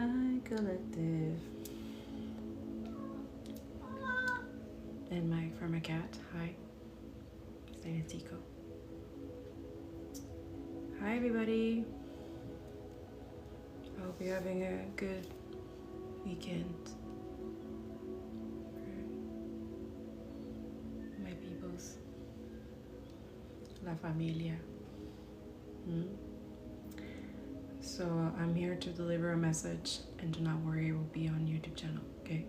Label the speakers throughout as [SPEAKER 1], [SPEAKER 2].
[SPEAKER 1] Hi, collective. And for my cat. Hi. His name is Tico. Hi, everybody. I hope you're having a good weekend. My peoples. La familia. So I'm here to deliver a message, and do not worry, it will be on YouTube channel, okay?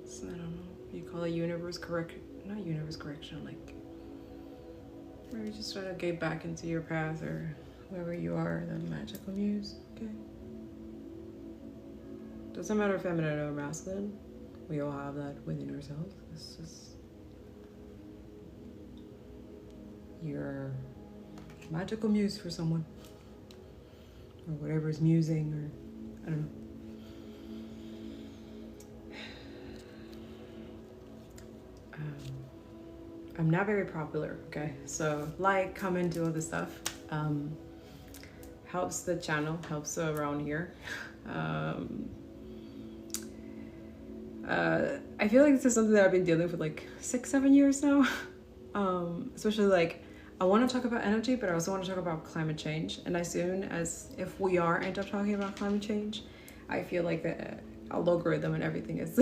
[SPEAKER 1] So I don't know, you call it universe correction, not universe correction, like maybe just try to get back into your path or wherever you are, the magical muse, okay? Doesn't matter feminine or masculine, we all have that within ourselves. It's just your magical muse for someone, or whatever is musing, or I don't know. I'm not very popular, okay? So like, comment, do all this stuff. Helps the channel, helps around here. I feel like this is something that I've been dealing with for like 6-7 years now. Especially like, I want to talk about energy, but I also want to talk about climate change. And as soon as, if we end up talking about climate change, I feel like the algorithm and everything is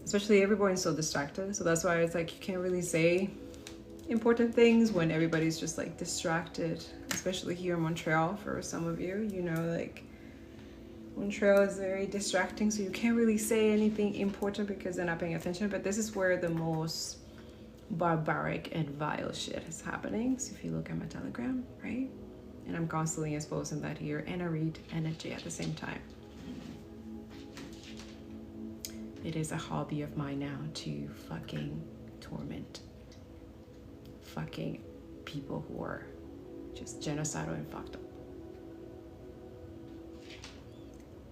[SPEAKER 1] especially everyone's so distracted. So that's why it's like, you can't really say important things when everybody's just like distracted, especially here in Montreal. For some of you, you know, like Montreal is very distracting, so you can't really say anything important because they're not paying attention. But this is where the most barbaric and vile shit is happening. So if you look at my Telegram, right? And I'm constantly exposing that here, and I read energy at the same time. It is a hobby of mine now to fucking torment fucking people who are just genocidal and fucked up.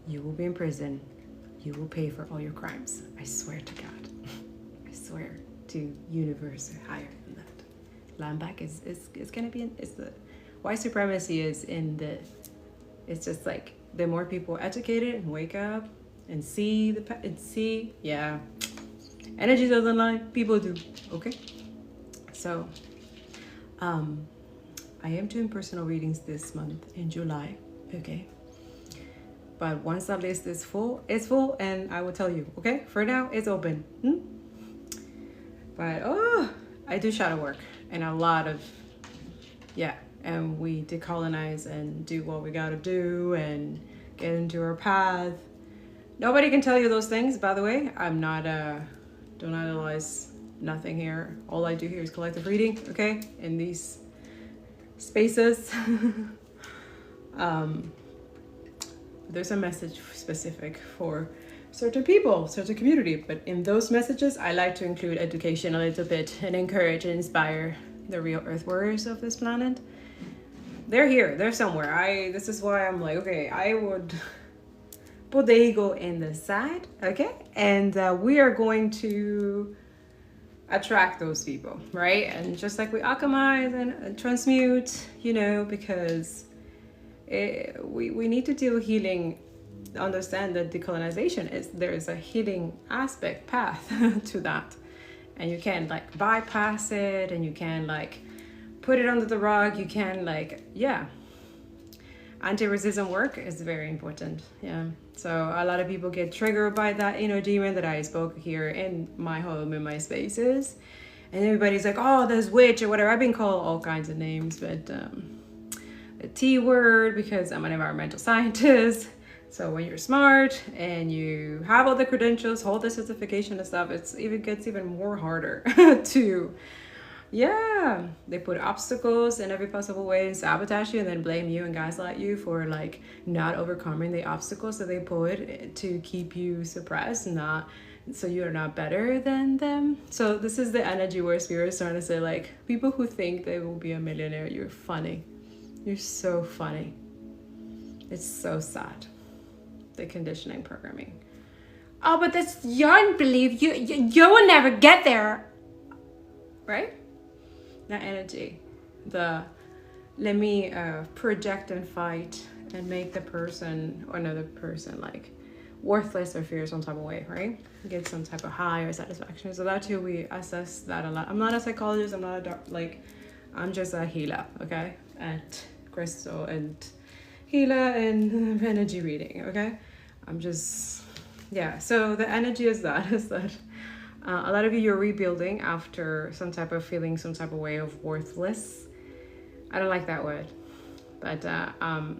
[SPEAKER 1] You will be in prison. You will pay for all your crimes. I swear to God. I swear to universe higher than that. Land back is gonna be it's the white supremacy is in the, it's just like the more people educated and wake up and see yeah, energy doesn't lie, people do, okay? So I am doing personal readings this month in July, okay? But once that list is full, it's full, and I will tell you, okay? For now, it's open. But I do shadow work and a lot of, yeah, and we decolonize and do what we gotta do and get into our path. Nobody can tell you those things, by the way. I'm not, don't analyze nothing here. All I do here is collective reading, okay? In these spaces. There's a message specific for certain people, certain community, but in those messages, I like to include education a little bit and encourage and inspire the real earth warriors of this planet. They're here, they're somewhere. This is why I'm like, okay, I would put the ego in the side, okay? And we are going to attract those people, right? And just like we alchemize and transmute, you know, because we need to do healing, understand that decolonization there is a healing aspect path to that, and you can like bypass it, and you can like put it under the rug. You can like, yeah, anti-racism work is very important. Yeah, so a lot of people get triggered by that inner demon that I spoke here in my home, in my spaces, and everybody's like, oh, there's witch or whatever. I've been called all kinds of names, but a T word, because I'm an environmental scientist. So when you're smart and you have all the credentials, hold the certification and stuff, it gets even more harder to, yeah, they put obstacles in every possible way and sabotage you, and then blame you and gaslight you for like not overcoming the obstacles that they put to keep you suppressed, not so you're not better than them. So this is the energy where spirit is trying to say, like, people who think they will be a millionaire, you're funny. You're so funny. It's so sad. The conditioning programming. Oh, but that's your belief. You will never get there. right? That energy, the let me project and fight and make the person or another person like worthless or feel some type of way, right? Get some type of high or satisfaction. So that's who we assess that a lot. I'm not a psychologist. I'm not a I'm just a healer, okay? At crystal and healer and energy reading, okay? I'm just, yeah. So the energy is that a lot of you're rebuilding after some type of feeling, some type of way of worthless. I don't like that word. But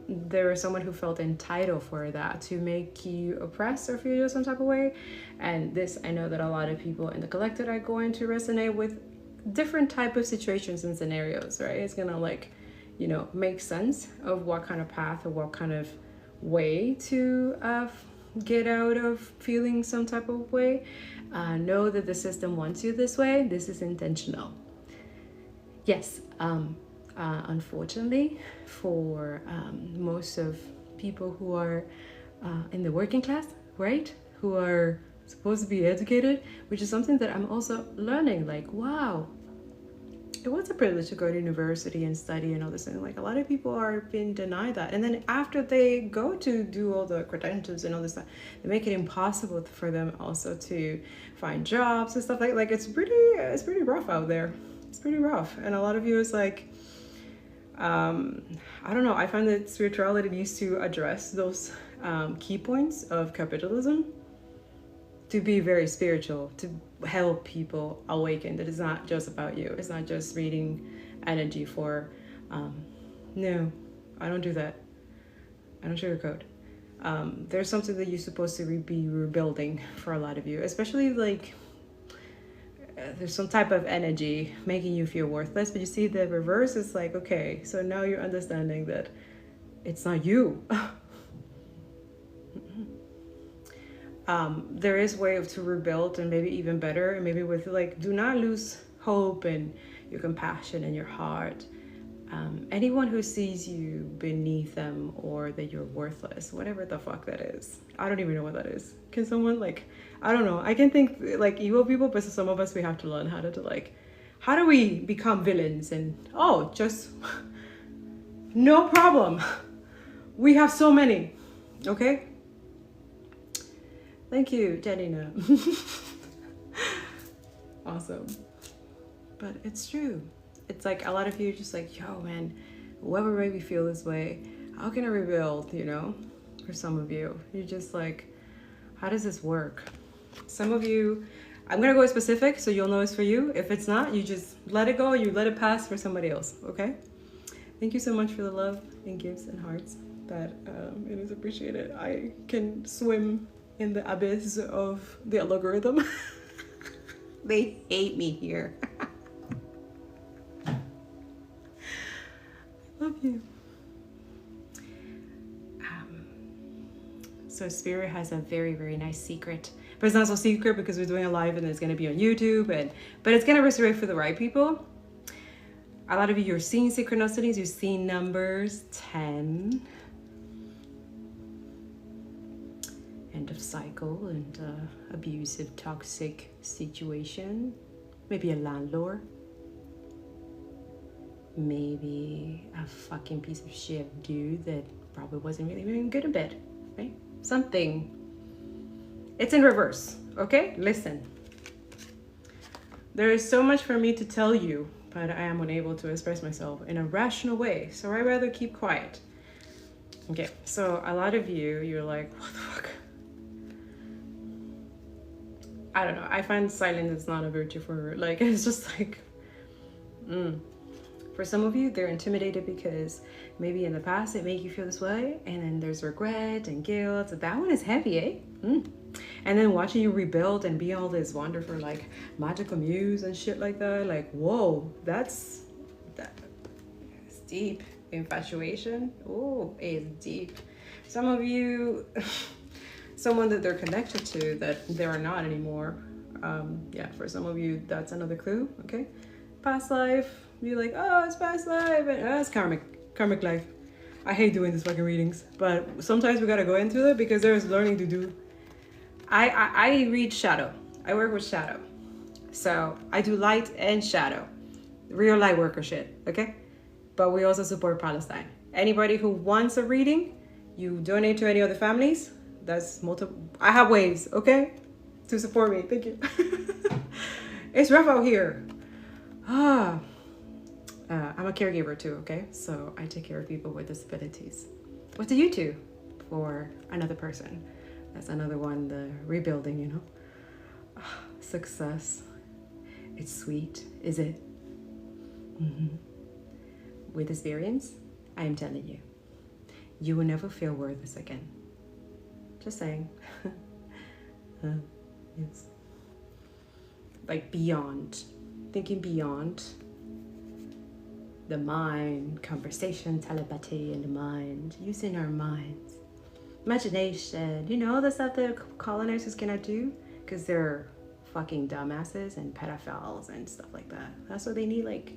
[SPEAKER 1] there was someone who felt entitled for that to make you oppressed or feel some type of way. And this, I know that a lot of people in the collective are going to resonate with different type of situations and scenarios, right? It's gonna like, you know, make sense of what kind of path or what kind of way to get out of feeling some type of way. Know that the system wants you this way. This is intentional. Yes. Unfortunately, for most of people who are in the working class, right? Who are supposed to be educated, which is something that I'm also learning. Like, wow, it was a privilege to go to university and study and all this. And like a lot of people are being denied that. And then after they go to do all the credentials and all this stuff, they make it impossible for them also to find jobs and stuff like it's pretty rough out there. It's pretty rough. And a lot of you is like, I don't know, I find that spirituality needs to address those key points of capitalism to be very spiritual, to help people awaken, that it's not just about you. It's not just reading energy for, no, I don't do that. I don't sugarcoat. There's something that you're supposed to be rebuilding for a lot of you, especially like there's some type of energy making you feel worthless, but you see the reverse is like, okay, so now you're understanding that it's not you. There is way to rebuild and maybe even better, and maybe with like, do not lose hope and your compassion and your heart. Anyone who sees you beneath them or that you're worthless, whatever the fuck that is, I don't even know what that is. Can someone like, I don't know, I can think like evil people, but some of us, we have to learn how to like, how do we become villains? And just no problem, we have so many. Okay, thank you, Janina. Awesome. But it's true. It's like a lot of you just like, yo man, whoever made me feel this way, how can I rebuild? You know, for some of you, you're just like, how does this work? Some of you, I'm gonna go specific so you'll know it's for you. If it's not, you just let it go, you let it pass for somebody else, okay? Thank you so much for the love and gifts and hearts. That it is appreciated. I can swim in the abyss of the algorithm. They hate me here. Love you. So Spirit has a very, very nice secret, but it's not so secret because we're doing a live and it's going to be on YouTube, but it's going to resurrect for the right people. A lot of you, you're seeing synchronicities, you're seeing numbers 10, end of cycle and abusive, toxic situation, maybe a landlord. Maybe a fucking piece of shit dude that probably wasn't really even good in bed, right? Something. It's in reverse, okay? Listen. There is so much for me to tell you, but I am unable to express myself in a rational way, so I'd rather keep quiet. Okay, so a lot of you, you're like, what the fuck? I don't know. I find silence is not a virtue for, like, it's just like, For some of you, they're intimidated because maybe in the past it made you feel this way, and then there's regret and guilt. So that one is heavy, eh? And then watching you rebuild and be all this wonderful, like, magical muse and shit like that, like, whoa, that's deep. Infatuation, oh, it's deep. Some of you, someone that they're connected to that they are not anymore. Yeah, for some of you, that's another clue, okay? Past life. You're like, oh, it's past life, and it's karmic life. I hate doing these fucking readings, but sometimes we gotta go into it because there's learning to do. I read shadow. I work with shadow. So I do light and shadow, real light worker shit, okay? But we also support Palestine. Anybody who wants a reading, you donate to any other families. That's multiple. I have ways, okay, to support me. Thank you. It's rough out here. I'm a caregiver too, okay? So I take care of people with disabilities. What do you do for another person? That's another one, the rebuilding, you know? Success. It's sweet, is it? Mm-hmm. With experience, I am telling you, you will never feel worthless again. Just saying. Yes. Like beyond, thinking beyond the mind, conversation, telepathy in the mind, using our minds, imagination, you know, all the stuff that colonizers cannot do because they're fucking dumbasses and pedophiles and stuff like that. That's what they need, like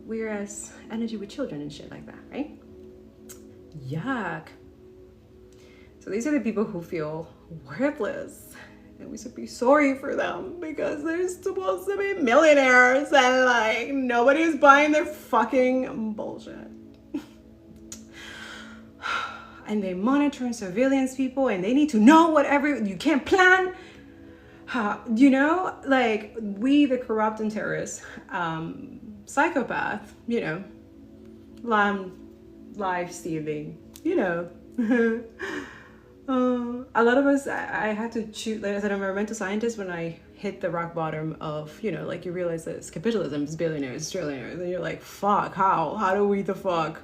[SPEAKER 1] weird ass energy with children and shit like that, right? Yuck. So these are the people who feel worthless, and we should be sorry for them because they're supposed to be millionaires and like nobody's buying their fucking bullshit. And they monitor and surveillance people, and they need to know whatever you can't plan. You know, like we, the corrupt and terrorists, psychopath, you know, life stealing, you know. A lot of us, I had to choose, like I said, I'm a environmental scientist. When I hit the rock bottom of, you know, like you realize that it's capitalism, it's billionaires, trillionaires, and you're like, fuck, how do we the fuck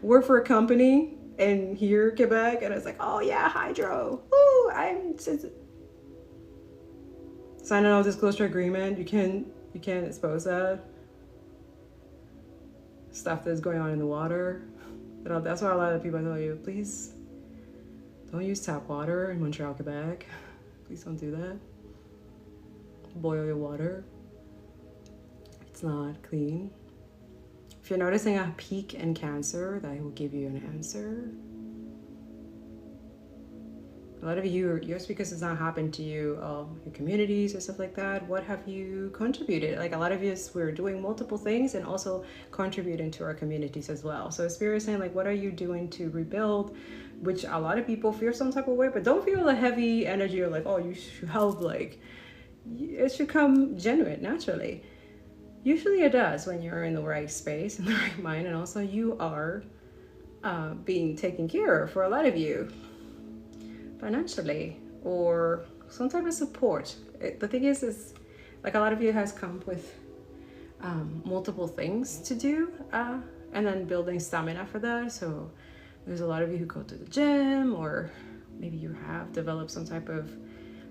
[SPEAKER 1] work for a company in here, Quebec? And it's like, oh yeah, hydro, woo, I'm just sign a non-disclosure agreement. You can't expose that stuff that's going on in the water. That's why a lot of people tell you, please don't use tap water in Montreal, Quebec. Please don't do that. Boil your water. It's not clean. If you're noticing a peak in cancer, that will give you an answer. A lot of you, just because it's not happened to you, your communities or stuff like that, what have you contributed? Like a lot of us, we're doing multiple things and also contributing to our communities as well. So Spirit is saying, like, what are you doing to rebuild? Which a lot of people feel some type of way, but don't feel a heavy energy or like, oh, you should help. Like, it should come genuine, naturally. Usually it does when you're in the right space, in the right mind, and also you are being taken care of for a lot of you. Financially or some type of support. The thing is like a lot of you has come with multiple things to do and then building stamina for that. So there's a lot of you who go to the gym, or maybe you have developed some type of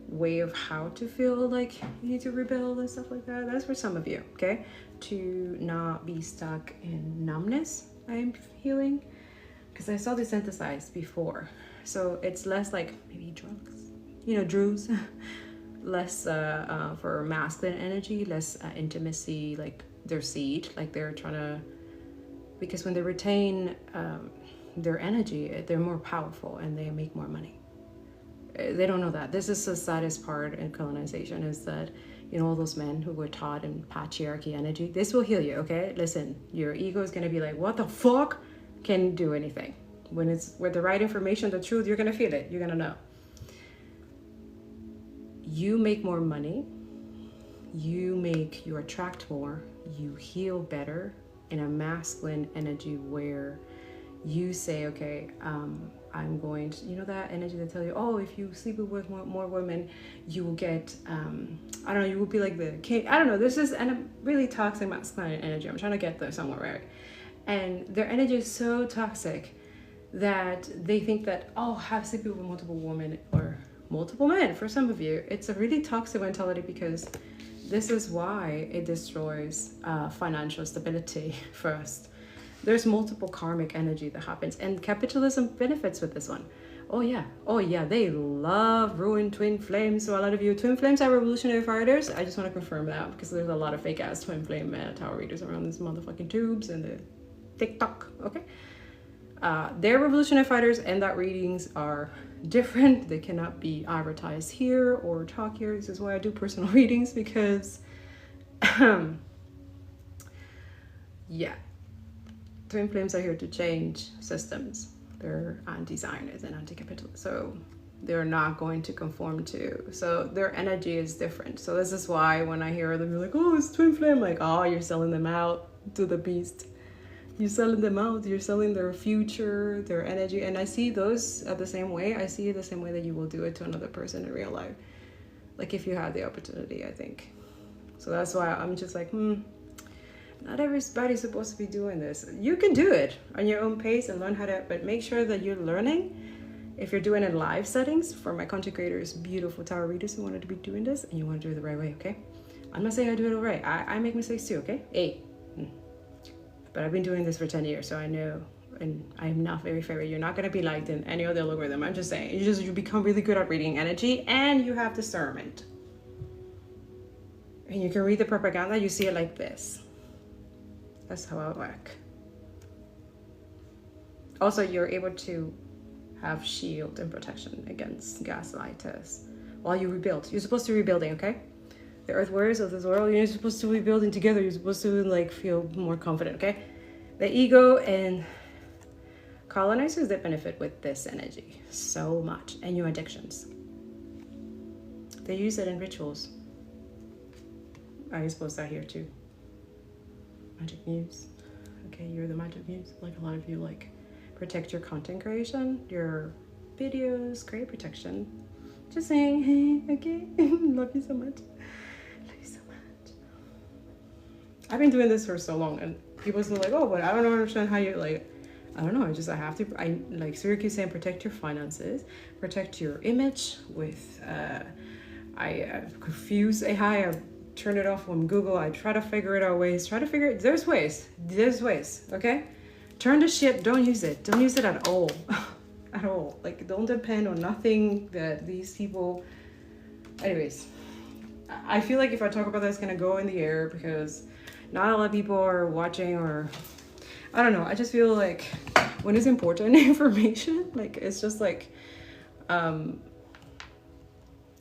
[SPEAKER 1] way of how to feel like you need to rebuild and stuff like that. That's for some of you, okay? To not be stuck in numbness. I'm healing because I saw this synthesized before. So it's less like maybe drugs, you know, drews, less for masculine energy, less intimacy, like their seed, like they're trying to, because when they retain their energy, they're more powerful and they make more money. They don't know that. This is the saddest part in colonization, is that, you know, all those men who were taught in patriarchy energy, this will heal you, okay? Listen, your ego is going to be like, what the fuck? Can't do anything. When it's with the right information, the truth, you're going to feel it. You're going to know. You make more money. You attract more. You heal better in a masculine energy where you say, okay, I'm going to, you know, that energy that tell you, oh, if you sleep with more women, you will get, I don't know, you will be like the king. I don't know. This is a really toxic masculine energy. I'm trying to get there somewhere, right? And their energy is so toxic that they think that, oh, have sleep with multiple women or multiple men. For some of you, it's a really toxic mentality, because this is why it destroys financial stability first. There's multiple karmic energy that happens, and capitalism benefits with this one. Oh yeah, they love ruined twin flames. So a lot of you, twin flames are revolutionary fighters. I just want to confirm that, because there's a lot of fake ass twin flame tower readers around these motherfucking tubes and the TikTok, okay? Their revolutionary fighters and that readings are different. They cannot be advertised here or talk here. This is why I do personal readings, because yeah, twin flames are here to change systems. They're anti-Zionist and anti-capitalist, so they're not going to conform to, so their energy is different. So this is why when I hear them, you're like, oh, it's twin flame, like, oh, you're selling them out to the beast. You're selling them out. You're selling their future, their energy. And I see those the same way. I see it the same way that you will do it to another person in real life. Like if you have the opportunity, I think. So that's why I'm just like, not everybody's supposed to be doing this. You can do it on your own pace and learn how to, but make sure that you're learning. If you're doing it in live settings, for my content creators, beautiful tarot readers who wanted to be doing this, and you want to do it the right way, okay? I'm not saying I do it all right. I make mistakes too, okay? Hey. But I've been doing this for 10 years, so I know, and I'm not very fairy. You're not going to be liked in any other algorithm. I'm just saying, you become really good at reading energy, and you have discernment. And you can read the propaganda, you see it like this. That's how I work. Also, you're able to have shield and protection against gaslighters while you rebuild. You're supposed to be rebuilding, okay? The earth warriors of this world, you're supposed to be building together. You're supposed to like feel more confident, okay? The ego and colonizers, they benefit with this energy so much, and your addictions. They use it in rituals. I suppose that here too. Magic Muse. Okay, you're the Magic Muse. Like a lot of you like protect your content creation, your videos, create protection. Just saying, hey, okay, love you so much. I've been doing this for so long, and people are like, oh, but I don't understand how you like, I don't know, I have to, I like Syracuse saying, protect your finances, protect your image with, I confuse AI, I turn it off on Google, I try to figure it out ways, there's ways, okay? Turn the shit, don't use it at all, at all. Like, don't depend on nothing that these people, anyways. I feel like if I talk about that, it's gonna go in the air because not a lot of people are watching, or I don't know. I just feel like when it's important information, like it's just like, I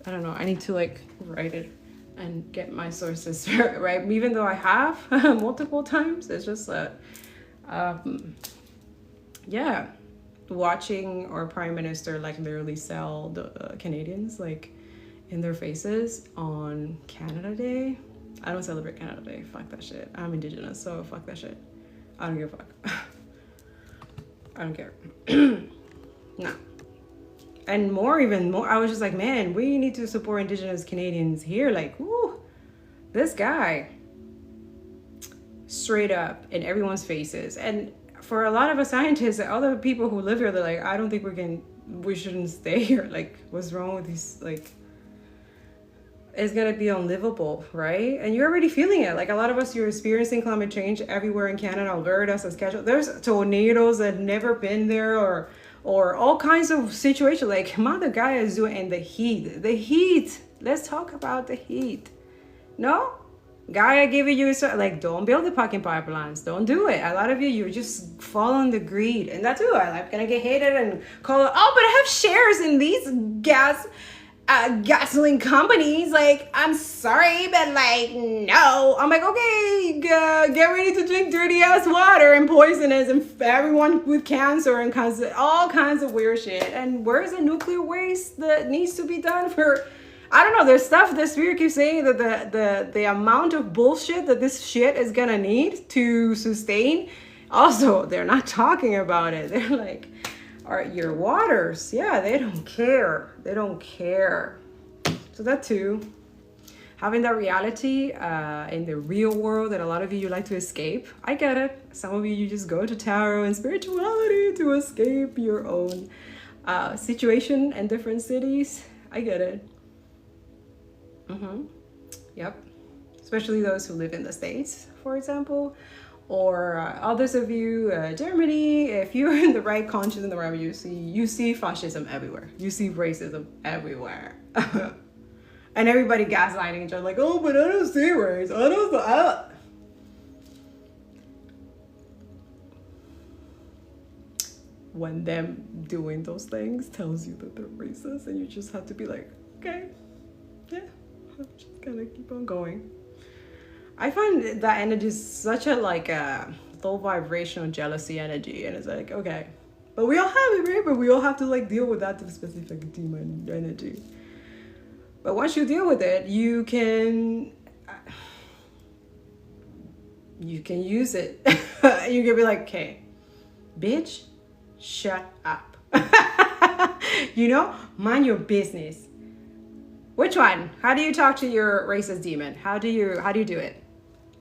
[SPEAKER 1] don't know. I need to like write it and get my sources right. Even though I have multiple times, it's just that, yeah, watching our prime minister like literally sell the Canadians like in their faces on Canada Day. I don't celebrate Canada Day. Fuck that shit. I'm Indigenous, so fuck that shit. I don't give a fuck. I don't care. No. And even more, I was just like, man, we need to support Indigenous Canadians here. Like, whoo, this guy, straight up in everyone's faces. And for a lot of us scientists and other people who live here, they're like, I don't think we shouldn't stay here. Like, what's wrong with these, like, it's gonna be unlivable, right? And you're already feeling it. Like a lot of us, you're experiencing climate change everywhere in Canada, Alberta, Saskatchewan. There's tornadoes that never been there, or all kinds of situations. Like Mother Gaia is doing, and the heat. Let's talk about the heat. No, Gaia giving you like, don't build the fucking pipelines. Don't do it. A lot of you're just following the greed, and that too. I'm gonna get hated and call it. Oh, but I have shares in these gasoline companies. Like, I'm sorry, but like, no. I'm like, okay, get ready to drink dirty ass water and poisonous, and everyone with cancer and all kinds of weird shit. And where's the nuclear waste that needs to be done for? I don't know. There's stuff the spirit keeps saying that the amount of bullshit that this shit is gonna need to sustain. Also, they're not talking about it. They're like, your waters, yeah, they don't care. So that too, having that reality in the real world that a lot of you like to escape. I get it. Some of you just go to tarot and spirituality to escape your own situation in different cities. I get it. Yep. Especially those who live in the States, for example. Or others of you, Germany, if you're in the right conscience and the right, you see fascism everywhere. You see racism everywhere. And everybody gaslighting each other like, oh, but I don't see race. I don't. when them doing those things tells you that they're racist, and you just have to be like, okay, yeah, I'm just gonna keep on going. I find that energy is such a like a low vibrational jealousy energy, and it's like, okay, but we all have it, right? But we all have to like deal with that specific demon energy. But once you deal with it, you can use it. You can be like, okay, bitch, shut up. You know, mind your business. Which one? How do you talk to your racist demon? How do you do it?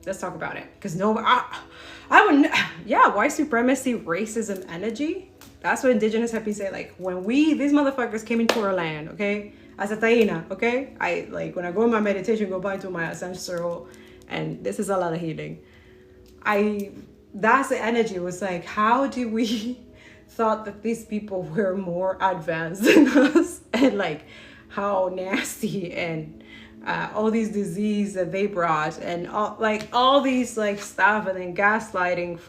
[SPEAKER 1] Let's talk about it. Because I wouldn't, yeah, white supremacy, racism energy. That's what indigenous hippies say. Like, when these motherfuckers came into our land, okay? As a Taina, okay? I, like, when I go in my meditation, go back to my ancestral, and this is a lot of healing. That's the energy. It was like, how do we thought that these people were more advanced than us? And like, how nasty and all these disease that they brought, and all these like stuff, and then gaslighting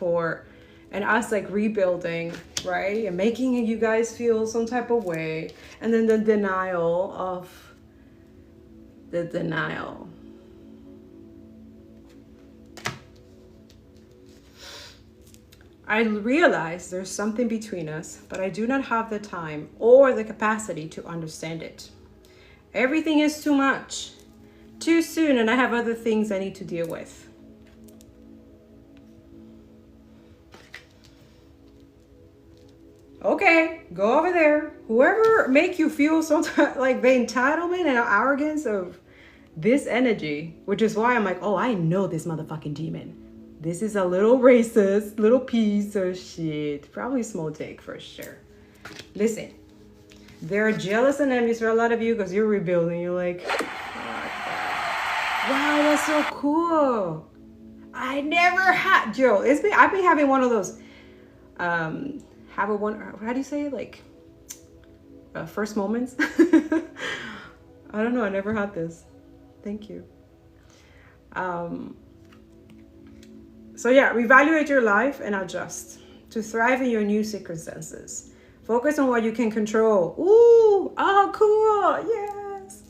[SPEAKER 1] and us like rebuilding, right? And making you guys feel some type of way. And then the denial. I realize there's something between us, but I do not have the time or the capacity to understand it. Everything is too much, too soon, and I have other things I need to deal with. Okay, go over there. Whoever make you feel sometimes like the entitlement and arrogance of this energy, which is why I'm like, oh, I know this motherfucking demon. This is a little racist, little piece of shit. Probably small take for sure. Listen, they're jealous and envious for a lot of you because you're rebuilding. You're like, wow, that's so cool. I never had, Joe. I've been having one of those. How do you say it? Like first moments. I don't know. I never had this. Thank you. So yeah, reevaluate your life and adjust to thrive in your new circumstances. Focus on what you can control. Ooh, oh, cool, yes.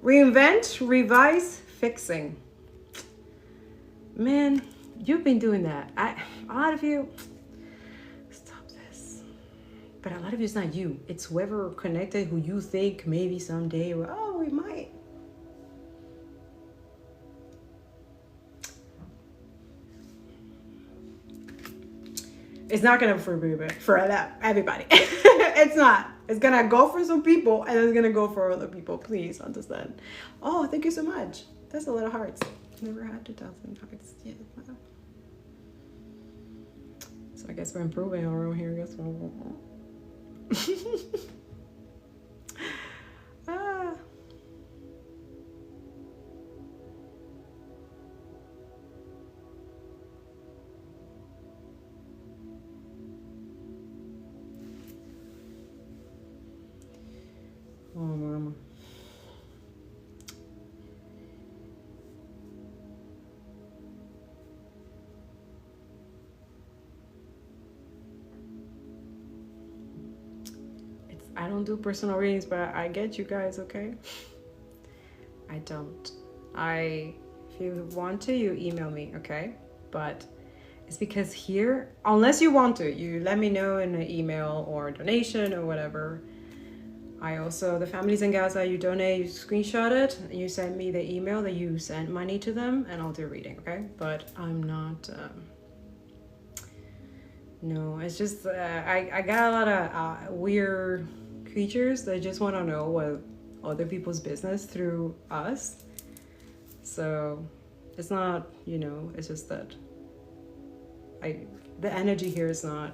[SPEAKER 1] Reinvent, revise, fixing. Man, you've been doing that. A lot of you, stop this. But a lot of you, it's not you. It's whoever connected who you think maybe someday, we might. It's not gonna for everybody. It's not. It's gonna go for some people, and it's gonna go for other people. Please understand. Oh, thank you so much. That's a lot of hearts. Never had 2,000 hearts yet. Wow. So I guess we're improving around here. I guess oh, mama. I don't do personal readings, but I get you guys, okay? I don't. If you want to, you email me, okay? But it's because here, unless you want to, you let me know in an email or donation or whatever. I also, the families in Gaza, you donate, you screenshot it, you send me the email that you sent money to them, and I'll do a reading, okay? But I'm not, no, it's just, I got a lot of weird creatures that just want to know what other people's business through us. So it's not, it's just that the energy here is not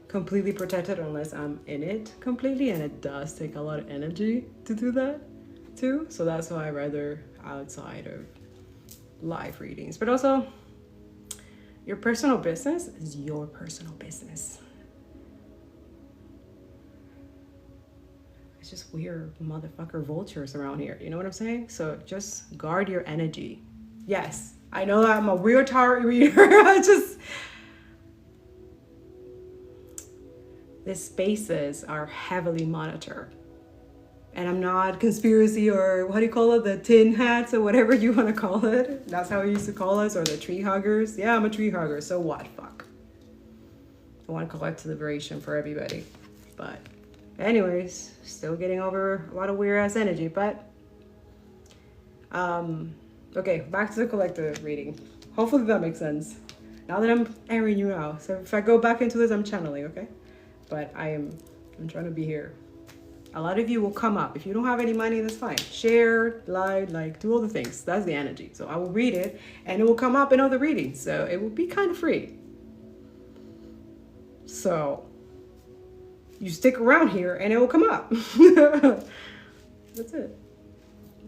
[SPEAKER 1] completely protected unless I'm in it completely, and it does take a lot of energy to do that too. So that's why I rather outside of live readings. But also, your personal business is your personal business. It's just weird motherfucker vultures around here. You know what I'm saying? So just guard your energy. Yes, I know that I'm a weird tarot reader. these spaces are heavily monitored. And I'm not conspiracy or what do you call it? The tin hats or whatever you want to call it. That's how we used to call us, or the tree huggers. Yeah, I'm a tree hugger. So what? Fuck. I want collective liberation for everybody. But anyways, still getting over a lot of weird ass energy. But okay, back to the collective reading. Hopefully that makes sense. Now that I'm airing you out. So if I go back into this, I'm channeling, okay? But I'm trying to be here. A lot of you will come up. If you don't have any money, that's fine. Share, like, do all the things. That's the energy. So I will read it, and it will come up in other readings. So it will be kind of free. So you stick around here, and it will come up. That's it.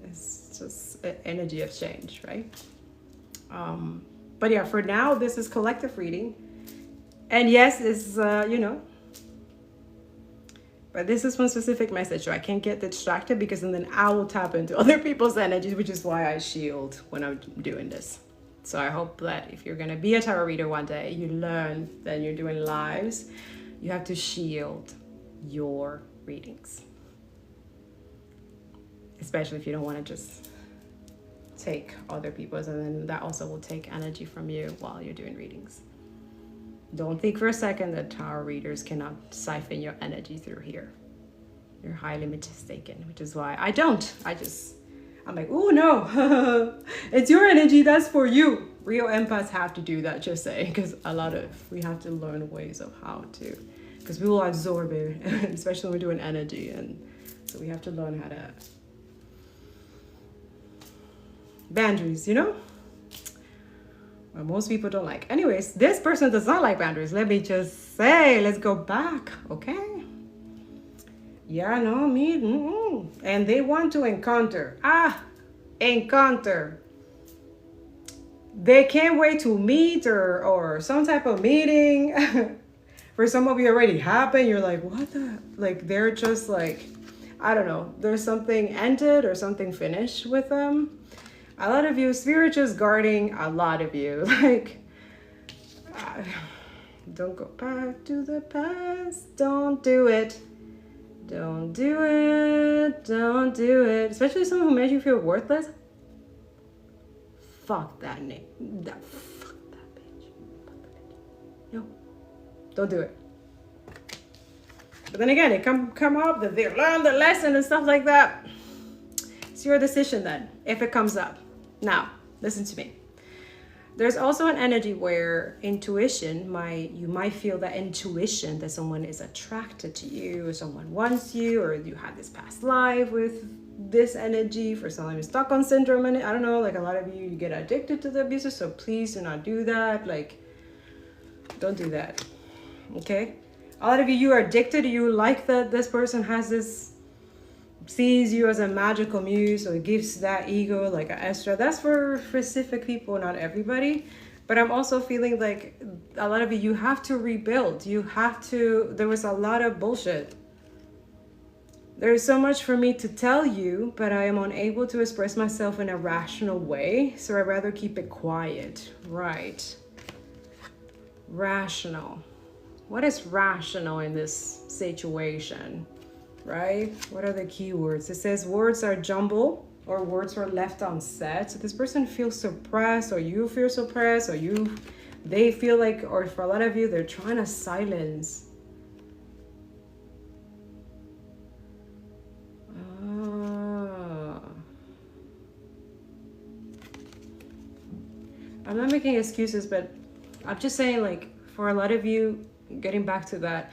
[SPEAKER 1] It's just an energy exchange, right? But yeah, for now, this is collective reading. And yes, it's, you know, but this is one specific message, so I can't get distracted because then I will tap into other people's energies, which is why I shield when I'm doing this. So I hope that if you're going to be a tarot reader one day, you learn that you're doing lives, you have to shield your readings. Especially if you don't want to just take other people's, and then that also will take energy from you while you're doing readings. Don't think for a second that tarot readers cannot siphon your energy through here. You're highly mistaken, which is why I don't. I'm like, oh no, it's your energy, that's for you. Real empaths have to do that, just saying, because we have to learn ways of how to, because we will absorb it, especially when we're doing energy. And so we have to learn how to, boundaries, you know? Well, most people don't like. Anyways, this person does not like boundaries. Let me just say, let's go back, okay? Yeah, no, me, and they want to encounter. Encounter. They can't wait to meet or some type of meeting. For some of you already happened. You're like, what the? Like, they're just like, I don't know. There's something ended or something finished with them. A lot of you, spirit just guarding a lot of you. Like, don't go back to the past. Don't do it. Don't do it. Don't do it. Especially someone who made you feel worthless. Fuck that name. Fuck that bitch. No. Don't do it. But then again, it come up that they learn the lesson and stuff like that. It's your decision then, if it comes up. Now, listen to me. There's also an energy where intuition, you might feel that intuition that someone is attracted to you, or someone wants you, or you had this past life with this energy. For someone who's Stockholm syndrome, and I don't know, like a lot of you get addicted to the abuser, so please do not do that. Like, don't do that, okay? A lot of you are addicted. You like that this person has this, sees you as a magical muse, or gives that ego like an extra. That's for specific people, not everybody. But I'm also feeling like a lot of you have to rebuild. You have to, there was a lot of bullshit. There's so much for me to tell you, but I am unable to express myself in a rational way. So I'd rather keep it quiet. Right. Rational. What is rational in this situation? Right? What are the keywords? It says words are jumbled, or words were left unsaid. So this person feels suppressed, or you feel suppressed, or they feel like, or for a lot of you, they're trying to silence. I'm not making excuses, but I'm just saying, like, for a lot of you, getting back to that,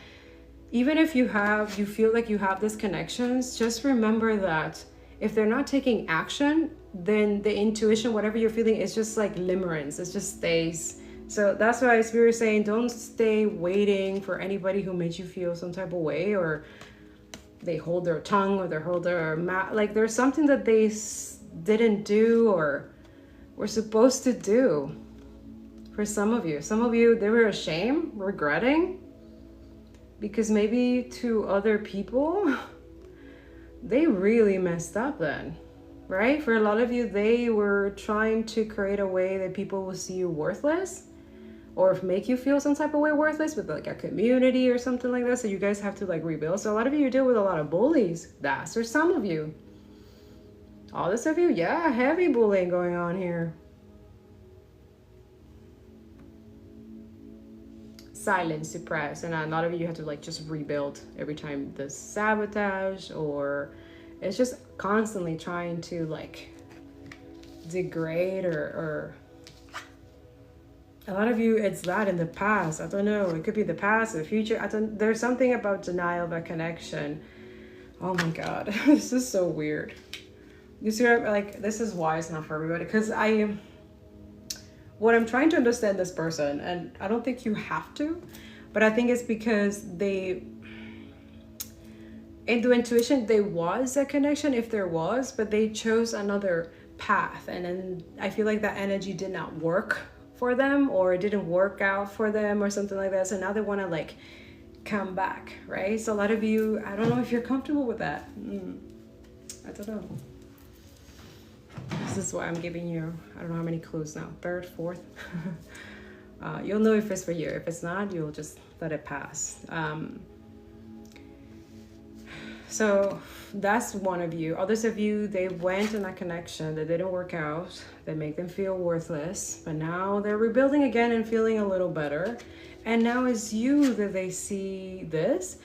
[SPEAKER 1] even if you feel like you have these connections, just remember that if they're not taking action, then the intuition, whatever you're feeling, is just like limerence. It just stays. So that's why Spirit is saying, don't stay waiting for anybody who made you feel some type of way, or they hold their tongue, or they hold their mouth. Like, there's something that they didn't do or were supposed to do. For some of you, they were ashamed, regretting. Because maybe to other people, they really messed up then, right? For a lot of you, they were trying to create a way that people will see you worthless, or make you feel some type of way worthless with like a community or something like that. So you guys have to like rebuild. So a lot of you deal with a lot of bullies. That's for some of you. All this of you, yeah, heavy bullying going on here. Silence, suppress, and a lot of you have to like just rebuild every time the sabotage, or it's just constantly trying to like degrade or a lot of you, it's that in the past. I don't know, it could be the past, the future. There's something about denial of a connection. Oh my god. This is so weird. You see, like, this is why it's not for everybody, because what I'm trying to understand this person, and I don't think you have to, but I think it's because in the intuition, there was a connection, if there was, but they chose another path. And then I feel like that energy did not work for them, or it didn't work out for them or something like that. So now they want to like come back, right? So a lot of you, I don't know if you're comfortable with that. I don't know. This is why I'm giving you, I don't know how many clues now, third, fourth. You'll know if it's for you. If it's not, you'll just let it pass. So that's one of you. Others of you, they went in a connection that didn't work out, that make them feel worthless, but now they're rebuilding again and feeling a little better. And now it's you that they see this,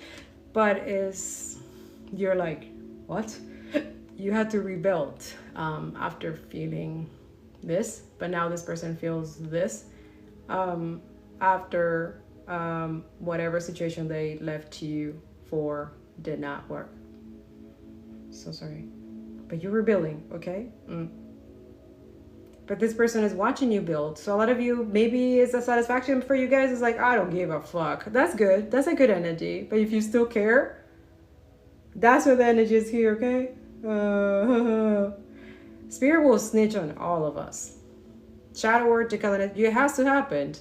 [SPEAKER 1] but you're like, what? You had to rebuild after feeling this, but now this person feels this after whatever situation they left you for did not work. So sorry, but you're rebuilding, okay? But this person is watching you build. So a lot of you, maybe it's a satisfaction for you guys. It's like, I don't give a fuck. That's good. That's a good energy. But if you still care, that's where the energy is here, okay? Spirit will snitch on all of us. Shadow word, it has to happen.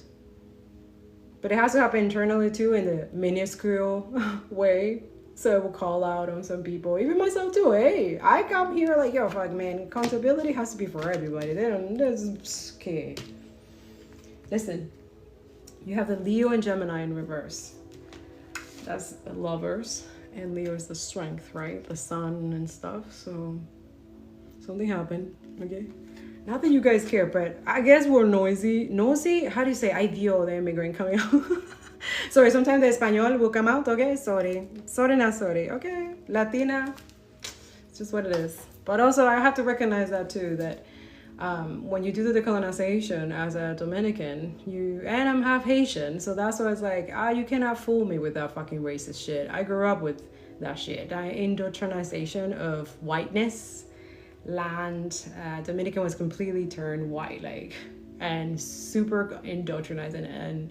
[SPEAKER 1] But it has to happen internally too, in the minuscule way. So it will call out on some people, even myself too. Hey, I come here like, yo, fuck, man, accountability has to be for everybody. That's okay. Listen, you have the Leo and Gemini in reverse. That's the lovers, and Leo is the strength, right? The sun and stuff. So something happened, okay? Not that you guys care, but I guess we're nosy. Nosy? How do you say? Ay Dios, the immigrant coming out. Sorry, sometimes the Espanol will come out, okay? Sorry. Sorry, not sorry, okay? Latina, it's just what it is. But also, I have to recognize that too, that when you do the decolonization as a Dominican, and I'm half Haitian, so that's why it's like, you cannot fool me with that fucking racist shit. I grew up with that shit. Indoctrination of whiteness, land. Dominican was completely turned white, like, and super indoctrinated and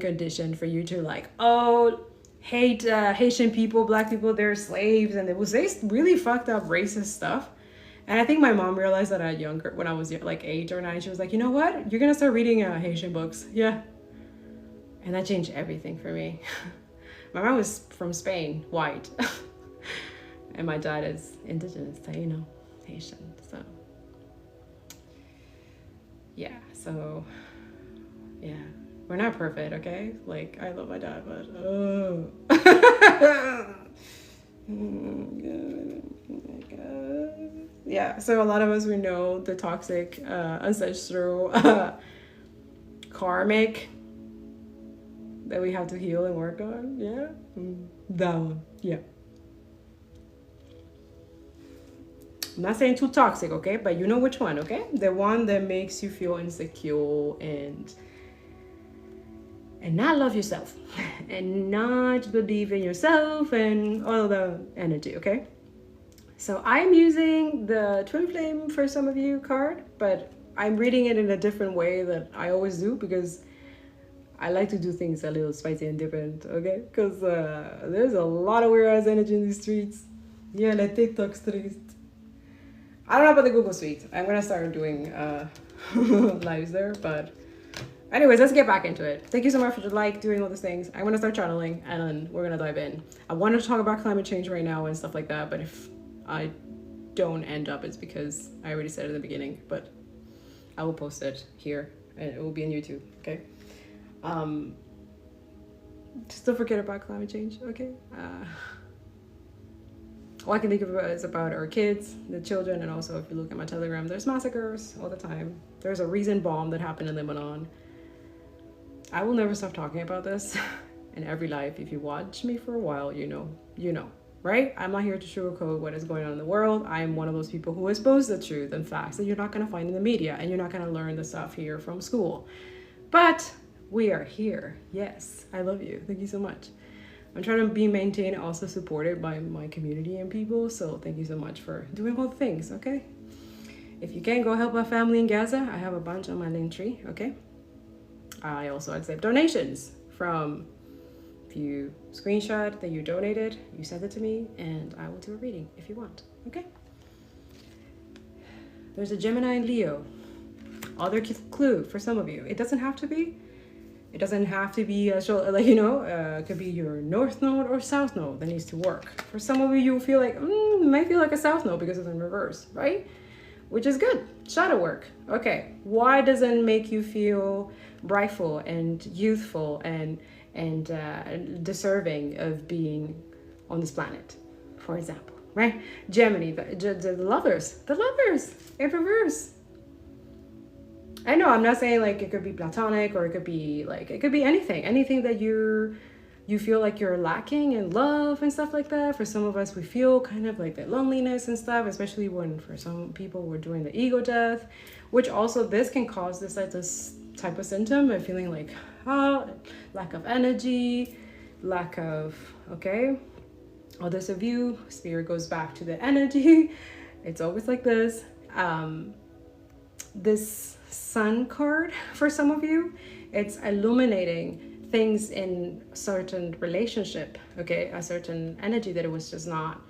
[SPEAKER 1] conditioned for you to like, hate Haitian people, black people, they're slaves, and it was really fucked up racist stuff. And I think my mom realized that when I was like 8 or 9, she was like, you know what? You're gonna start reading Haitian books. Yeah. And that changed everything for me. My mom was from Spain, white. And my dad is indigenous, Taino, Haitian. So yeah, we're not perfect, okay? Like, I love my dad, but oh my god. Yeah, so a lot of us, we know the toxic ancestral karmic that we have to heal and work on. Yeah, that one. Yeah, I'm not saying too toxic, okay, but you know which one, okay? The one that makes you feel insecure and not love yourself and not believe in yourself and all of the energy, okay? So I'm using the Twin Flame for some of you card, but I'm reading it in a different way that I always do, because I like to do things a little spicy and different, okay? Because there's a lot of weird ass energy in these streets. Yeah, like TikTok streets. I don't know about the Google Suite. I'm gonna start doing lives there, but anyways, let's get back into it. Thank you so much for doing all these things. I'm gonna start channeling, and then we're gonna dive in. I wanted to talk about climate change right now and stuff like that, but if I don't end up, it's because I already said it in the beginning, but I will post it here and it will be on YouTube, okay? Just don't forget about climate change, okay? All I can think of is about our kids, the children, and also if you look at my Telegram, there's massacres all the time. There's a recent bomb that happened in Lebanon. I will never stop talking about this in every life. If you watch me for a while, you know, right? I'm not here to sugarcoat what is going on in the world. I am one of those people who expose the truth and facts that you're not going to find in the media, and you're not going to learn the stuff here from school. But we are here. Yes, I love you. Thank you so much. I'm trying to be maintained, also supported by my community and people. So thank you so much for doing all the things, okay? If you can, go help my family in Gaza. I have a bunch on my Linktree, okay? I also accept donations from, if you screenshot that you donated, you send it to me, and I will do a reading if you want, okay? There's a Gemini and Leo. Other clue for some of you. It doesn't have to be. It doesn't have to be, like, you know, it could be your north node or south node that needs to work. For some of you, you feel like, it might feel like a south node because it's in reverse, right? Which is good. Shadow work. Okay. Why doesn't it make you feel rightful and youthful and deserving of being on this planet, for example, right? Gemini, the lovers in reverse. I know I'm not saying like it could be platonic, or it could be like, it could be anything that you feel like you're lacking in love and stuff like that. For some of us, we feel kind of like that loneliness and stuff, especially when for some people we're doing the ego death, which also this can cause this type of symptom of feeling like lack of energy, lack of, okay, others of you, spirit goes back to the energy. It's always like this. This sun card for some of you, it's illuminating things in a certain relationship, okay, a certain energy that it was just not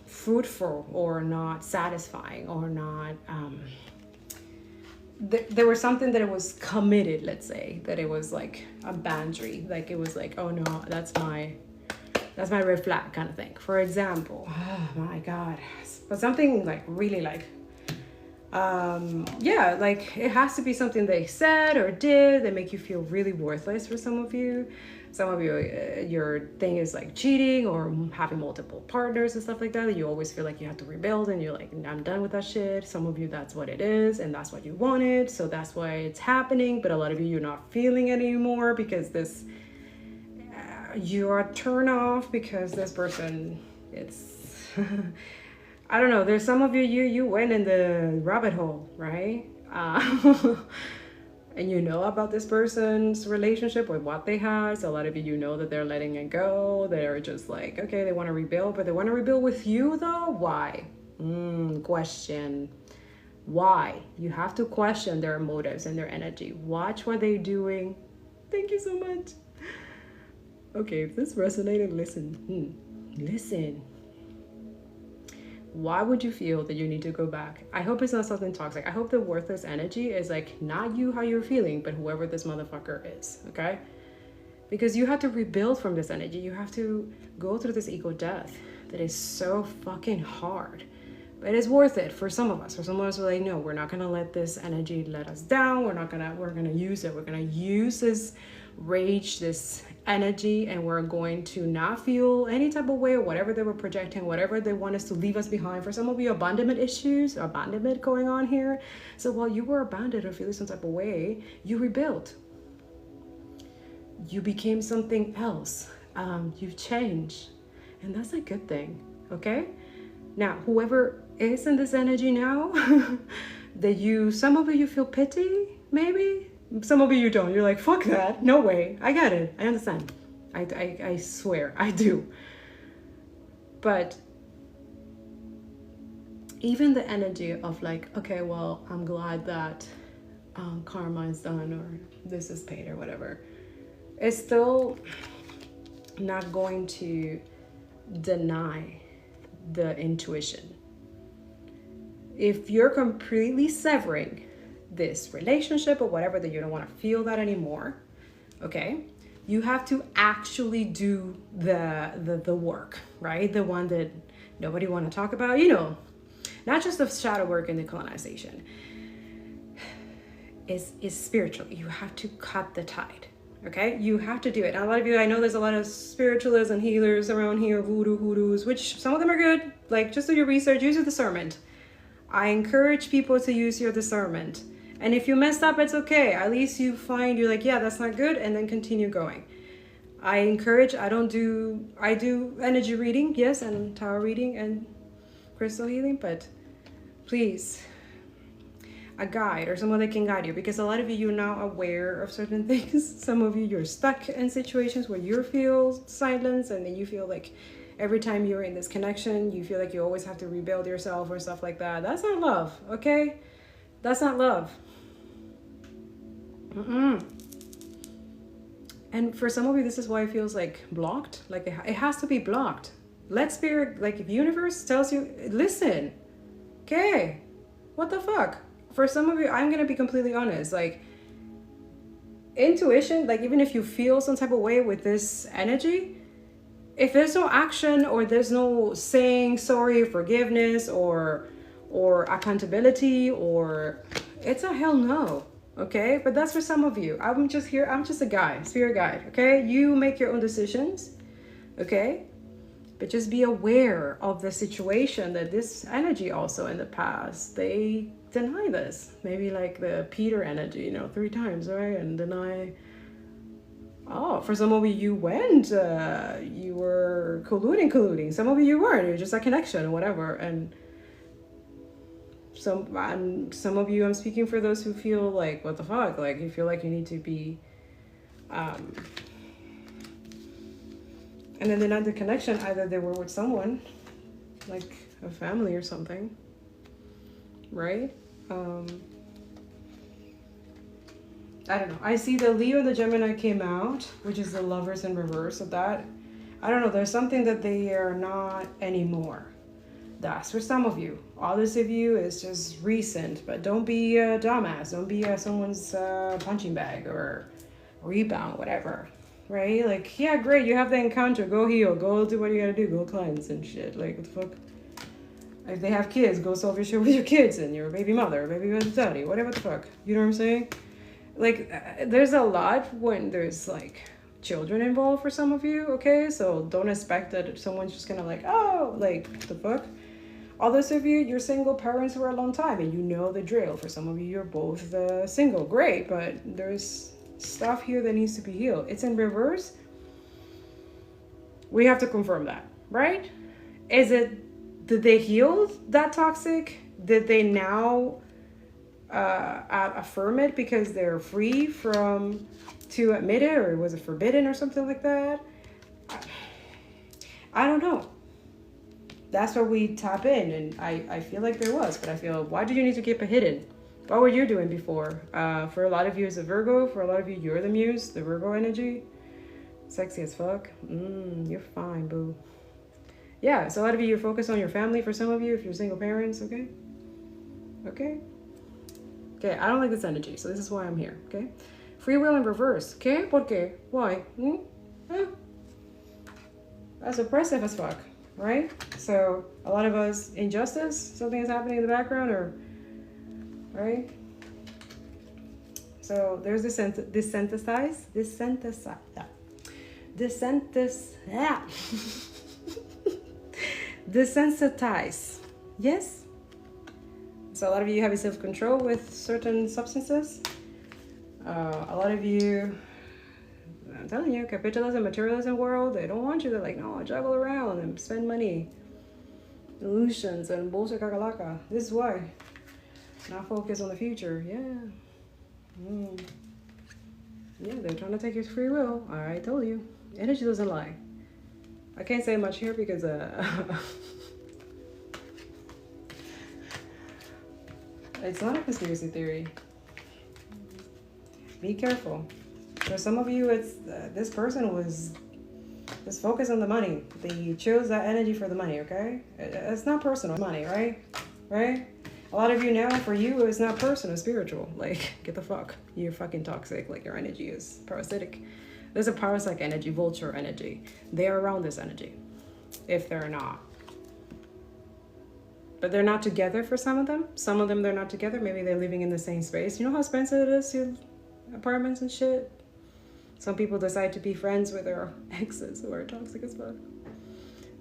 [SPEAKER 1] fruitful or not satisfying or not there was something that it was committed, let's say, that it was like a boundary, like it was like, oh no, that's my red flag kind of thing, for example. Oh my god. But something like really like yeah, like it has to be something they said or did that make you feel really worthless. For some of you, your thing is like cheating or having multiple partners and stuff like that, you always feel like you have to rebuild and you're like, I'm done with that shit. Some of you, that's what it is and that's what you wanted, so that's why it's happening. But a lot of you, you're not feeling it anymore because this you are turned off because this person, it's I don't know, there's some of you went in the rabbit hole, right? And you know about this person's relationship with what they had. So a lot of you know that they're letting it go. They're just like, okay, they want to rebuild, but they want to rebuild with you though? Why? Question. Why? You have to question their motives and their energy. Watch what they're doing. Thank you so much. Okay, if this resonated, listen. Listen. Why would you feel that you need to go back? I hope it's not something toxic. I hope the worthless energy is like not you, how you're feeling, but whoever this motherfucker is, okay? Because you have to rebuild from this energy. You have to go through this ego death that is so fucking hard. But it's worth it for some of us. For some of us, we're like, no, we're not gonna let this energy let us down. We're gonna use it. We're gonna use this rage, this energy, and we're going to not feel any type of way or whatever they were projecting, whatever they want us to leave us behind. For some of you, abandonment issues, abandonment going on here. So while you were abandoned or feeling some type of way, you rebuilt. You became something else. You've changed. And that's a good thing, okay? Now, whoever is in this energy now, that some of you feel pity, maybe? Some of you don't. You're like, fuck that. No way. I get it. I understand. I swear. I do. But even the energy of like, okay, well, I'm glad that karma is done or this is paid or whatever, it's still not going to deny the intuition. If you're completely severing this relationship or whatever, that you don't want to feel that anymore, okay, you have to actually do the work, right? The one that nobody want to talk about, you know, not just the shadow work and the colonization. is spiritual. You have to cut the tide. Okay, you have to do it. And a lot of you, I know there's a lot of spiritualists and hhealers around here, hoodoos, which some of them are good. Like, just do your research, use your discernment. I encourage people to use your discernment. And if you messed up, it's okay. At least you find, you're like, yeah, that's not good, and then continue going. I do energy reading, yes, and tarot reading and crystal healing, but please, a guide or someone that can guide you, because a lot of you, you're now aware of certain things. Some of you, you're stuck in situations where you feel silence, and then you feel like every time you're in this connection, you feel like you always have to rebuild yourself or stuff like that. That's not love, okay? That's not love. And for some of you, this is why it feels like blocked. Like it has to be blocked. Let spirit, like if universe tells you, listen, okay, what the fuck? For some of you, I'm gonna be completely honest, like intuition, like even if you feel some type of way with this energy, if there's no action or there's no saying sorry, forgiveness, or accountability, or it's a hell no. Okay, but that's for some of you. I'm just here, I'm just a guide, spirit guide. Okay, you make your own decisions. Okay, but just be aware of the situation that this energy also in the past, they deny this. Maybe like the Peter energy, 3 times, right? And deny. Oh, for some of you, you went, you were colluding. Some of you weren't, you're just a connection or whatever. And some of you, I'm speaking for those who feel like, what the fuck? Like you feel like you need to be, and then they're not the connection. Either they were with someone, like a family or something, right? I don't know. I see the Leo and the Gemini came out, which is the lovers in reverse of that. I don't know. There's something that they are not anymore. That's for some of you. Others of you is just recent, but don't be a dumbass. Don't be someone's punching bag or rebound, whatever. Right? Like, yeah, great. You have the encounter. Go heal. Go do what you gotta do. Go cleanse and shit. Like, what the fuck? If they have kids, go solve your shit with your kids and your baby mother, baby daddy, whatever the fuck. You know what I'm saying? Like, there's a lot when there's like children involved for some of you, okay? So don't expect that someone's just gonna like, oh, like, what the fuck? Others of you, you're single parents for a long time and you know the drill. For some of you, you're both single. Great, but there's stuff here that needs to be healed. It's in reverse. We have to confirm that, right? Did they heal that toxic? Did they now affirm it because they're free to admit it, or was it forbidden or something like that? I don't know. That's where we tap in, and I feel like there was, but I feel, why do you need to keep it hidden? What were you doing before? For a lot of you, it's a Virgo. For a lot of you, you're the Muse, the Virgo energy. Sexy as fuck. You're fine, boo. Yeah, so a lot of you, you're focused on your family. For some of you, if you're single parents, okay? Okay, I don't like this energy, so this is why I'm here, okay? Free will in reverse, okay? ¿Por qué? Why? That's oppressive as fuck, right? So a lot of us, injustice, something is happening in the background, or, right? So there's desensitize. Desensitize, yes? So a lot of you have self-control with certain substances. A lot of you, I'm telling you, capitalism, materialism world, they don't want you to like, no, juggle around and spend money. Illusions and bullshit kakalaka. This is why. Not focus on the future. Yeah. Yeah, they're trying to take your free will. I told you. Energy doesn't lie. I can't say much here because it's not a conspiracy theory. Be careful. For some of you, it's this person was just focused on the money. They chose that energy for the money, okay? It's not personal money, right? Right? A lot of you now, for you, it's not personal, it's spiritual. Like, get the fuck. You're fucking toxic. Like, your energy is parasitic. There's a parasite energy, vulture energy. They are around this energy. If they're not but they're not together for some of them. Some of them, they're not together. Maybe they're living in the same space. You know how expensive it is to apartments and shit? Some people decide to be friends with their exes who are toxic as fuck.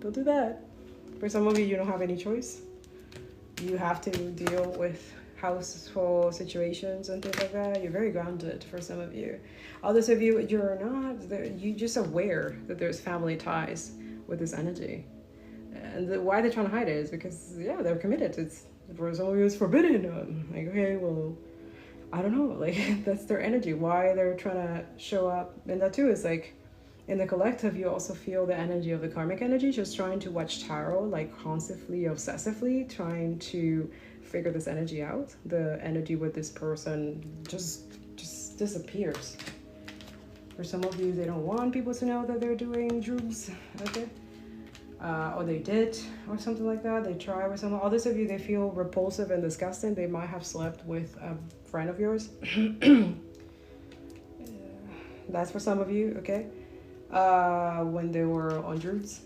[SPEAKER 1] Don't do that. For some of you, you don't have any choice. You have to deal with household situations and things like that. You're very grounded for some of you. Others of you, you're not. You're just aware that there's family ties with this energy. And why they're trying to hide it is because, yeah, they're committed. It's, for some of you, it's forbidden. Like, okay, well, I don't know. Like, that's their energy. Why they're trying to show up. And that, too, is like, in the collective, you also feel the energy of the karmic energy, just trying to watch tarot, like constantly, obsessively, trying to figure this energy out. The energy with this person just disappears. For some of you, they don't want people to know that they're doing drugs, okay? Or they did, or something like that. They try with someone. Others of you, they feel repulsive and disgusting. They might have slept with a friend of yours. That's for some of you, okay? When they were on drugs.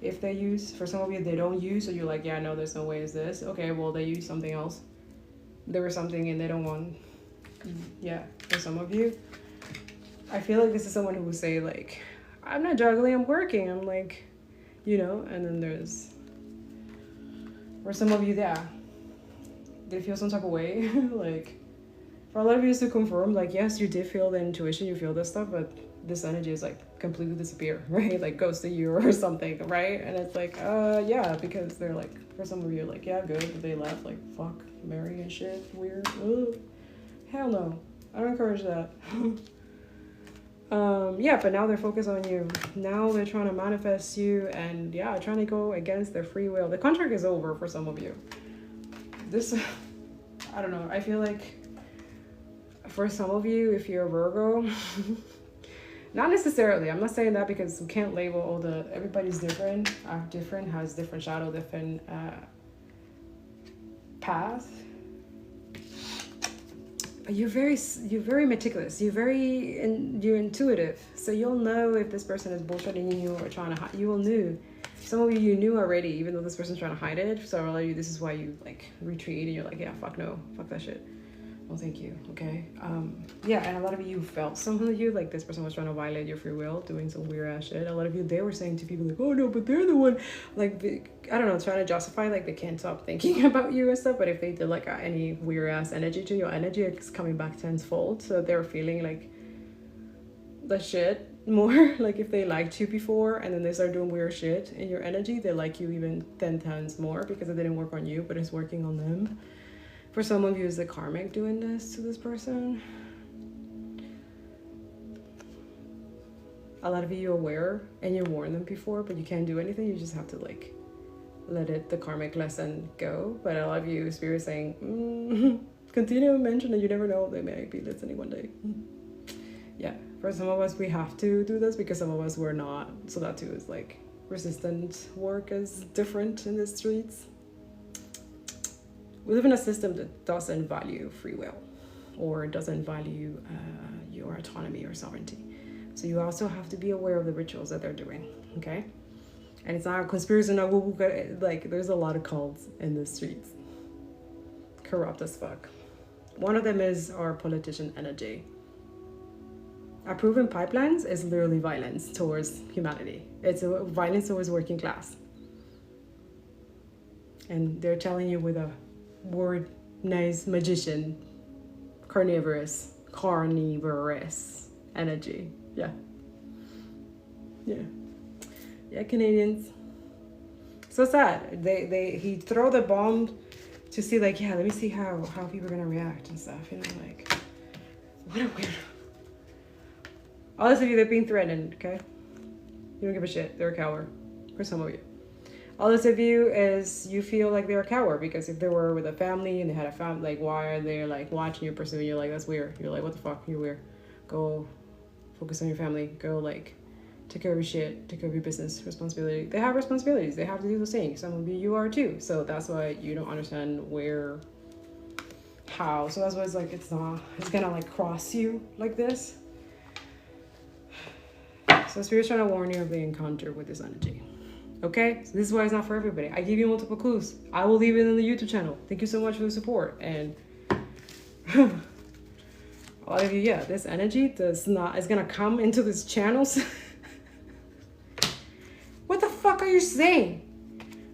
[SPEAKER 1] If they use, for some of you, they don't use, so you're like, yeah, no, there's no way is this. Okay, well, they use something else. There was something and they don't want, yeah, for some of you. I feel like this is someone who would say, like, I'm not juggling, I'm working. I'm like, you know, and then there's, for some of you, yeah, they feel some type of way. Like, for a lot of you, it's to confirm, like, yes, you did feel the intuition, you feel this stuff, but this energy is like completely disappear, right? Like goes to you or something, right? And it's like, yeah, because they're like, for some of you, like, yeah, good, but they left, like, fuck, Mary and shit, weird. Ugh. Hell no, I don't encourage that. Yeah, but now they're focused on you. Now they're trying to manifest you, and yeah, trying to go against their free will. The contract is over for some of you. This, I don't know, I feel like for some of you, if you're a Virgo, not necessarily, I'm not saying that because we can't label all everybody's different, has different shadow, different path. You're very meticulous. You're intuitive. So you'll know if this person is bullshitting you or trying to hide. You will know. Some of you knew already, even though this person's trying to hide it. So a lot of you, this is why you like retreat and you're like, yeah, fuck no, fuck that shit. Well, thank you. Okay. Yeah, and a lot of you felt some of you like this person was trying to violate your free will, doing some weird ass shit. A lot of you, they were saying to people like, oh no, but they're the one, like, I don't know, trying to justify, like, they can't stop thinking about you and stuff. But if they did like any weird ass energy to your energy, it's coming back tenfold. So they're feeling like the shit more. Like if they liked you before and then they start doing weird shit in your energy, they like you even 10 times more because it didn't work on you, but it's working on them. For some of you, is the karmic doing this to this person? A lot of you are aware and you warned them before, but you can't do anything. You just have to like let the karmic lesson go. But a lot of you, spirit saying, continue to mention that you never know, they may be listening one day. Yeah, for some of us, we have to do this because some of us were not. So that too is like resistant work is different in the streets. We live in a system that doesn't value free will or doesn't value your autonomy or sovereignty. So you also have to be aware of the rituals that they're doing, okay? And it's not a conspiracy, not like there's a lot of cults in the streets. Corrupt as fuck. One of them is our politician energy. Approving pipelines is literally violence towards humanity. It's a violence towards working class. And they're telling you with a word nice magician, carnivorous energy. Yeah, Canadians. So sad. He throw the bomb to see, like, yeah, let me see how people are gonna react and stuff, you know, like, what a weirdo. All those of you that are being threatened, okay, you don't give a shit. They're a coward for some of you. All this of you is you feel like they're a coward because if they were with a family and they had a family, like, why are they like watching you, pursuing you? Like, that's weird. You're like, what the fuck? You're weird. Go focus on your family. Go, like, take care of your shit. Take care of your business responsibility. They have responsibilities. They have to do the same. Some of you are too. So that's why you don't understand how. So that's why it's like, it's gonna like cross you like this. So Spirit's trying to warn you of the encounter with this energy. Okay, so this is why it's not for everybody. I give you multiple clues. I will leave it in the YouTube channel. Thank you so much for the support. And a lot of you, yeah, this energy is gonna come into this channels. What the fuck are you saying?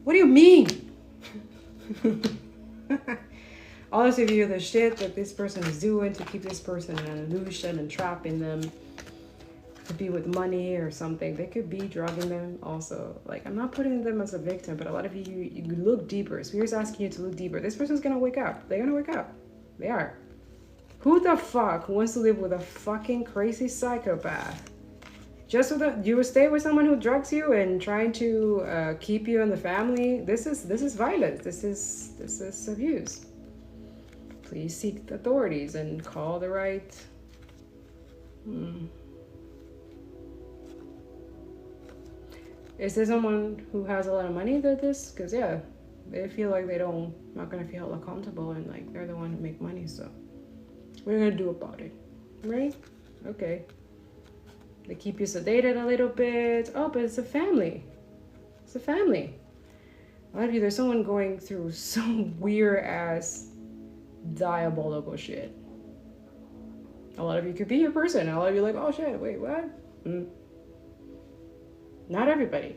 [SPEAKER 1] What do you mean? All of you, the shit that this person is doing to keep this person in an illusion and trapping them to be with money or something. They could be drugging them also. Like, I'm not putting them as a victim, but a lot of you look deeper. Spirit's asking you to look deeper. This person's gonna wake up. They're gonna wake up. They are. Who the fuck wants to live with a fucking crazy psychopath? Just so that you will stay with someone who drugs you and trying to keep you in the family. This is violence. This is abuse. Please seek the authorities and call the right. Is there someone who has a lot of money that this? Because yeah, they feel like not gonna feel accountable and like they're the one who make money. So what are you gonna do about it, right? Okay. They keep you sedated a little bit. Oh, but it's a family. It's a family. A lot of you, there's someone going through some weird ass diabolical shit. A lot of you could be your person. A lot of you like, oh shit, wait, what? Not everybody.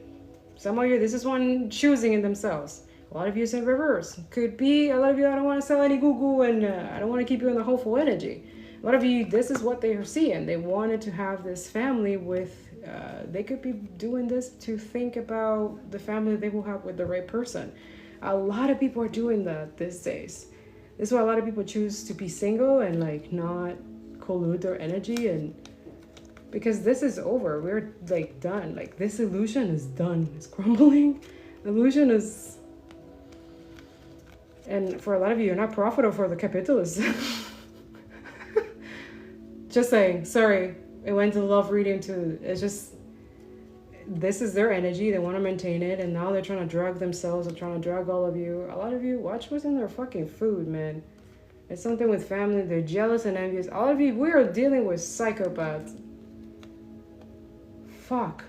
[SPEAKER 1] Some of you, this is one choosing in themselves. A lot of you is in reverse. Could be a lot of you, I don't want to sell any goo-goo and I don't want to keep you in the hopeful energy. A lot of you, this is what they are seeing. They wanted to have this family with, they could be doing this to think about the family they will have with the right person. A lot of people are doing that these days. This is why a lot of people choose to be single and like not collude their energy, and because this is over. We're like done. Like this illusion is done. It's crumbling. Illusion is, and for a lot of you, you're not profitable for the capitalists. Just saying, sorry, it went to love reading too. It's just, this is their energy. They want to maintain it. And now they're trying to drug themselves. They're trying to drug all of you. A lot of you, watch what's in their fucking food, man. It's something with family. They're jealous and envious. All of you, we are dealing with psychopaths. Fuck.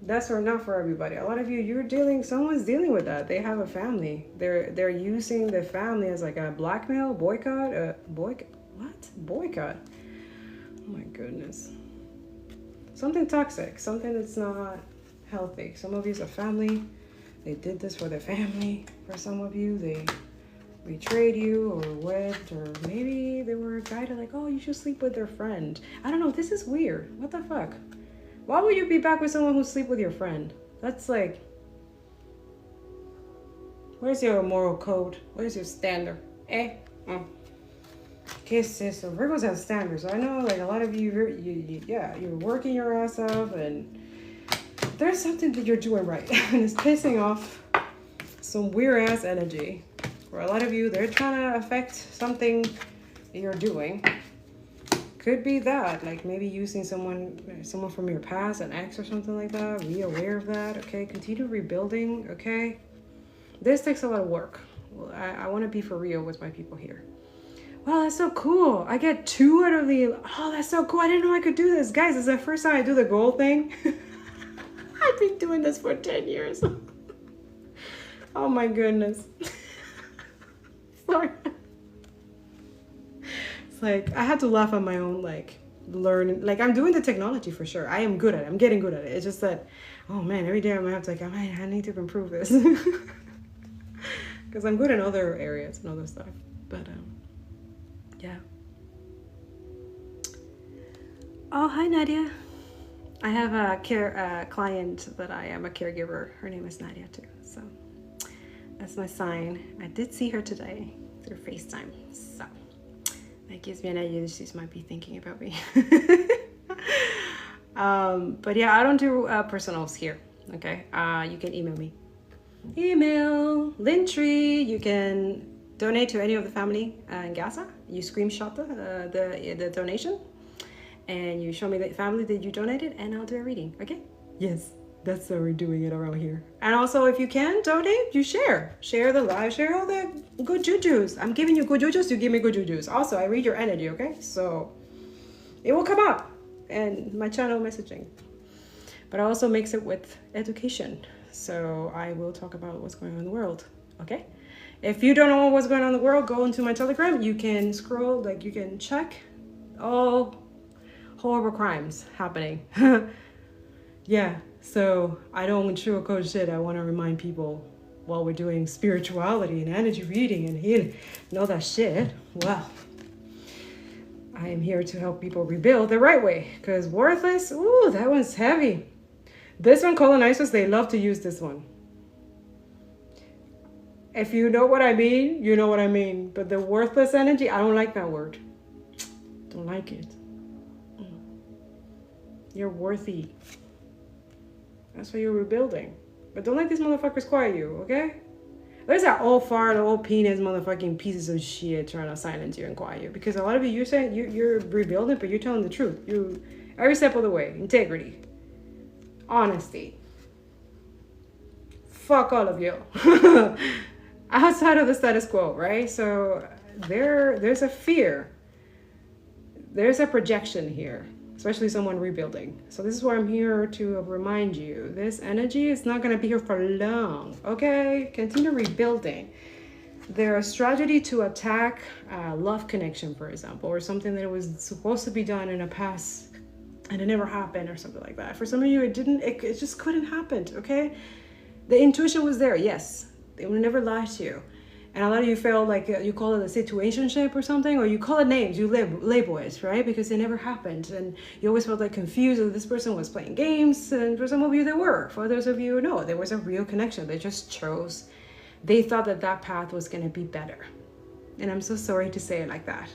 [SPEAKER 1] That's not for everybody. A lot of you, someone's dealing with that. They have a family. They're using the family as like a blackmail, boycott, boycott. Oh my goodness. Something toxic, something that's not healthy. Some of you's a family. They did this for their family. For some of you, they betrayed you or went, or maybe they were guided like, oh, you should sleep with their friend. I don't know, this is weird. What the fuck? Why would you be back with someone who sleep with your friend? That's like, where's your moral code? Where's your standard? Okay, sis, so Virgos have standards. So I know like a lot of you, you're working your ass off and there's something that you're doing right. And it's pissing off some weird ass energy. For a lot of you, they're trying to affect something that you're doing. Could be that, like maybe using someone from your past, an ex or something like that. Be aware of that, okay? Continue rebuilding, okay? This takes a lot of work. Well, I want to be for real with my people here. Wow, that's so cool. I get 2 out of the... Oh, that's so cool. I didn't know I could do this. Guys, it's the first time I do the goal thing. I've been doing this for 10 years. Oh my goodness. Sorry. It's like, I had to laugh at my own, like, learning. Like, I'm doing the technology for sure. I am good at it. I'm getting good at it. It's just that, oh man, every day I'm have to like, I need to improve this. Because I'm good in other areas and other stuff. But, yeah. Oh, hi, Nadia. I have a client that I am a caregiver. Her name is Nadia too. So that's my sign. I did see her today through FaceTime. So that gives me an idea that she might be thinking about me. But yeah, I don't do personals here. Okay. You can email me. Email, Linktree. You can donate to any of the family in Gaza. You screenshot the donation and you show me the family that you donated and I'll do a reading. Okay? Yes, that's how we're doing it around here. And also, if you can donate, you share the live, share all the good jujus. I'm giving you good jujus, you give me good jujus. Also, I read your energy, okay? So it will come up in my channel messaging. but I also mix it with education. So I will talk about what's going on in the world. Okay? If you don't know what's going on in the world, go into my Telegram. You can scroll, like you can check all horrible crimes happening. Yeah, so I don't sugarcoat shit. I want to remind people while we're doing spirituality and energy reading and healing and all that shit. Well, I am here to help people rebuild the right way. Because worthless, ooh, that one's heavy. This one, colonizers, they love to use this one. If you know what I mean, you know what I mean. But the worthless energy, I don't like that word. Don't like it. You're worthy. That's why you're rebuilding. But don't let these motherfuckers quiet you, okay? There's that old fart, old penis motherfucking pieces of shit trying to silence you and quiet you. Because a lot of you, you're saying you're rebuilding, but you're telling the truth. You every step of the way. Integrity. Honesty. Fuck all of you. Outside of the status quo, right? So there's a fear. There's a projection here, especially someone rebuilding. So this is why I'm here to remind you. This energy is not going to be here for long, okay? Continue rebuilding. There's a strategy to attack love connection, for example, or something that was supposed to be done in the past and it never happened or something like that. For some of you, it just couldn't happen, okay? The intuition was there, yes. They would never lie to you. And a lot of you feel like you call it a situationship or something, or you call it names, you label it, right? Because it never happened. And you always felt like confused that this person was playing games. And for some of you, they were. For others of you, no, there was a real connection. They just chose. They thought that path was going to be better. And I'm so sorry to say it like that.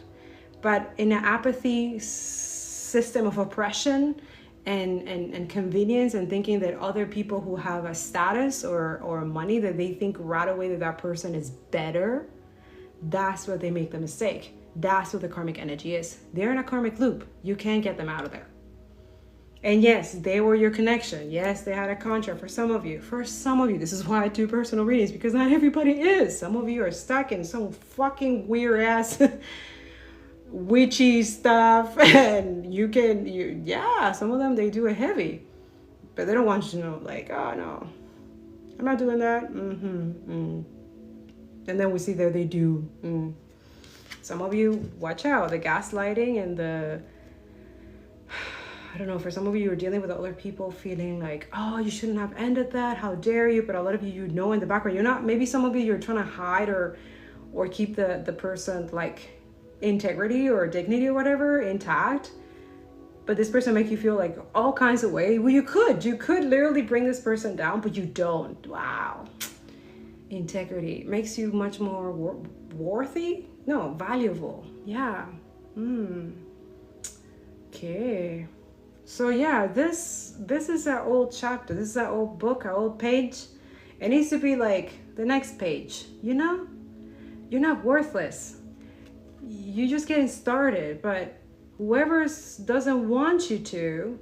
[SPEAKER 1] But in an apathy system of oppression and convenience and thinking that other people who have a status or money, that they think right away that person is better, that's where they make the mistake. That's what the karmic energy is. They're in a karmic loop. You can't get them out of there. And yes, they were your connection. Yes, they had a contract for some of you. For some of you, this is why I do personal readings, because not everybody is. Some of you are stuck in some fucking weird ass witchy stuff, and some of them, they do it heavy, but they don't want you to know, like, oh no, I'm not doing that. And then we see that they do. Some of you, watch out, the gaslighting and the, I don't know, for some of you, you're dealing with other people feeling like, oh, you shouldn't have ended that, how dare you. But a lot of you know in the background, you're not, maybe some of you, you're trying to hide or keep the person like integrity or dignity or whatever intact, but this person make you feel like all kinds of ways. Well, you could literally bring this person down, but you don't. Wow. Integrity makes you much more worthy, valuable. Yeah. Okay, so yeah, this is an old chapter, this is an old book, an old page. It needs to be like the next page. You're not worthless. You're just getting started, but whoever doesn't want you to,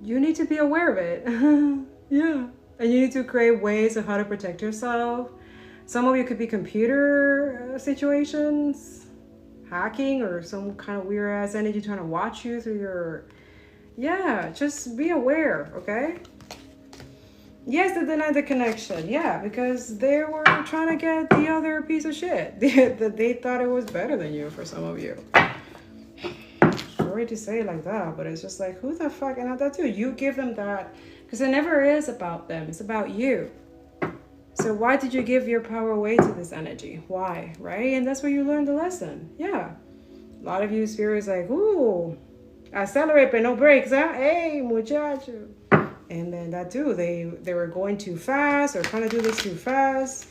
[SPEAKER 1] you need to be aware of it. Yeah. And you need to create ways of how to protect yourself. Some of you could be computer situations, hacking, or some kind of weird ass entity trying to watch you through your, just be aware, okay? Yes, they denied the connection. Yeah, because they were trying to get the other piece of shit. They thought it was better than you, for some of you. Sorry to say it like that, but it's just like, who the fuck? And that too, you give them that, because it never is about them. It's about you. So why did you give your power away to this energy? Why, right? And that's where you learned the lesson. Yeah. A lot of you, spirit is like, ooh, accelerate but no brakes, huh? Hey, muchacho. And then that too, they were going too fast or trying to do this too fast.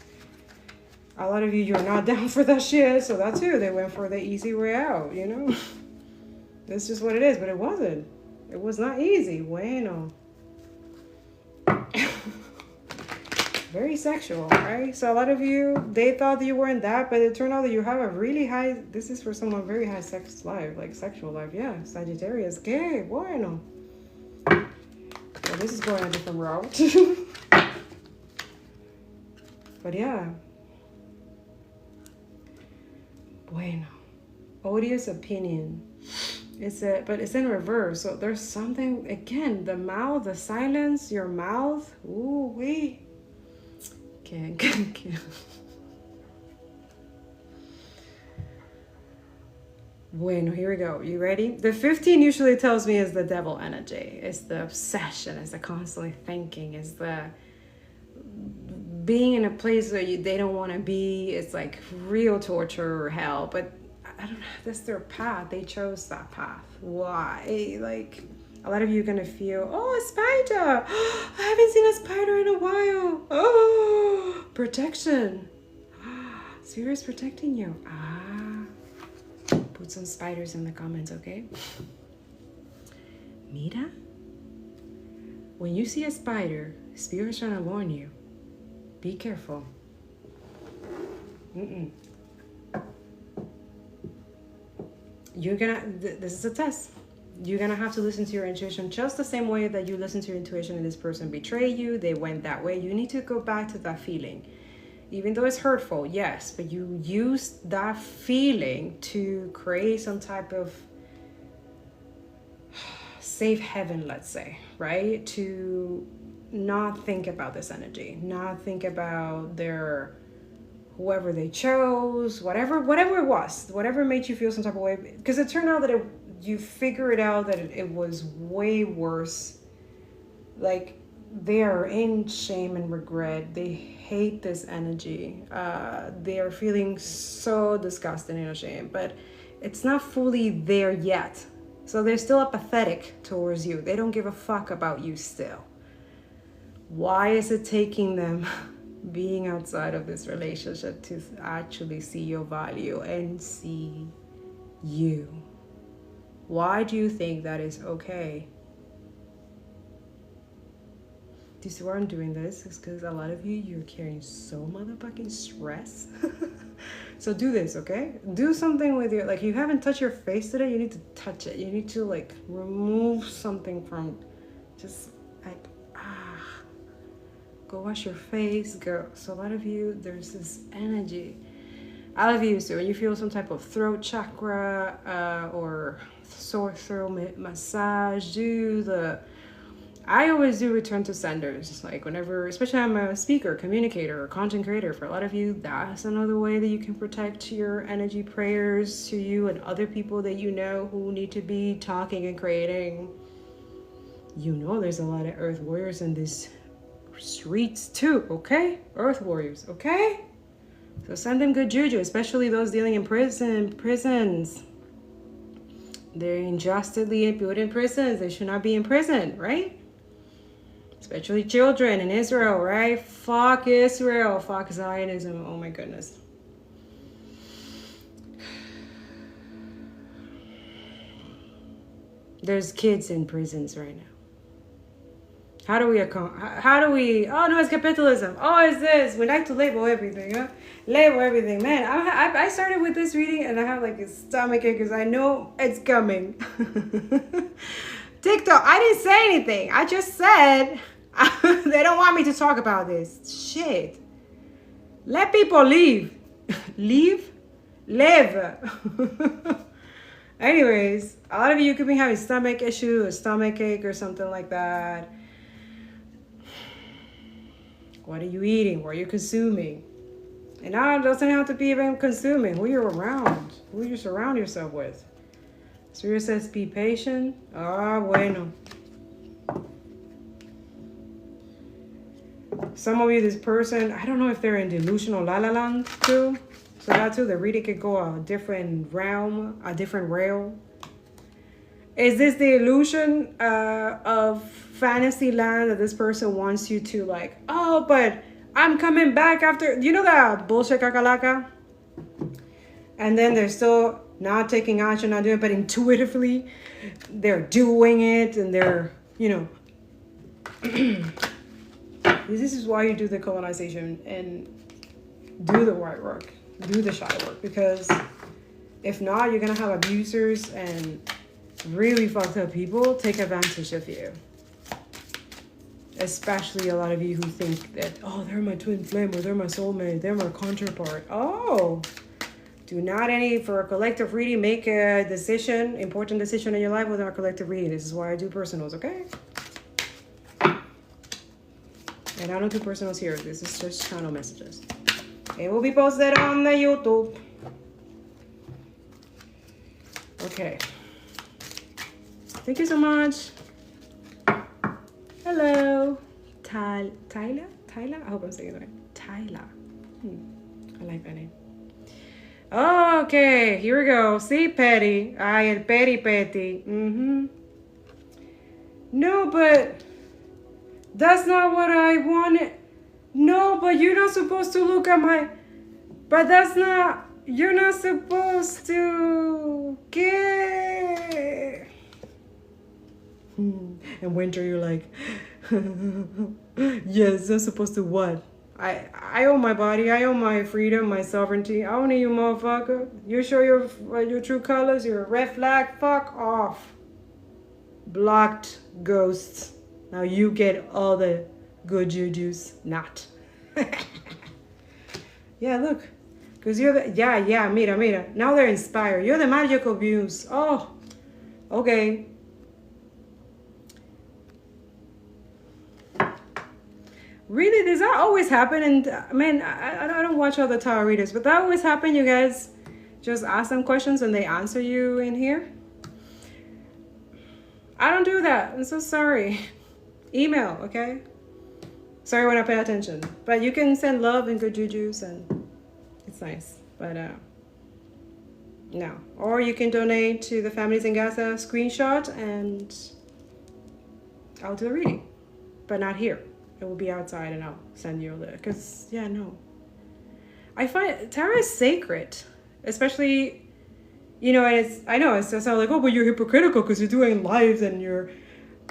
[SPEAKER 1] A lot of you, you're not down for that shit. So that too, they went for the easy way out, That's just what it is, but it wasn't. It was not easy. Bueno. Very sexual, right? So a lot of you, they thought that you weren't that, but it turned out that you have a really high, this is for someone very high sex life, like sexual life. Yeah, Sagittarius, gay, bueno. Well, this is going a different route. But yeah. Bueno. Odious opinion. But it's in reverse. So there's something, again, the mouth, the silence, your mouth. Ooh, wee. Can't. Bueno, here we go. You ready? The 15 usually tells me is the devil energy. It's the obsession. It's the constantly thinking. It's the being in a place where they don't want to be. It's like real torture or hell. But I don't know. That's their path. They chose that path. Why? Like, a lot of you are going to feel, oh, a spider. I haven't seen a spider in a while. Oh, protection. Spirit's protecting you. Put some spiders in the comments, okay? Mira, when you see a spider, Spirit's trying to warn you. Be careful. You're gonna, this is a test. You're gonna have to listen to your intuition just the same way that you listen to your intuition and this person betrayed you, they went that way. You need to go back to that feeling. Even though it's hurtful, yes, but you use that feeling to create some type of safe haven, let's say, right? To not think about this energy, not think about their, whoever they chose, whatever it was, whatever made you feel some type of way. Because it turned out that you figured out that it was way worse. Like, they are in shame and regret. They hate this energy. They are feeling so disgusted and ashamed, but it's not fully there yet. So they're still apathetic towards you. They don't give a fuck about you still. Why is it taking them being outside of this relationship to actually see your value and see you? Why do you think that is okay? Do you see why I'm doing this? It's because a lot of you're carrying so motherfucking stress. So do this, okay? Do something with your, like, you haven't touched your face today, you need to touch it. You need to, like, remove something from, just, like, go wash your face, go. So a lot of you, there's this energy. A lot of you, so when you feel some type of throat chakra or sore throat massage, I always do return to senders, like whenever, especially I'm a speaker, communicator, or content creator. For a lot of you, that's another way that you can protect your energy, prayers to you and other people that you know who need to be talking and creating. You know there's a lot of earth warriors in these streets too, okay? Earth warriors, okay? So send them good juju, especially those dealing in prisons. They're unjustly put in prisons. They should not be in prison, right? Especially children in Israel, right? Fuck Israel. Fuck Zionism. Oh my goodness. There's kids in prisons right now. How do we, oh no, it's capitalism. Oh, it's this. We like to label everything, huh? Label everything. Man, I started with this reading and I have like a stomachache because I know it's coming. TikTok, I didn't say anything. I just said they don't want me to talk about this. Shit. Let people leave. Leave? Live. Anyways, a lot of you could be having stomach issue, a stomach ache or something like that. What are you eating? What are you consuming? And now it doesn't have to be even consuming. Who you're around. Who you surround yourself with. Spirit says be patient. Ah, bueno. Some of you, this person, I don't know if they're in delusional la la land too. So that too, the reading could go a different realm, a different rail. Is this the illusion of fantasy land that this person wants you to like, oh, but I'm coming back after, you know that bullshit kakalaka? And then they're still not taking action, not doing it, but intuitively they're doing it and they're, you know. This is why you do the colonization and do the white work, do the shy work, because if not, you're gonna have abusers and really fucked up people take advantage of you. Especially a lot of you who think that, oh, they're my twin flame or they're my soulmate, they're my counterpart. Oh, Do not for a collective reading, make a decision, important decision in your life without a collective reading. This is why I do personals, okay? And I don't do personals here. This is just channel messages. It will be posted on the YouTube. Okay. Thank you so much. Hello. Tyler? I hope I'm saying it right. Tyler. I like that name. Okay, here we go. See, petty. Ay, el petty. No, but that's not what I wanted. No, but you're not supposed to look at my... But that's not... You're not supposed to get... And Winter, you're like... Yes, I'm supposed to what? I own my body. I own my freedom, my sovereignty. I own you, motherfucker. You show your true colors. You're a red flag. Fuck off. Blocked ghosts. Now you get all the good jujus. Not. Yeah, look. Because you're the... Yeah, mira. Now they're inspired. You're the magical muse. Oh, okay. Really, does that always happen? And man, I don't watch all the tarot readers, but that always happen. You guys just ask them questions and they answer you in here. I don't do that. I'm so sorry. Email, okay? Sorry when I pay attention. But you can send love and good jujus and it's nice. But no. Or you can donate to the Families in Gaza screenshot and I'll do a reading. But not here. It will be outside and I'll send you a link. Because, yeah, no. I find tarot is sacred. Especially, you know, and I know it's just like, oh, but you're hypocritical because you're doing lives and you're...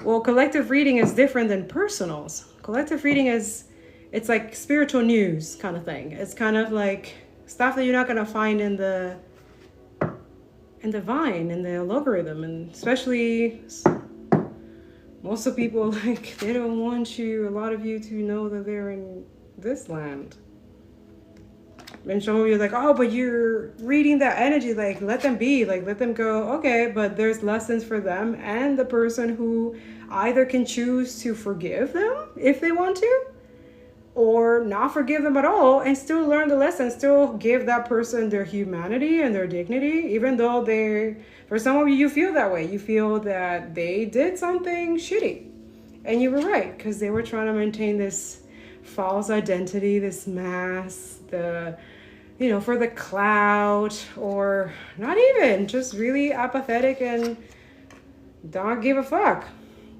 [SPEAKER 1] Well, collective reading is different than personals. Collective reading is, it's like spiritual news kind of thing. It's kind of like stuff that you're not going to find in the Vine, in the logarithm. And especially... Most of people, like, they don't want a lot of you to know that they're in this land. And some of you are like, oh, but you're reading that energy, like, let them be, like, let them go. Okay, but there's lessons for them and the person who either can choose to forgive them if they want to, or not forgive them at all and still learn the lesson, still give that person their humanity and their dignity, even though for some of you, you feel that way. You feel that they did something shitty. And you were right, because they were trying to maintain this false identity, this mask, for the clout, or not even, just really apathetic and don't give a fuck,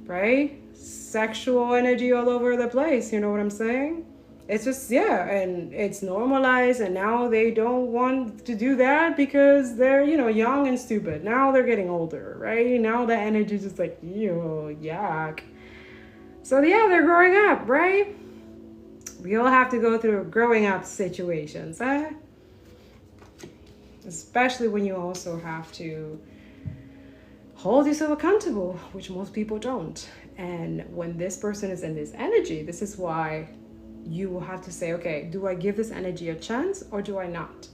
[SPEAKER 1] right? Sexual energy all over the place, you know what I'm saying? It's just, yeah, and it's normalized, and now they don't want to do that because they're, young and stupid. Now they're getting older, right? Now the energy is just like, ew, yuck. So yeah, they're growing up, right? We all have to go through growing up situations, huh? Especially when you also have to hold yourself accountable, which most people don't. And when this person is in this energy, this is why you will have to say, okay, do I give this energy a chance or do I not?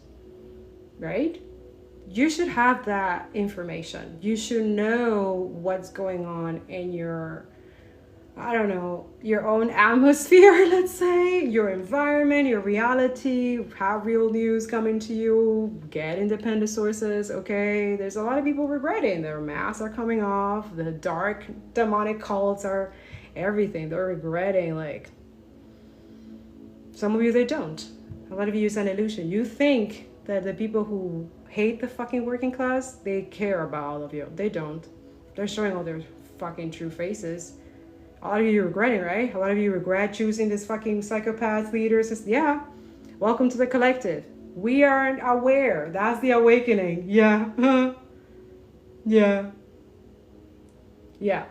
[SPEAKER 1] Right? You should have that information. You should know what's going on in your own atmosphere, let's say, your environment, your reality, have real news coming to you, get independent sources, okay? There's a lot of people regretting their masks are coming off, the dark demonic cults are everything. They're regretting, like, some of you, they don't. A lot of you use an illusion. You think that the people who hate the fucking working class, they care about all of you. They don't. They're showing all their fucking true faces. A lot of you regretting, right? A lot of you regret choosing this fucking psychopath leaders. Yeah. Welcome to the collective. We are aware. That's the awakening. Yeah. Yeah. Yeah.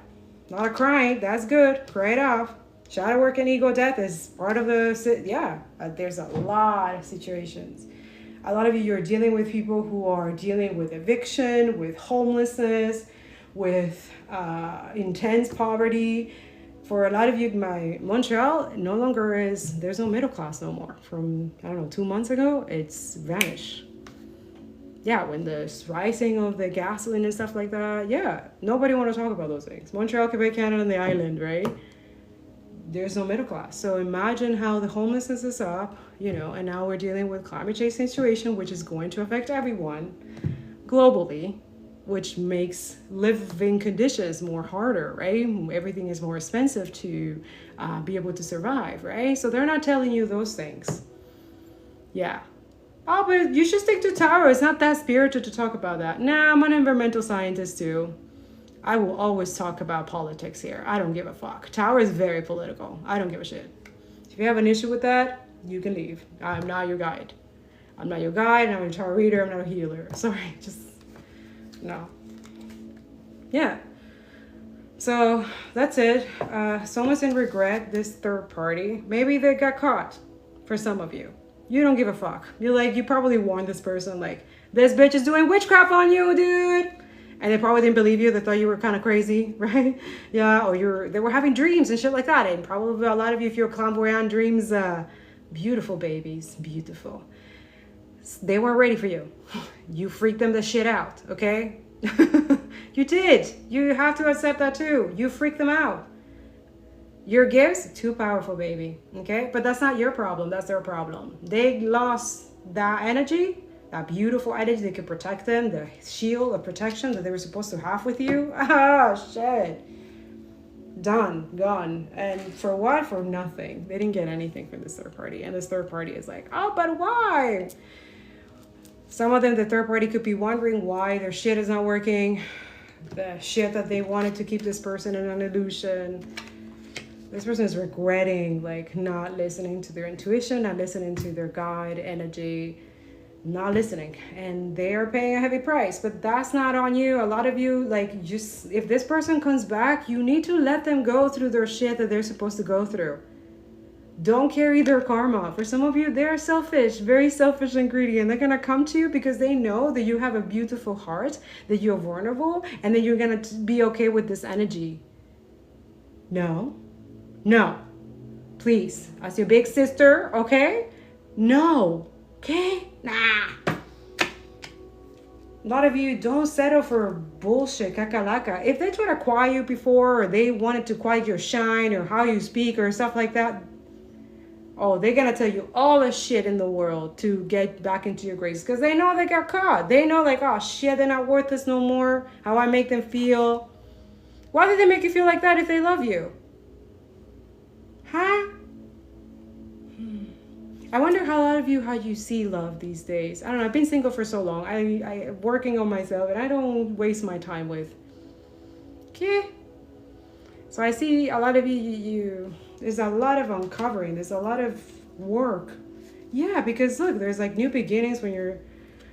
[SPEAKER 1] Not a crying. That's good. Cry it off. Shadow work and ego death is part of the... Yeah. There's a lot of situations. A lot of you are dealing with people who are dealing with eviction, with homelessness, with intense poverty. For a lot of you, Montreal no longer there's no middle class no more. From, 2 months ago, it's vanished. yeah, when the rising of the gasoline and stuff like that, yeah, nobody want to talk about those things. Montreal, Quebec, Canada, and the island, right? There's no middle class. So imagine how the homelessness is up, you know, and now we're dealing with climate change situation, which is going to affect everyone globally, which makes living conditions more harder, right? Everything is more expensive to be able to survive, right? So they're not telling you those things. Yeah. Oh, but you should stick to Taro. It's not that spiritual to talk about that. Nah, I'm an environmental scientist too. I will always talk about politics here. I don't give a fuck. Tower is very political. I don't give a shit. If you have an issue with that, you can leave. I'm not your guide. I'm not your guide. I'm not a tarot reader. I'm not a healer. Sorry, just no. Yeah. So that's it. So much in regret, this third party. Maybe they got caught for some of you. You don't give a fuck. You're like, you probably warned this person, like, this bitch is doing witchcraft on you, dude. And they probably didn't believe you. They thought you were kind of crazy, right? Yeah, or they were having dreams and shit like that. And probably a lot of you, if you're clairvoyant dreams, beautiful babies, beautiful. They weren't ready for you. You freaked them the shit out, okay? You did. You have to accept that too. You freaked them out. Your gifts, too powerful, baby, okay? But that's not your problem. That's their problem. They lost that energy. That beautiful energy that could protect them, the shield of protection that they were supposed to have with you. Ah, shit. Done, gone. And for what? For nothing. They didn't get anything from this third party. And this third party is like, oh, but why? Some of them, the third party could be wondering why their shit is not working. The shit that they wanted to keep this person in an illusion. This person is regretting, like, not listening to their intuition, not listening to their guide energy, not listening, and they are paying a heavy price. But that's not on you. A lot of you, like, just if this person comes back, you need to let them go through their shit that they're supposed to go through. Don't carry their karma. For some of you, they're selfish, very selfish and greedy, and they're gonna come to you because they know that you have a beautiful heart, that you're vulnerable, and that you're gonna be okay with this energy. No, please, as your big sister, okay? No. Okay? Nah. A lot of you don't settle for bullshit, kakalaka. If they try to quiet you before, or they wanted to quiet your shine, or how you speak, or stuff like that, oh, they're gonna tell you all the shit in the world to get back into your grace. Because they know they got caught. They know, like, oh shit, they're not worth this no more. How I make them feel. Why did they make you feel like that if they love you? Huh? I wonder how a lot of you, how you see love these days. I don't know. I've been single for so long. I'm working on myself, and I don't waste my time with. Okay. So I see a lot of you, there's a lot of uncovering. There's a lot of work. Yeah, because look, there's like new beginnings when you're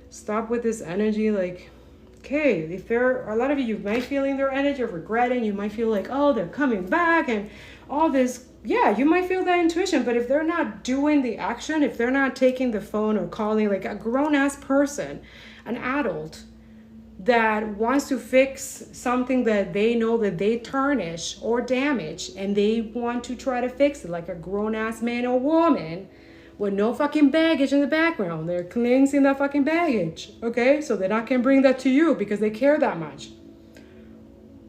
[SPEAKER 1] stopped with this energy. Like, okay, if there are a lot of you might feeling their energy of regretting. You might feel like, oh, they're coming back and all this. Yeah, you might feel that intuition, but if they're not doing the action, if they're not taking the phone or calling, like a grown-ass person, an adult that wants to fix something that they know that they tarnish or damage, and they want to try to fix it, like a grown-ass man or woman with no fucking baggage in the background. They're cleansing that fucking baggage, okay? So they're not gonna bring that to you because they care that much.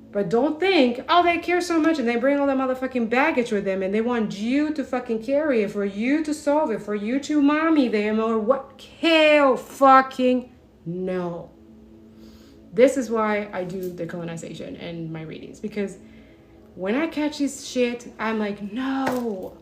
[SPEAKER 1] But don't think, oh, they care so much and they bring all that motherfucking baggage with them and they want you to fucking carry it, for you to solve it, for you to mommy them or what? Hell fucking no. This is why I do the colonization and my readings, because when I catch this shit, I'm like, no.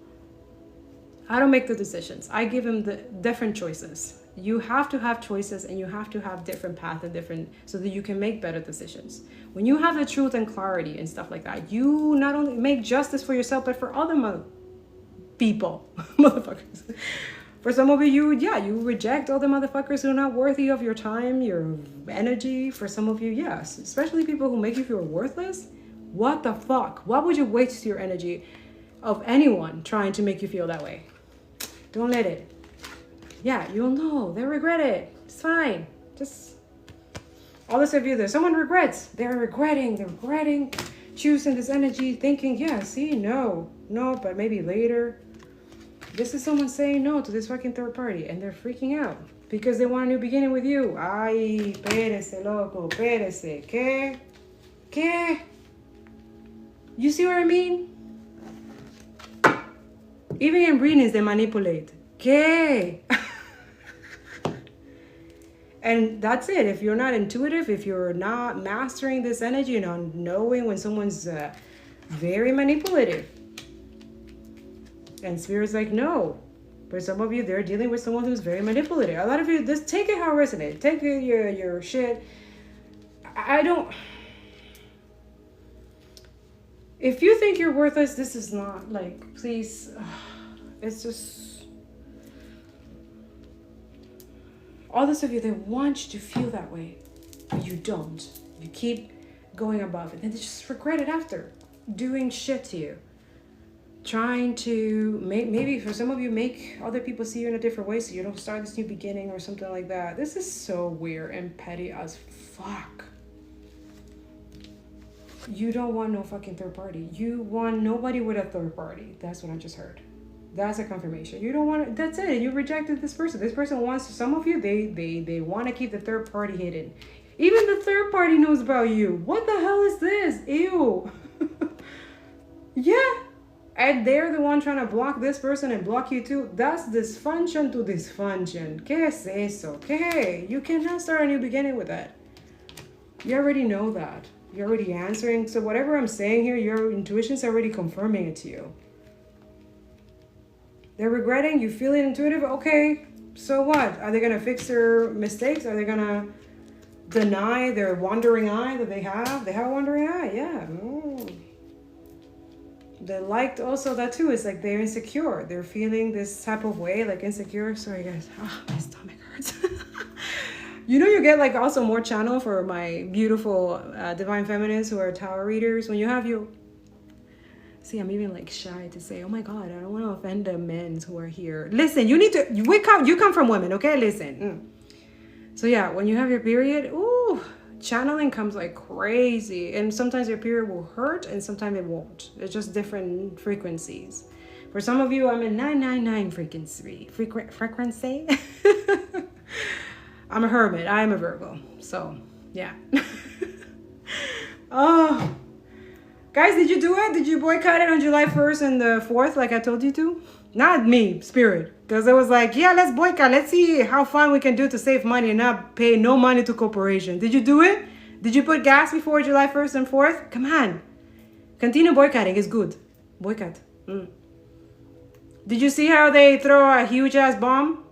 [SPEAKER 1] I don't make the decisions. I give them the different choices. You have to have choices, and you have to have different paths and different, so that you can make better decisions. When you have the truth and clarity and stuff like that, you not only make justice for yourself, but for other people, motherfuckers. For some of you, you reject all the motherfuckers who are not worthy of your time, your energy. For some of you, yes, especially people who make you feel worthless. What the fuck? Why would you waste your energy of anyone trying to make you feel that way? Don't let it. Yeah, you'll know. They regret it. It's fine. Just all this of you that someone regrets. They're regretting choosing this energy, thinking, yeah, see, no, but maybe later. This is someone saying no to this fucking third party, and they're freaking out because they want a new beginning with you. Ay, pérese, loco, pérese. ¿Qué? ¿Qué? You see what I mean? Even in readings, they manipulate. ¿Qué? And that's it. If you're not intuitive, if you're not mastering this energy and not knowing when someone's very manipulative, and Spirit's like, no. For some of you, they're dealing with someone who's very manipulative. A lot of you, just take it how it resonates. Take it, your shit. I don't... If you think you're worthless, this is not, like, please. It's just... All those of you, they want you to feel that way. But you don't. You keep going above it. And they just regret it after. Doing shit to you. Trying to maybe for some of you, make other people see you in a different way so you don't start this new beginning or something like that. This is so weird and petty as fuck. You don't want no fucking third party. You want nobody with a third party. That's what I just heard. That's a confirmation. You don't want it. That's it. You rejected this person. This person wants, some of you, they want to keep the third party hidden. Even the third party knows about you. What the hell is this? Ew. Yeah. And they're the one trying to block this person and block you too. That's dysfunction to dysfunction. ¿Qué es eso? ¿Qué? You cannot start a new beginning with that. You already know that. You're already answering. So whatever I'm saying here, your intuition's already confirming it to you. They're regretting. You feel it intuitive. Okay. So what? Are they going to fix their mistakes? Are they going to deny their wandering eye that they have? They have a wandering eye. Yeah. They liked also that too. It's like they're insecure. They're feeling this type of way, like insecure. Sorry guys, my stomach hurts. You know, you get like also more channel for my beautiful divine feminines who are tarot readers. When you have your, see, I'm even like shy to say, oh my God, I don't want to offend the men who are here. Listen, you need to, you come from women, okay? Listen. So yeah, when you have your period, ooh, channeling comes like crazy, and sometimes your period will hurt and sometimes it won't. It's just different frequencies. For some of you, I'm in 999 frequency. I'm a hermit. I am a Virgo. So yeah. Oh, guys, did you do it? Did you boycott it on July 1st and the 4th like I told you to? Not me, Spirit. Because it was like, yeah, let's boycott. Let's see how fun we can do to save money and not pay no money to corporations. Did you do it? Did you put gas before July 1st and 4th? Come on. Continue boycotting. It's good. Boycott. Did you see how they throw a huge ass bomb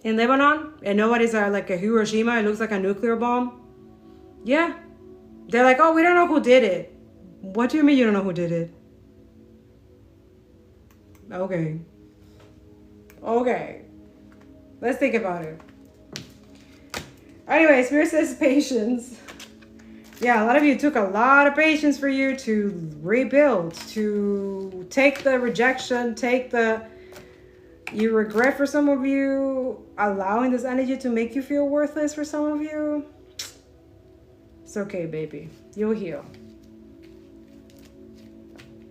[SPEAKER 1] in Lebanon? And nobody's like a Hiroshima. It looks like a nuclear bomb. Yeah. They're like, oh, we don't know who did it. What do you mean you don't know who did it? Okay. Okay. Let's think about it. Anyway, Spirit says patience. Yeah, a lot of you took a lot of patience for you to rebuild, to take the rejection, take the... You regret for some of you, allowing this energy to make you feel worthless for some of you. It's okay, baby. You'll heal.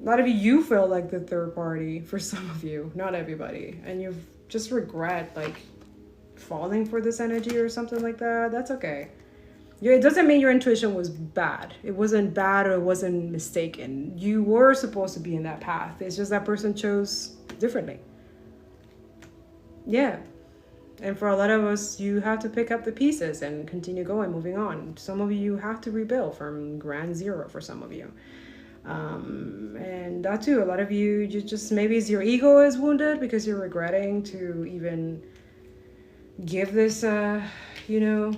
[SPEAKER 1] A lot of you feel like the third party for some of you, not everybody. And you just regret like falling for this energy or something like that. That's okay. It doesn't mean your intuition was bad. It wasn't bad or it wasn't mistaken. You were supposed to be in that path. It's just that person chose differently. Yeah. And for a lot of us, you have to pick up the pieces and continue going, moving on. Some of you have to rebuild from ground zero for some of you. And that too, a lot of you just maybe it's your ego is wounded because you're regretting to even give this, you know,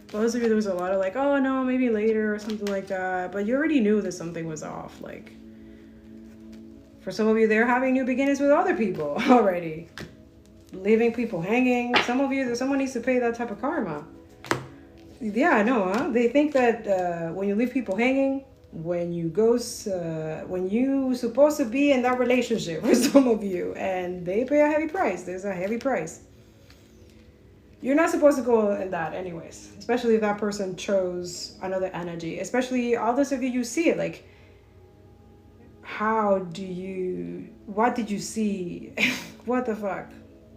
[SPEAKER 1] those of you, there was a lot of like, oh no, maybe later or something like that. But you already knew that something was off. Like for some of you, they're having new beginnings with other people already. Leaving people hanging. Some of you, someone needs to pay that type of karma. Yeah, I know, huh? They think that when you leave people hanging, when you supposed to be in that relationship with some of you, and they pay a heavy price. There's a heavy price. You're not supposed to go in that anyways, especially if that person chose another energy. Especially all those of you, you see it like, what did you see? What the fuck?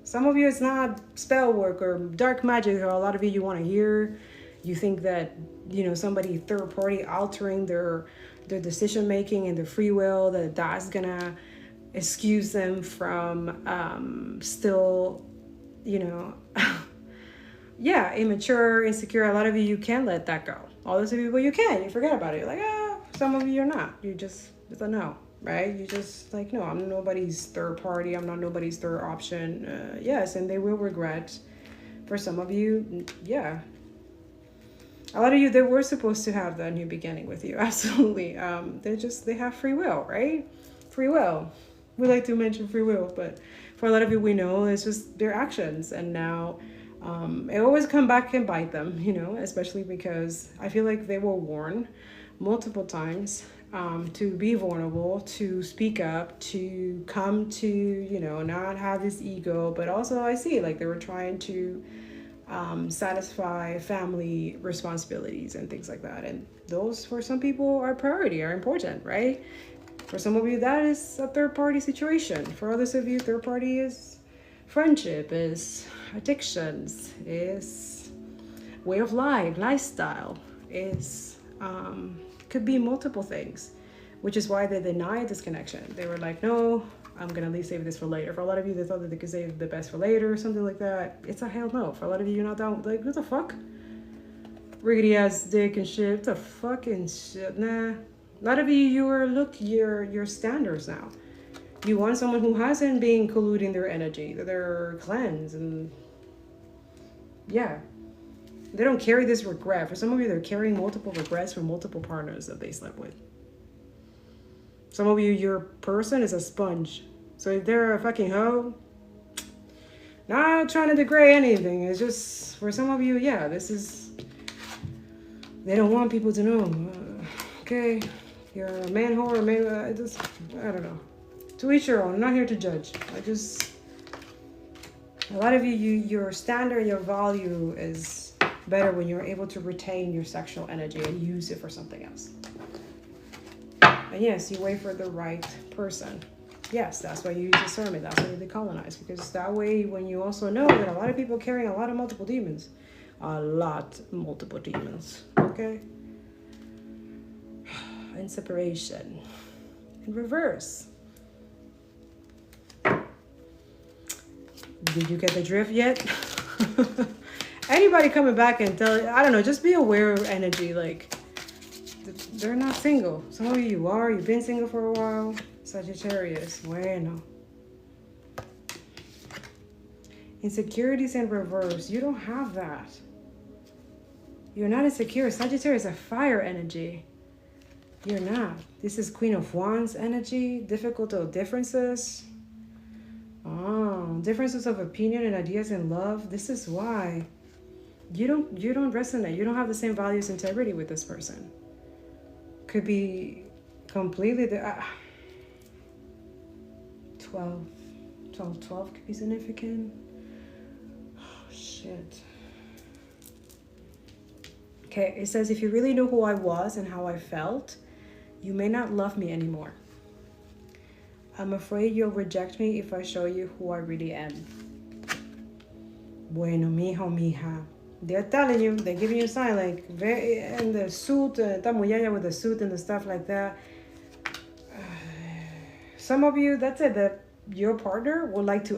[SPEAKER 1] Some of you, it's not spell work or dark magic, or a lot of you want to hear. You think that, somebody third party altering their decision making and their free will, that's gonna excuse them from still, immature, insecure. A lot of you can let that go. All those people you can. You forget about it. You're like, some of you you're not. You just a no, right? You just like, no, I'm nobody's third party. I'm not nobody's third option. Yes, and they will regret. For some of you, yeah. A lot of you, they were supposed to have that new beginning with you. Absolutely. They have free will, right? Free will. We like to mention free will, but for a lot of you, we know it's just their actions. And now it always come back and bite them, especially because I feel like they were warned multiple times to be vulnerable, to speak up, to come to, not have this ego. But also I see like they were trying to satisfy family responsibilities and things like that. And those, for some people, are important, right? For some of you, that is a third party situation. For others of you, third party is friendship, is addictions, is way of life, lifestyle, is could be multiple things, which is why they denied this connection. They were like, no, I'm gonna at least save this for later. For a lot of you, they thought that they could save the best for later or something like that. It's a hell no. For a lot of you, you're not down. Like, what the fuck? Riggedy ass dick and shit. What the fucking shit? Nah. A lot of you, your standards now. You want someone who hasn't been colluding their energy, their cleanse, and yeah. They don't carry this regret. For some of you, they're carrying multiple regrets from multiple partners that they slept with. Some of you, your person is a sponge. So if they're a fucking hoe, not trying to degrade anything. It's just, for some of you, yeah, this is, they don't want people to know. Okay, you're a man whore, I don't know. To each your own. I'm not here to judge. A lot of you, your standard, your value is better when you're able to retain your sexual energy and use it for something else. And yes, you wait for the right person. Yes, that's why you use discernment. That's why you decolonize. Because that way, when you also know that a lot of people carrying a lot of multiple demons. Multiple demons. Okay? And separation. In reverse. Did you get the drift yet? Anybody coming back and tell, I don't know, just be aware of energy. Like, they're not single. Some of you are. You've been single for a while. Sagittarius. Bueno. Insecurities in reverse. You don't have that. You're not insecure. Sagittarius is a fire energy. You're not. This is Queen of Wands energy. Difficult differences. Differences of opinion and ideas in love. This is why you don't resonate. You don't have the same values, integrity with this person. Could be completely 12 could be significant. Oh shit. Okay, it says, if you really knew who I was and how I felt, you may not love me anymore. I'm afraid you'll reject me if I show you who I really am. Bueno, mijo, mija. They're telling you, they're giving you a sign, like, very, and the suit, tamuyaya with the suit and the stuff like that. Some of you, that's it, that your partner would like to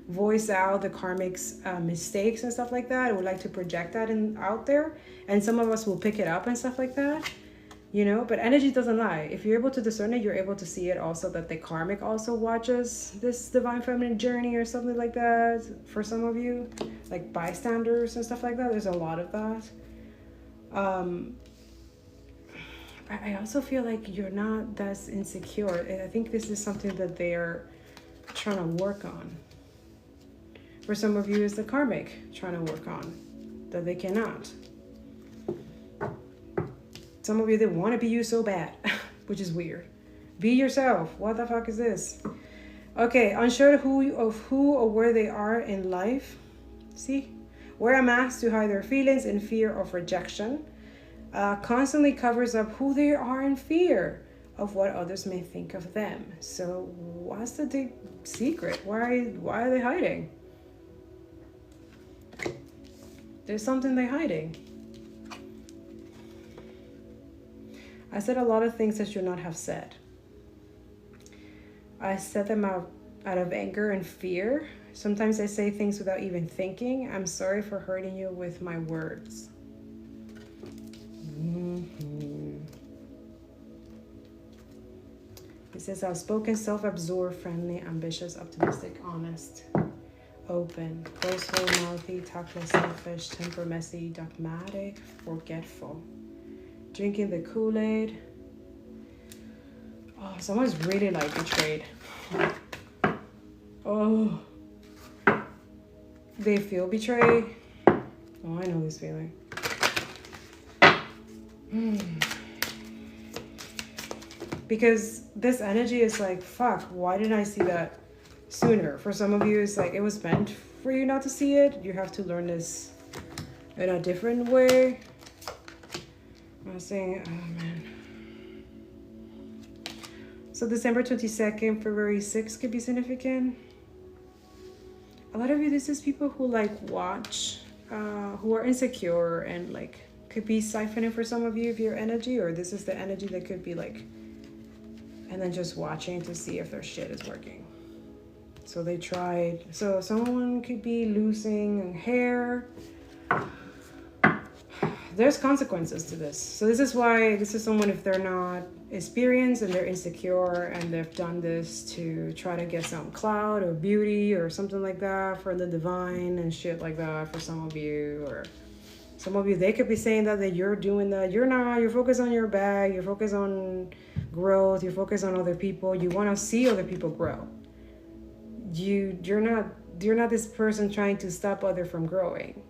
[SPEAKER 1] voice out the karmic's mistakes and stuff like that. Would like to project that out there. And some of us will pick it up and stuff like that. But energy doesn't lie. If you're able to discern it, you're able to see it also that the karmic also watches this divine feminine journey or something like that. For some of you, like bystanders and stuff like that, there's a lot of that. I also feel like you're not that insecure. I think this is something that they're trying to work on. For some of you, it's the karmic trying to work on that they cannot. Some of you, they want to be you so bad, which is weird. Be yourself. What the fuck is this? Okay, unsure of who or where they are in life. See? Wear a mask to hide their feelings in fear of rejection. Constantly covers up who they are in fear of what others may think of them. So what's the deep secret? Why are they hiding? There's something they're hiding. I said a lot of things I should not have said. I said them out of anger and fear. Sometimes I say things without even thinking. I'm sorry for hurting you with my words. It says outspoken, self-absorbed, friendly, ambitious, optimistic, honest, open, boastful, mouthy, tactless, selfish, temper, messy, dogmatic, forgetful. Drinking the Kool-Aid. Oh, someone's really like betrayed. Oh, they feel betrayed. Oh, I know this feeling. Because this energy is like, fuck, why didn't I see that sooner? For some of you, it's like it was meant for you not to see it. You have to learn this in a different way. I was saying, oh man. So December 22nd, February 6th could be significant. A lot of you, this is people who like watch, who are insecure and like could be siphoning for some of you of your energy, or this is the energy that could be like, and then just watching to see if their shit is working. So they tried. So someone could be losing hair. There's consequences to this. So this is why this is someone, if they're not experienced and they're insecure and they've done this to try to get some clout or beauty or something like that for the divine and shit like that for some of you, or some of you, they could be saying that you're doing that. You're not. You're focused on your bag. You're focused on growth. You're focused on other people. You want to see other people grow. You're not this person trying to stop other from growing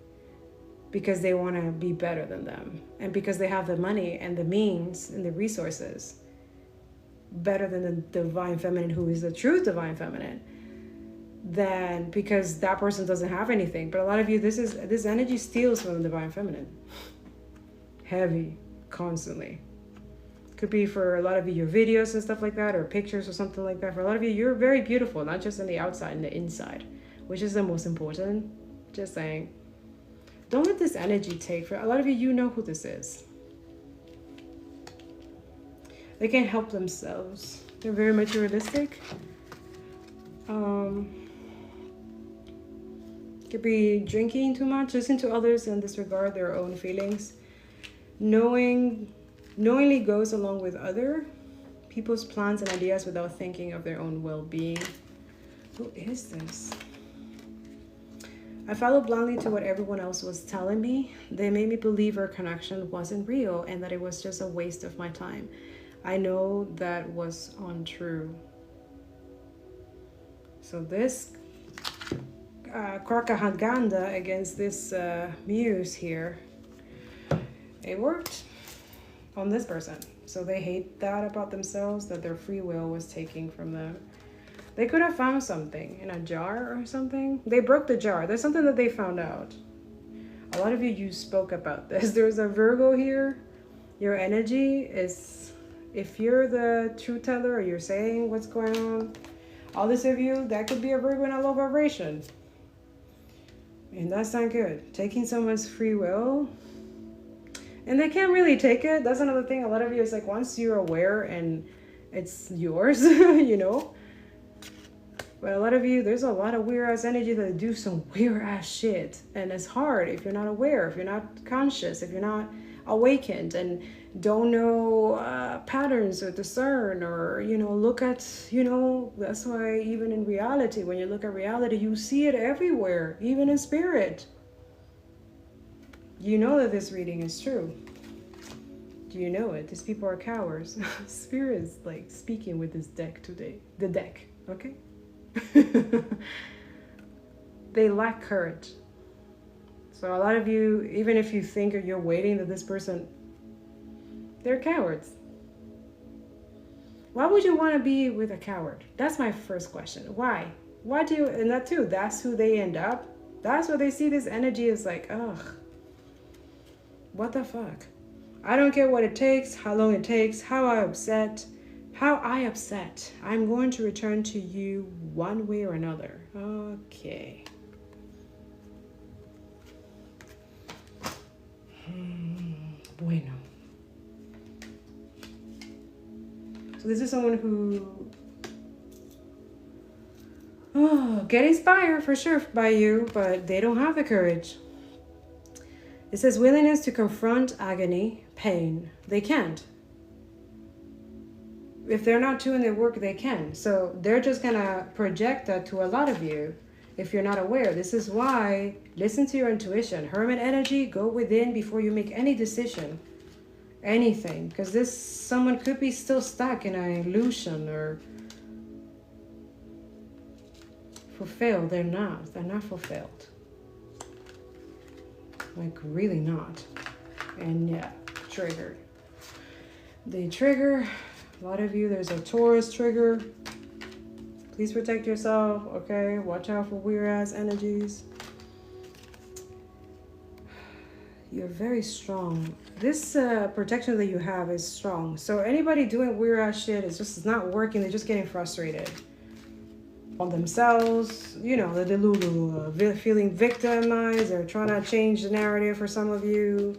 [SPEAKER 1] because they want to be better than them and because they have the money and the means and the resources better than the divine feminine, who is the true divine feminine, than because that person doesn't have anything. But a lot of you, this energy steals from the divine feminine. Heavy, constantly. Could be for a lot of you, your videos and stuff like that, or pictures or something like that. For a lot of you, you're very beautiful, not just on the outside and the inside, which is the most important. Just saying. Don't let this energy take. For a lot of you, you know who this is. They can't help themselves. They're very materialistic. Could be drinking too much, listen to others and disregard their own feelings. Knowingly goes along with other people's plans and ideas without thinking of their own well-being. Who is this? I followed blindly to what everyone else was telling me. They made me believe our connection wasn't real and that it was just a waste of my time. I know that was untrue. So this Krakahaganda against this Muse here, it worked on this person. So they hate that about themselves, that their free will was taken from them. They could have found something in a jar or something. They broke the jar. There's something that they found out. A lot of you spoke about this. There's a Virgo here. Your energy is, if you're the truth teller or you're saying what's going on, all this of you, that could be a Virgo in a low vibration. And that's not good. Taking someone's free will, and they can't really take it. That's another thing. A lot of you, it's like once you're aware and it's yours, you know. But a lot of you, there's a lot of weird ass energy that do some weird ass shit. And it's hard if you're not aware, if you're not conscious, if you're not awakened and don't know patterns or discern or, you know, look at, you know, that's why even in reality, when you look at reality, you see it everywhere, even in spirit. You know that this reading is true. Do you know it? These people are cowards. Spirit is like speaking with this deck today. The deck, okay? They lack courage. So a lot of you, even if you think or you're waiting that this person, they're cowards. Why would you want to be with a coward? That's my first question. Why? Why do you, and that too, that's who they end up. That's what they see this energy is like, ugh. What the fuck? I don't care what it takes, how long it takes, how I'm upset How I upset. I'm going to return to you one way or another. Okay. Bueno. So this is someone who get inspired for sure by you, but they don't have the courage. It says willingness to confront agony, pain. They can't. If they're not doing their work, they can. So they're just gonna project that to a lot of you if you're not aware. This is why listen to your intuition. Hermit energy, go within before you make any decision. Anything. Because this someone could be still stuck in an illusion or fulfilled. They're not. They're not fulfilled. Like really not. And yeah, triggered. They trigger. A lot of you, there's a Taurus trigger. Please protect yourself, okay? Watch out for weird ass energies. You're very strong. This protection that you have is strong. So anybody doing weird ass shit is just not working. They're just getting frustrated on themselves. You know, the Delulu, feeling victimized. They're trying to change the narrative for some of you.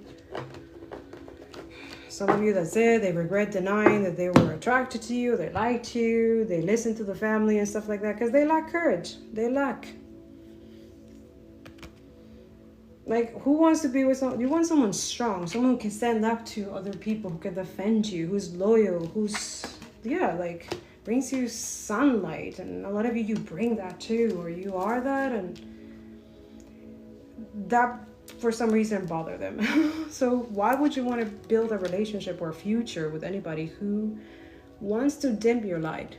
[SPEAKER 1] Some of you, that's it. They regret denying that they were attracted to you. They liked you. They listened to the family and stuff like that because they lack courage. They lack. Like, who wants to be with someone? You want someone strong. Someone who can stand up to other people, who can defend you, who's loyal, who's, yeah, like, brings you sunlight. And a lot of you bring that too, or you are that. And that, for some reason, bother them. So why would you want to build a relationship or a future with anybody who wants to dim your light?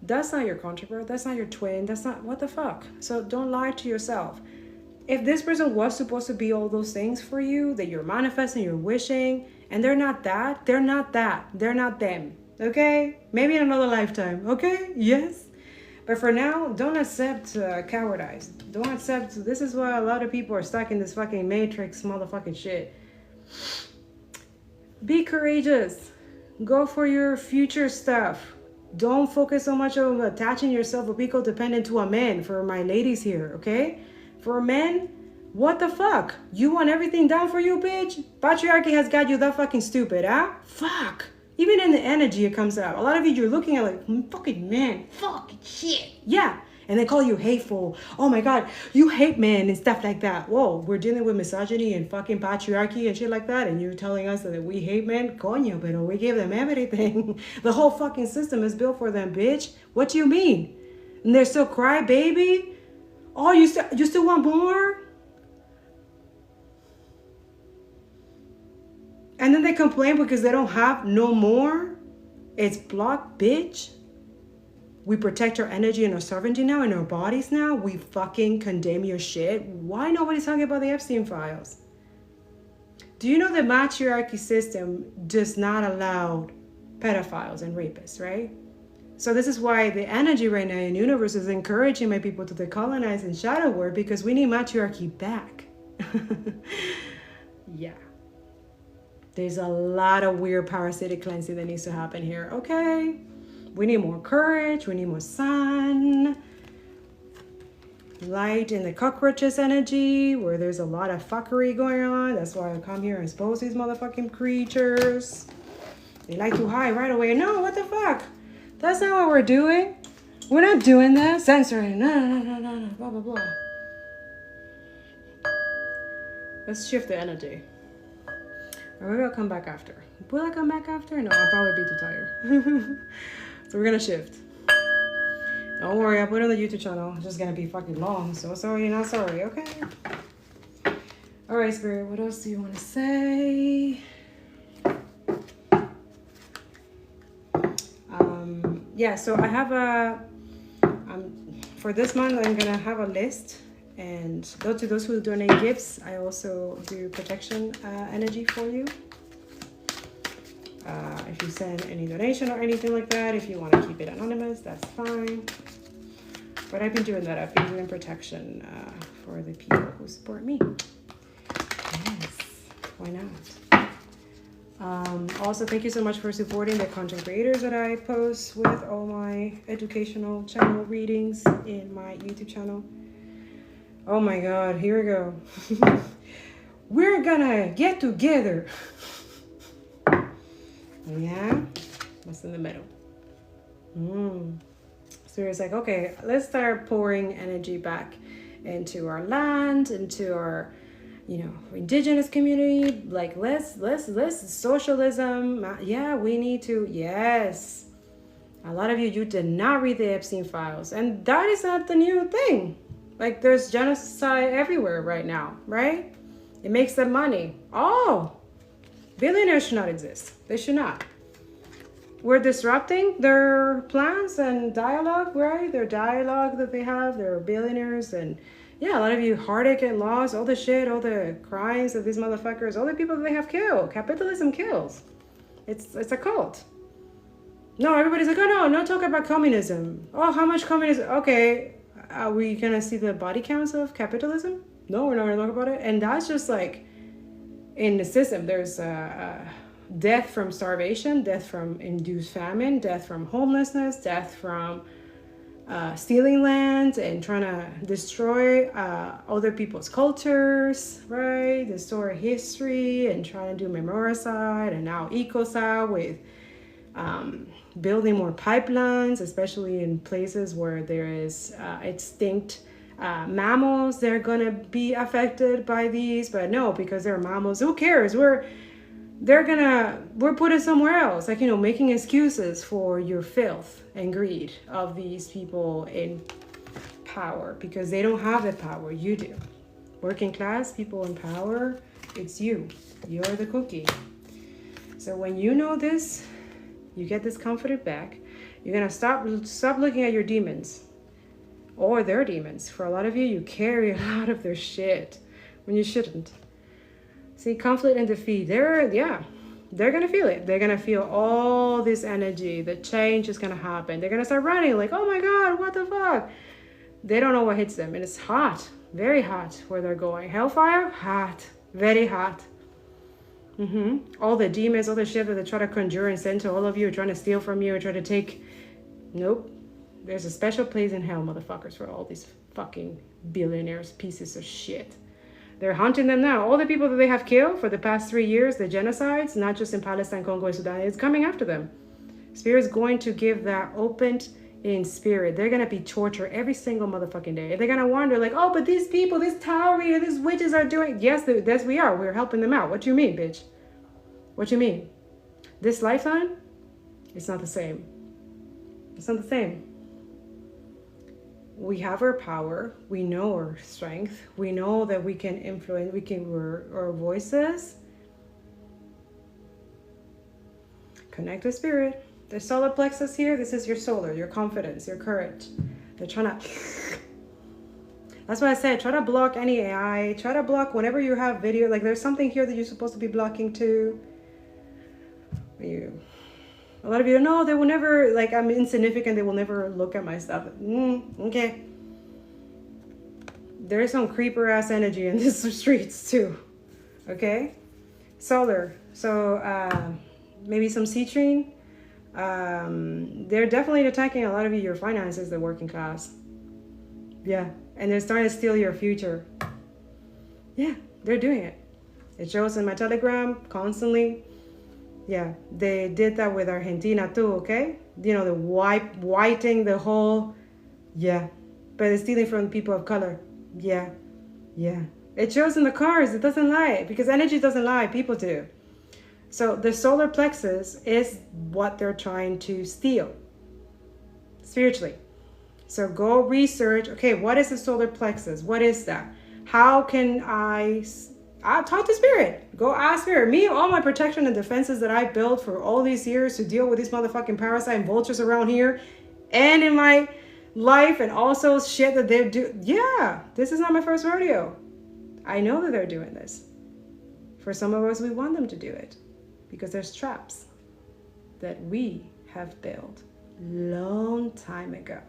[SPEAKER 1] That's not your counterpart. That's not your twin. That's not, what the fuck? So don't lie to yourself. If this person was supposed to be all those things for you, that you're manifesting, you're wishing, and they're not that, they're not that. They're not them. Okay? Maybe in another lifetime. Okay? Yes? But for now, don't accept cowardice. Don't accept, this is why a lot of people are stuck in this fucking matrix motherfucking shit. Be courageous. Go for your future stuff. Don't focus so much on attaching yourself or be codependent to a man, for my ladies here, okay? For men, what the fuck? You want everything done for you, bitch? Patriarchy has got you that fucking stupid, huh? Fuck. Even in the energy, it comes out. A lot of you, you're looking at like, fucking man, fucking shit. Yeah. And they call you hateful. Oh my God, you hate men and stuff like that. Whoa, we're dealing with misogyny and fucking patriarchy and shit like that. And you're telling us that we hate men? Coño, pero we give them everything. The whole fucking system is built for them, bitch. What do you mean? And they're still cry, baby? Oh, you still want more? And then they complain because they don't have no more. It's blocked, bitch. We protect our energy and our sovereignty now and our bodies now. We fucking condemn your shit. Why nobody's talking about the Epstein files? Do you know the matriarchy system does not allow pedophiles and rapists, right? So this is why the energy right now in the universe is encouraging my people to decolonize and shadow work, because we need matriarchy back. Yeah. There's a lot of weird parasitic cleansing that needs to happen here, okay? We need more courage. We need more sun. Light in the cockroaches energy, where there's a lot of fuckery going on. That's why I come here and expose these motherfucking creatures. They like to hide right away. No, what the fuck? That's not what we're doing. We're not doing that. Censoring. No, blah, blah, blah. Let's shift the energy. Or maybe I'll come back after. Will I come back after? No, I'll probably be too tired. So we're gonna shift. Don't worry, I'll put it on the YouTube channel. It's just gonna be fucking long. So sorry, not sorry, okay? All right, Spirit, what else do you want to say? Yeah, so I have a, for this month, I'm gonna have a list. And to those who donate gifts, I also do protection energy for you. If you send any donation or anything like that, if you want to keep it anonymous, that's fine. But I've been doing that. I've been doing protection for the people who support me. Yes, why not? Also, thank you so much for supporting the content creators that I post with all my educational channel readings in my YouTube channel. Oh my God, here we go. We're gonna get together. Yeah, what's in the middle? So it's like, okay, let's start pouring energy back into our land, into our, indigenous community. Like, let's socialism. Yeah, we need to. Yes, a lot of you did not read the Epstein files, and that is not the new thing. Like, there's genocide everywhere right now, right? It makes them money. Oh, billionaires should not exist. They should not. We're disrupting their plans and dialogue, right? Their dialogue that they have, they're billionaires. And yeah, a lot of you heartache and loss, all the shit, all the crimes of these motherfuckers, all the people that they have killed. Capitalism kills. It's a cult. No, everybody's like, oh no talk about communism. Oh, how much communism? Okay, are we gonna see the body counts of capitalism? No, we're not gonna talk about it. And that's just like, in the system, there's death from starvation, death from induced famine, death from homelessness, death from stealing land and trying to destroy other people's cultures, right? Destroy history and trying to do memoricide and now ecocide with building more pipelines, especially in places where there is extinct mammals. They're gonna be affected by these, but no, because they're mammals, who cares? We're put it somewhere else, like, making excuses for your filth and greed of these people in power, because they don't have the power, you do. Working class people in power, it's you're the cookie. So when you know this, you get this confidence back. You're gonna stop looking at your demons or their demons. For a lot of you, you carry a lot of their shit when you shouldn't. See, conflict and defeat, they're gonna feel it. They're gonna feel all this energy. The change is gonna happen. They're gonna start running like, oh my God, what the fuck? They don't know what hits them. And it's hot, very hot where they're going. Hellfire, hot, very hot. All the demons, all the shit that they try to conjure and send to all of you, trying to steal from you, try to take. Nope. There's a special place in hell, motherfuckers, for all these fucking billionaires, pieces of shit. They're hunting them now. All the people that they have killed for the past 3 years, the genocides, not just in Palestine, Congo, and Sudan, it's coming after them. Spirit's going to give that opened in spirit. They're going to be tortured every single motherfucking day. They're going to wonder like, oh, but these people, this Tauri, these witches are doing. Yes, we are. We're helping them out. What do you mean, bitch? What do you mean? This lifetime? It's not the same. It's not the same. We have our power. We know our strength. We know that we can influence. We can our voices. Connect with spirit. The solar plexus here. This is your solar, your confidence, your courage. They're trying to. That's why I said try to block any AI. Try to block whenever you have video. Like there's something here that you're supposed to be blocking too. A lot of you know they will never, like, I'm insignificant, they will never look at my stuff. Okay. There is some creeper ass energy in these streets too. Okay. Solar. So maybe some citrine. They're definitely attacking a lot of your finances, the working class. Yeah. And they're starting to steal your future. Yeah, they're doing it. It shows in my Telegram constantly. Yeah, they did that with Argentina too, okay? The whiting the whole, yeah. But it's stealing from people of color. Yeah. It shows in the cards, it doesn't lie. Because energy doesn't lie, people do. So the solar plexus is what they're trying to steal. Spiritually. So go research, okay, what is the solar plexus? What is that? How can I'll talk to spirit. Go ask spirit. Me, all my protection and defenses that I built for all these years to deal with these motherfucking parasite vultures around here and in my life and also shit that they do. Yeah, this is not my first rodeo. I know that they're doing this. For some of us, we want them to do it because there's traps that we have built long time ago,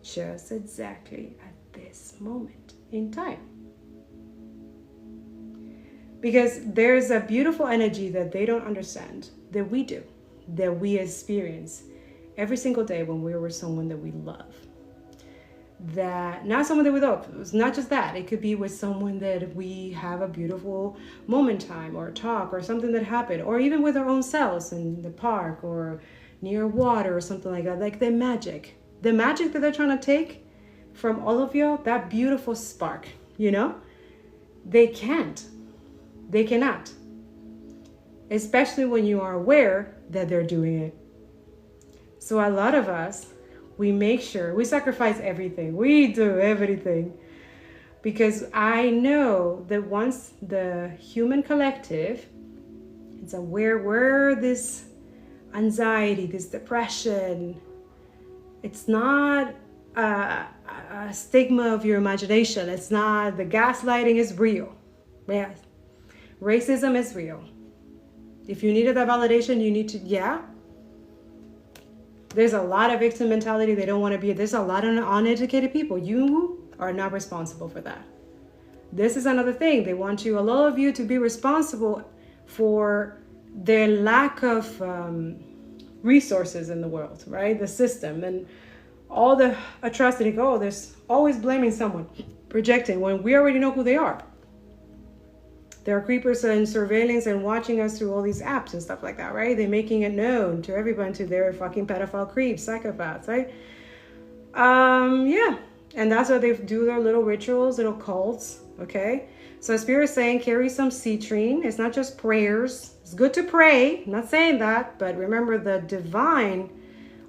[SPEAKER 1] just exactly at this moment in time. Because there's a beautiful energy that they don't understand, that we do, that we experience every single day when we're with someone that we love. That, not someone that we love, it's not just that, it could be with someone that we have a beautiful moment time or talk or something that happened, or even with our own selves in the park or near water or something like that. Like the magic that they're trying to take from all of you, that beautiful spark, you know, they cannot, especially when you are aware that they're doing it. So a lot of us, we make sure we sacrifice everything. We do everything. Because I know that once the human collective is aware where this anxiety, this depression, it's not a stigma of your imagination. It's not, the gaslighting is real. Yes. Racism is real. If you needed that validation, you need to, yeah. There's a lot of victim mentality. They don't want to be. There's a lot of uneducated people. You are not responsible for that. This is another thing. They want you, a lot of you, to be responsible for their lack of resources in the world, right? The system and all the atrocity. Oh, there's always blaming someone, projecting, when we already know who they are. There are creepers and surveillance and watching us through all these apps and stuff like that, right? They're making it known to everyone, to their fucking pedophile creeps, psychopaths, right? Yeah. And that's why they do their little rituals, little cults, okay? So Spirit's saying, carry some citrine. It's not just prayers. It's good to pray. I'm not saying that, but remember the divine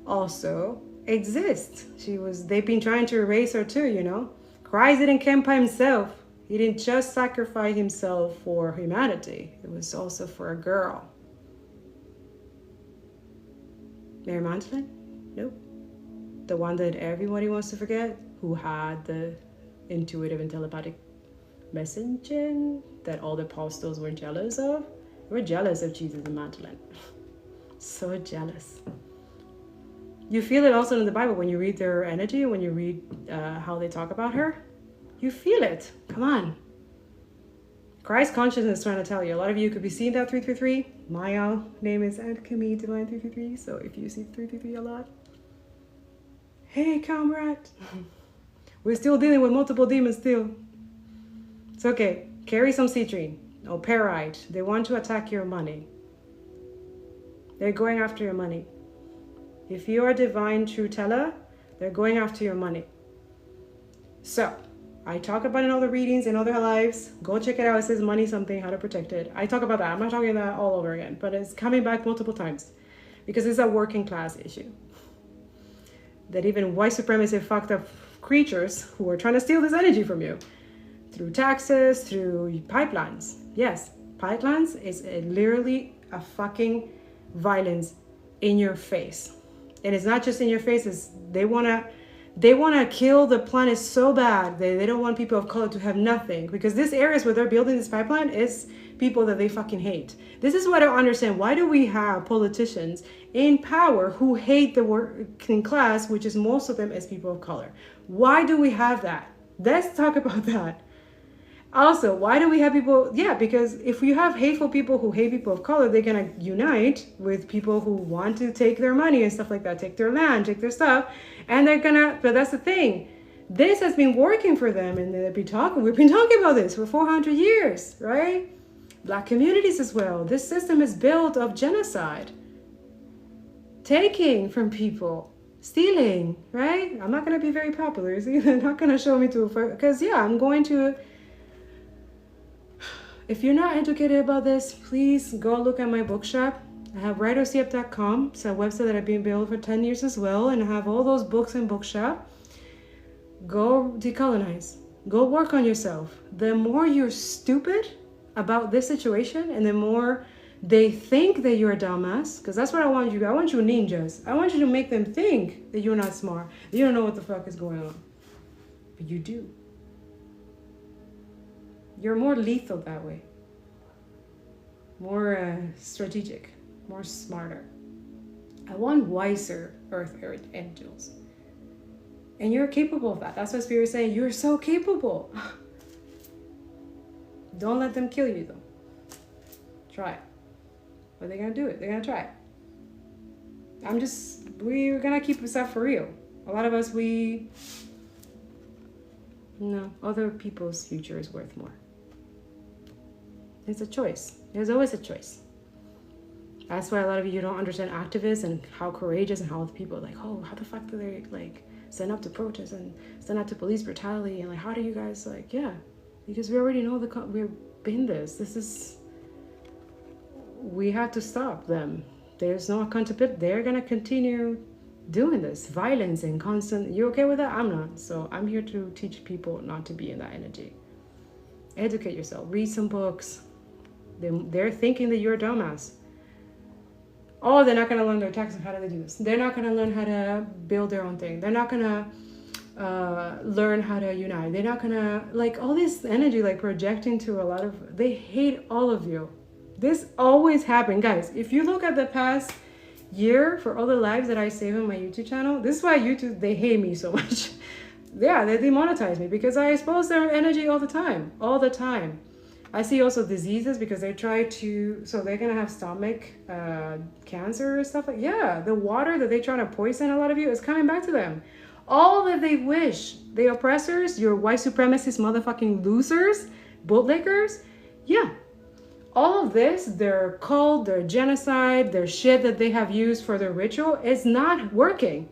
[SPEAKER 1] also exists. They've been trying to erase her too, you know? Christ didn't come by himself. He didn't just sacrifice himself for humanity. It was also for a girl. Mary Magdalene? Nope. The one that everybody wants to forget, who had the intuitive and telepathic messaging that all the apostles were jealous of. We're jealous of Jesus and Magdalene. So jealous. You feel it also in the Bible when you read their energy, when you read how they talk about her. You feel it. Come on. Christ consciousness is trying to tell you. A lot of you could be seeing that 333. My name is Alchemy Divine 333. So if you see 333 a lot, hey, comrade. We're still dealing with multiple demons still. It's okay. Carry some citrine or perite. They want to attack your money. They're going after your money. If you are divine true teller, they're going after your money. So I talk about in other readings and other lives. Go check it out. It says money something, how to protect it. I talk about that. I'm not talking about that all over again, but it's coming back multiple times because it's a working class issue. That even white supremacist fucked up creatures who are trying to steal this energy from you through taxes, through pipelines. Yes, pipelines is literally a fucking violence in your face. And it's not just in your face. It's, they want to kill the planet so bad that they don't want people of color to have nothing, because this areas where they're building this pipeline is people that they fucking hate. This is what I don't understand. Why do we have politicians in power who hate the working class, which is most of them as people of color? Why do we have that? Let's talk about that. Also, why do we have people? Yeah, because if you have hateful people who hate people of color, they're going to unite with people who want to take their money and stuff like that, take their land, take their stuff. And they're going to, but that's the thing. This has been working for them. And we've been talking about this for 400 years, right? Black communities as well. This system is built of genocide. Taking from people. Stealing, right? I'm not going to be very popular. It's either not going to show me to, because yeah, I'm going to. If you're not educated about this, please go look at my bookshop. I have writerscf.com. It's a website that I've been building for 10 years as well. And I have all those books in bookshop. Go decolonize. Go work on yourself. The more you're stupid about this situation and the more they think that you're a dumbass, because that's what I want you to do. I want you ninjas. I want you to make them think that you're not smart. That you don't know what the fuck is going on. But you do. You're more lethal that way. More strategic. More smarter. I want wiser earth angels. And you're capable of that. That's what Spirit is saying. You're so capable. Don't let them kill you though. try it. But they're gonna do it. They're gonna try it. We're gonna keep this up for real. A lot of us, other people's future is worth more. It's a choice. There's always a choice. That's why a lot of you don't understand activists and how courageous and how people are like, oh, how the fuck do they like stand up to protest and stand up to police brutality, and like, how do you guys like, yeah, because we already know we've been we have to stop them. There's no accountability. They're gonna continue doing this violence and constant. You okay with that? I'm not. So I'm here to teach people not to be in that energy. Educate yourself. Read some books. They're thinking that you're a dumbass. Oh, they're not going to learn their taxes. How do they do this? They're not going to learn how to build their own thing. They're not going to learn how to unite. They're not going to, like, all this energy, like, projecting to a lot of, they hate all of you. This always happened. Guys, if you look at the past year for all the lives that I save on my YouTube channel, this is why YouTube, they hate me so much. Yeah, they demonetize me because I expose their energy all the time. All the time. I see also diseases because they try to, so they're going to have stomach cancer or stuff like, yeah, the water that they try to poison a lot of you is coming back to them. All that they wish, the oppressors, your white supremacist motherfucking losers, bootlickers, yeah. All of this, their cult, their genocide, their shit that they have used for their ritual is not working.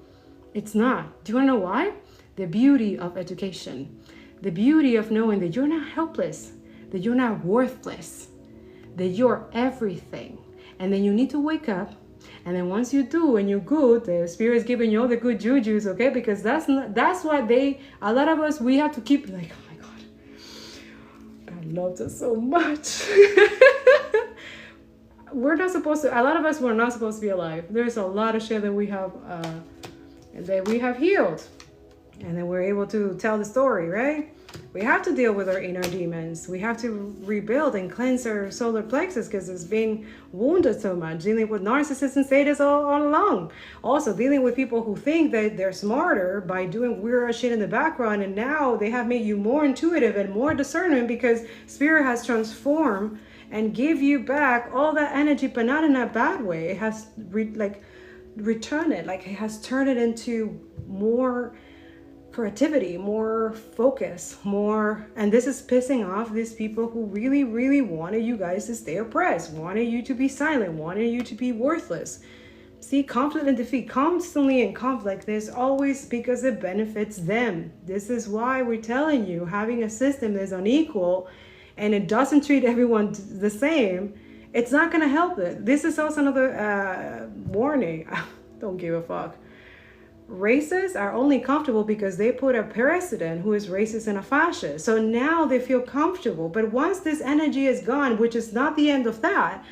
[SPEAKER 1] It's not. Do you want to know why? The beauty of education. The beauty of knowing that you're not helpless. That you're not worthless, that you're everything. And then you need to wake up. And then once you do and you're good, the spirit's giving you all the good jujus, okay? Because that's what a lot of us, we have to keep like, oh my God, God loves us so much. We're not supposed to, a lot of us, we're not supposed to be alive. There's a lot of shit that we have healed. And then we're able to tell the story, right? We have to deal with our inner demons. We have to rebuild and cleanse our solar plexus because it's been wounded so much. Dealing with narcissists and sadists all along. Also dealing with people who think that they're smarter by doing weird shit in the background, and now they have made you more intuitive and more discernment because spirit has transformed and give you back all that energy, but not in a bad way. It has returned it, like it has turned it into more creativity, more focus, more, and this is pissing off these people who really, really wanted you guys to stay oppressed, wanted you to be silent, wanted you to be worthless. See, conflict and defeat, constantly in conflict, there's always because it benefits them. This is why we're telling you, having a system that's unequal and it doesn't treat everyone the same, it's not going to help it. This is also another warning. Don't give a fuck. Racists are only comfortable because they put a president who is racist and a fascist. So now they feel comfortable. But once this energy is gone, which is not the end of that,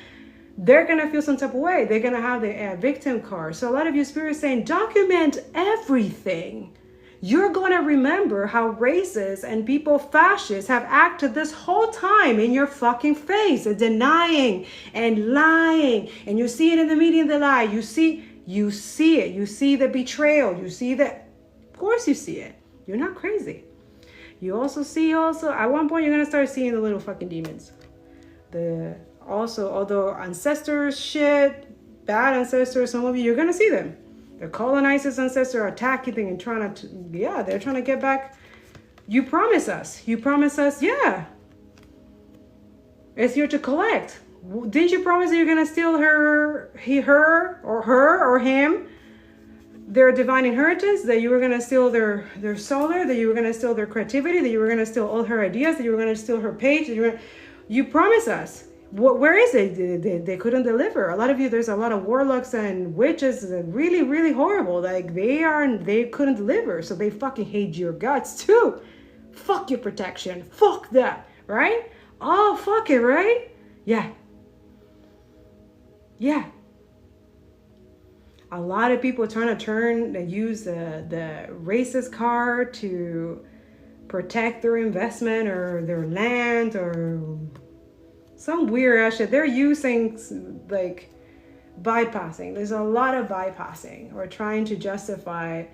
[SPEAKER 1] they're going to feel some type of way. They're going to have the victim card. So a lot of you spirits saying, document everything. You're going to remember how racists and people fascists have acted this whole time in your fucking face, and denying and lying. And you see it in the media and the lie. You see it. You see the betrayal. You see that. Of course you see it. You're not crazy. You also see at one point you're going to start seeing the little fucking demons. Although ancestors shit, bad ancestors, some of you're going to see them. The colonizers' ancestors are attacking things and they're trying to get back. You promise us, yeah. It's here to collect. Didn't you promise that you're going to steal her or him, their divine inheritance, that you were going to steal their solar, that you were going to steal their creativity, that you were going to steal all her ideas, that you were going to steal her page, you promised us. Where is it? They couldn't deliver. A lot of you, there's a lot of warlocks and witches, really, really horrible. Like they couldn't deliver. So they fucking hate your guts too. Fuck your protection. Fuck that. Right? Oh, fuck it, right? Yeah. Yeah. A lot of people trying to use the racist card to protect their investment or their land or some weird ass shit. They're using like bypassing. There's a lot of bypassing or trying to justify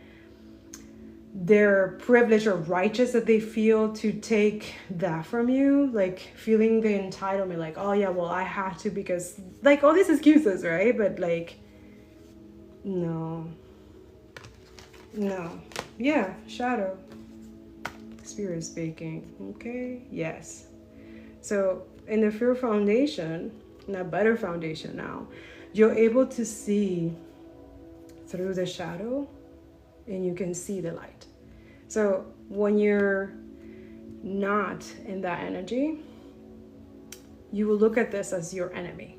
[SPEAKER 1] they're privileged or righteous that they feel to take that from you, like feeling the entitlement, like, oh yeah, well I have to because like all these excuses, right? But like, no, yeah, shadow, spirit speaking, okay, yes. So in the fear foundation, in a better foundation now, you're able to see through the shadow and you can see the light. So when you're not in that energy, you will look at this as your enemy.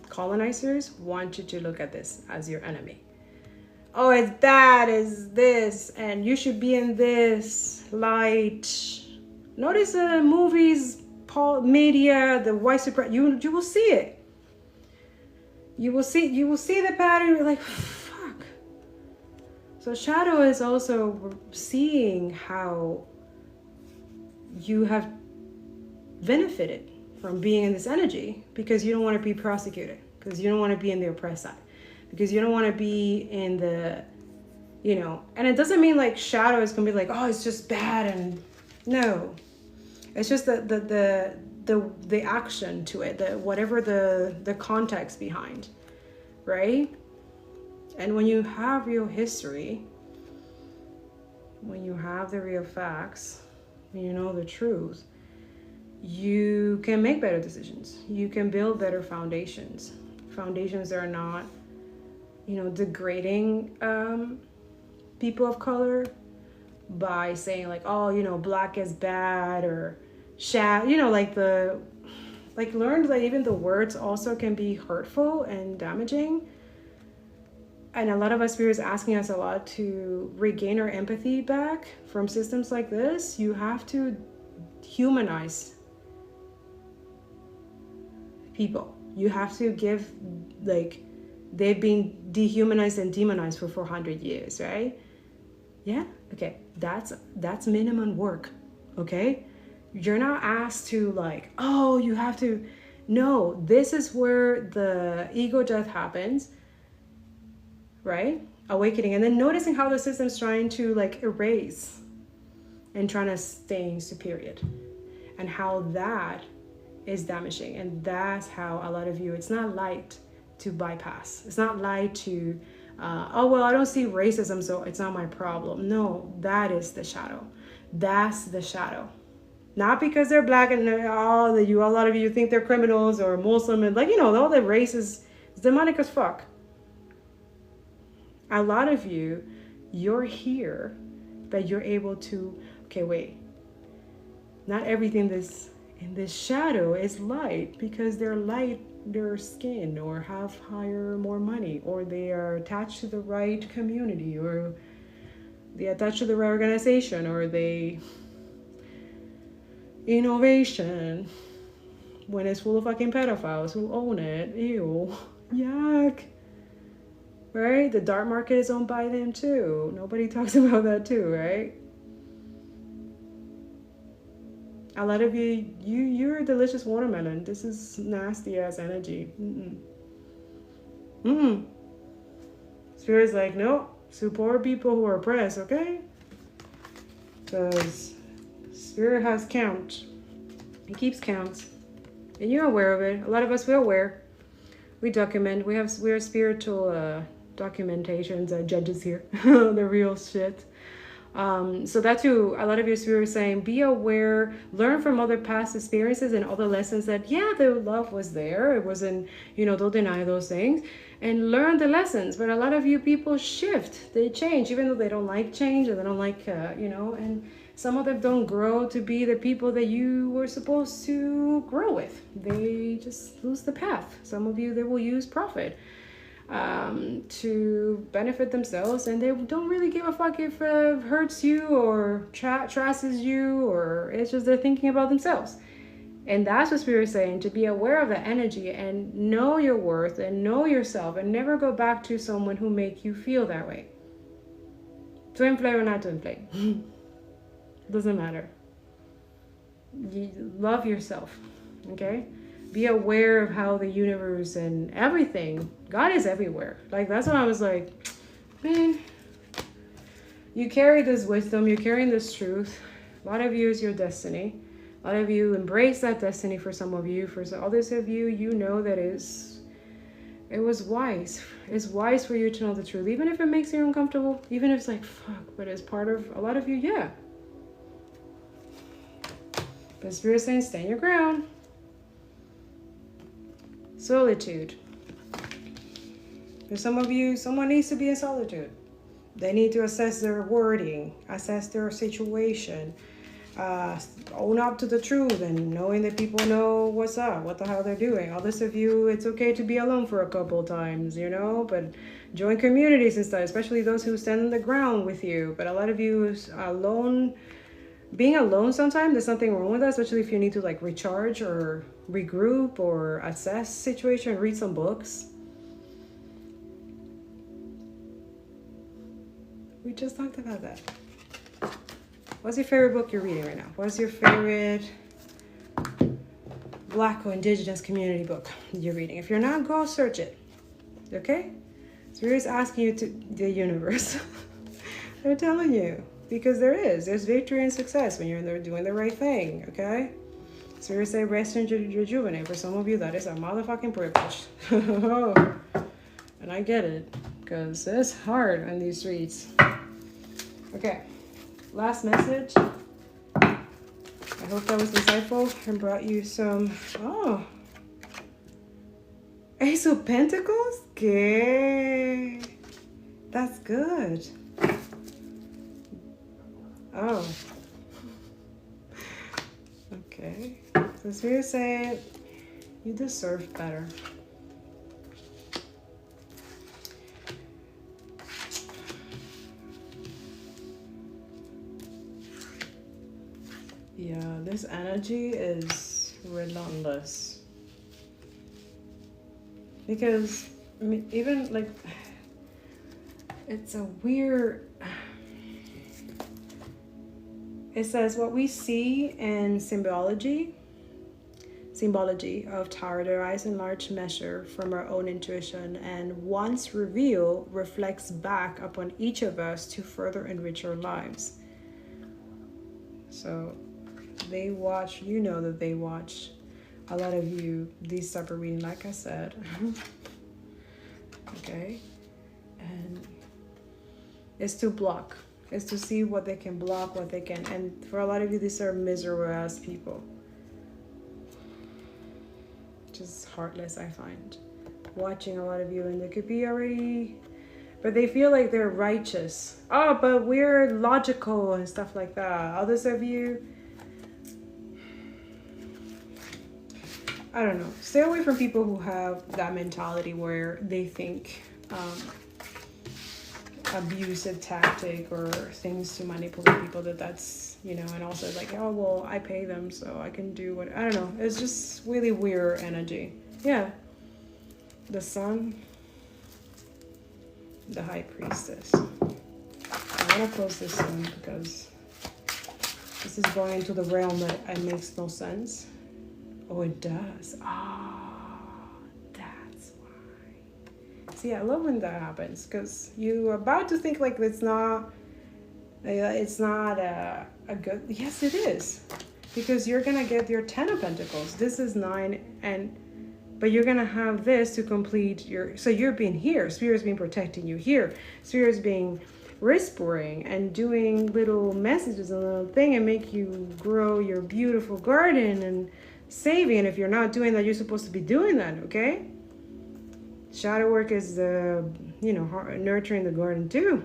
[SPEAKER 1] Colonizers want you to look at this as your enemy. Oh, it's bad, it's this, and you should be in this light. Notice the movies, media, the white supremacy, you will see it. You will see the pattern, you're like, fuck. So shadow is also seeing how you have benefited from being in this energy because you don't want to be prosecuted, because you don't want to be in the oppressed side, because you don't want to be in the, you know, and it doesn't mean like shadow is going to be like, oh, it's just bad, and no. It's just the action to it, whatever the context behind, right? And when you have real history, when you have the real facts, when you know the truth, you can make better decisions. You can build better foundations. Foundations that are not, you know, degrading people of color by saying like, oh, you know, black is bad, or you know, like learned that even the words also can be hurtful and damaging. And a lot of us spirits asking us a lot to regain our empathy back from systems like this. You have to humanize people. You have to give, like, they've been dehumanized and demonized for 400 years, right? Yeah, okay, that's minimum work, okay? You're not asked to like, oh, you have to, no, this is where the ego death happens, right? Awakening, and then noticing how the system's trying to like erase and trying to stay superior, and how that is damaging. And that's how a lot of you, it's not light to bypass. It's not light to, oh, well, I don't see racism, so it's not my problem. No, that is the shadow. That's the shadow. Not because they're black and a lot of you think they're criminals or Muslim, and like, you know, all the race is demonic as fuck. A lot of you, you're here, but you're able to, okay, wait. Not everything in this shadow is light because they're light, their skin, or have more money, or they are attached to the right community, or they attach to the right organization, or they innovation when it's full of fucking pedophiles who own it. Ew, yuck. Right? The dark market is owned by them too. Nobody talks about that too, right? A lot of you're a delicious watermelon. This is nasty ass energy. Spirit's like, no, support people who are oppressed, okay? Because Spirit has count. It keeps counts. And you're aware of it. A lot of us, we're aware. We document. We're spiritual documentations, judges here. The real shit. So that's who a lot of your spirit is saying, be aware, learn from other past experiences and other lessons that, yeah, the love was there. It wasn't, you know, don't deny those things, and learn the lessons. But a lot of you people shift, they change, even though they don't like change, or they don't like, you know, and some of them don't grow to be the people that you were supposed to grow with. They just lose the path. Some of you, they will use profit to benefit themselves, and they don't really give a fuck if it hurts you or trashes you, or it's just they're thinking about themselves. And that's what Spirit is saying, to be aware of the energy and know your worth and know yourself, and never go back to someone who make you feel that way. Twin flame or not twin flame. Doesn't matter. You love yourself, okay? Be aware of how the universe and everything, God is everywhere. Like, that's when I was like, man, You carry this wisdom, you're carrying this truth. A lot of you is your destiny. A lot of you embrace that destiny. For some of you, for others of you, you know that it was wise. It's wise for you to know the truth, even if it makes you uncomfortable, even if it's like, fuck, but it's part of a lot of you, yeah. But Spirit's saying, stand your ground. Solitude. For some of you, someone needs to be in solitude. They need to assess their wording, assess their situation, own up to the truth, and knowing that people know what's up, what the hell they're doing. Others of you, it's okay to be alone for a couple times, you know, but join communities and stuff, especially those who stand on the ground with you. But a lot of you is alone. Being alone sometimes, there's something wrong with that, especially if you need to like recharge or regroup or assess situation, read some books. We just talked about that. What's your favorite book you're reading right now? What's your favorite Black or Indigenous community book you're reading? If you're not, go search it. Okay? Spirit's asking you to, the universe. They're telling you. Because there's victory and success when you're in there doing the right thing. Okay? Spirit say rest and rejuvenate. For some of you, that is a motherfucking privilege. And I get it. Because it's hard on these streets. Okay, last message. I hope that was insightful and brought you some, Ace of Pentacles? Okay, that's good. Oh, okay. So Spirit saying you deserve better. Yeah, this energy is relentless. Because, I mean, even like, it's a weird, it says what we see in symbology of Tower derives in large measure from our own intuition, and once revealed, reflects back upon each of us to further enrich our lives. So, they watch, you know that they watch. A lot of you, these type of reading, like I said. Okay? And it's to block. It's to see what they can block, what they can. And for a lot of you, these are miserable ass people. Just heartless, I find. Watching a lot of you, and they could be already, but they feel like they're righteous. Oh, but we're logical and stuff like that. Others of you, I don't know. Stay away from people who have that mentality where they think abusive tactic or things to manipulate people, that's, you know, and also like, oh, well, I pay them so I can do what, I don't know. It's just really weird energy. Yeah. The Sun, the High Priestess. I want to close this one because this is going into the realm that it makes no sense. Oh, it does. That's why. See, I love when that happens because you're about to think like it's not a good. Yes, it is, because you're gonna get your 10 of Pentacles. This is 9, but you're gonna have this to complete your. So you're being here. Spirit's being protecting you here. Spirit's being whispering and doing little messages and little thing and make you grow your beautiful garden and saving. And if you're not doing that, you're supposed to be doing that. Okay. Shadow work is the, you know, nurturing the garden too.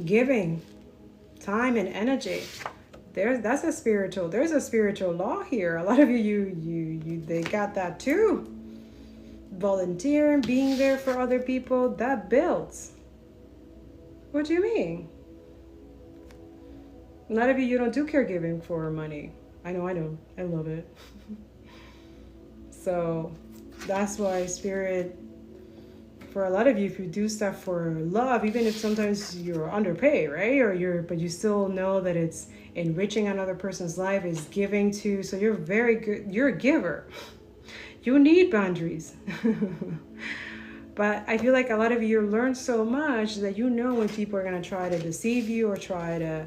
[SPEAKER 1] Giving time and energy. There's a spiritual law here. A lot of you they got that too. Volunteering, being there for other people, that builds. What do you mean? A lot of you don't do caregiving for money. I know. I love it. So that's why Spirit, for a lot of you, if you do stuff for love, even if sometimes you're underpaid, right? But you still know that it's enriching another person's life, is giving to, so you're very good. You're a giver. You need boundaries. But I feel like a lot of you learn so much that you know when people are going to try to deceive you or try to...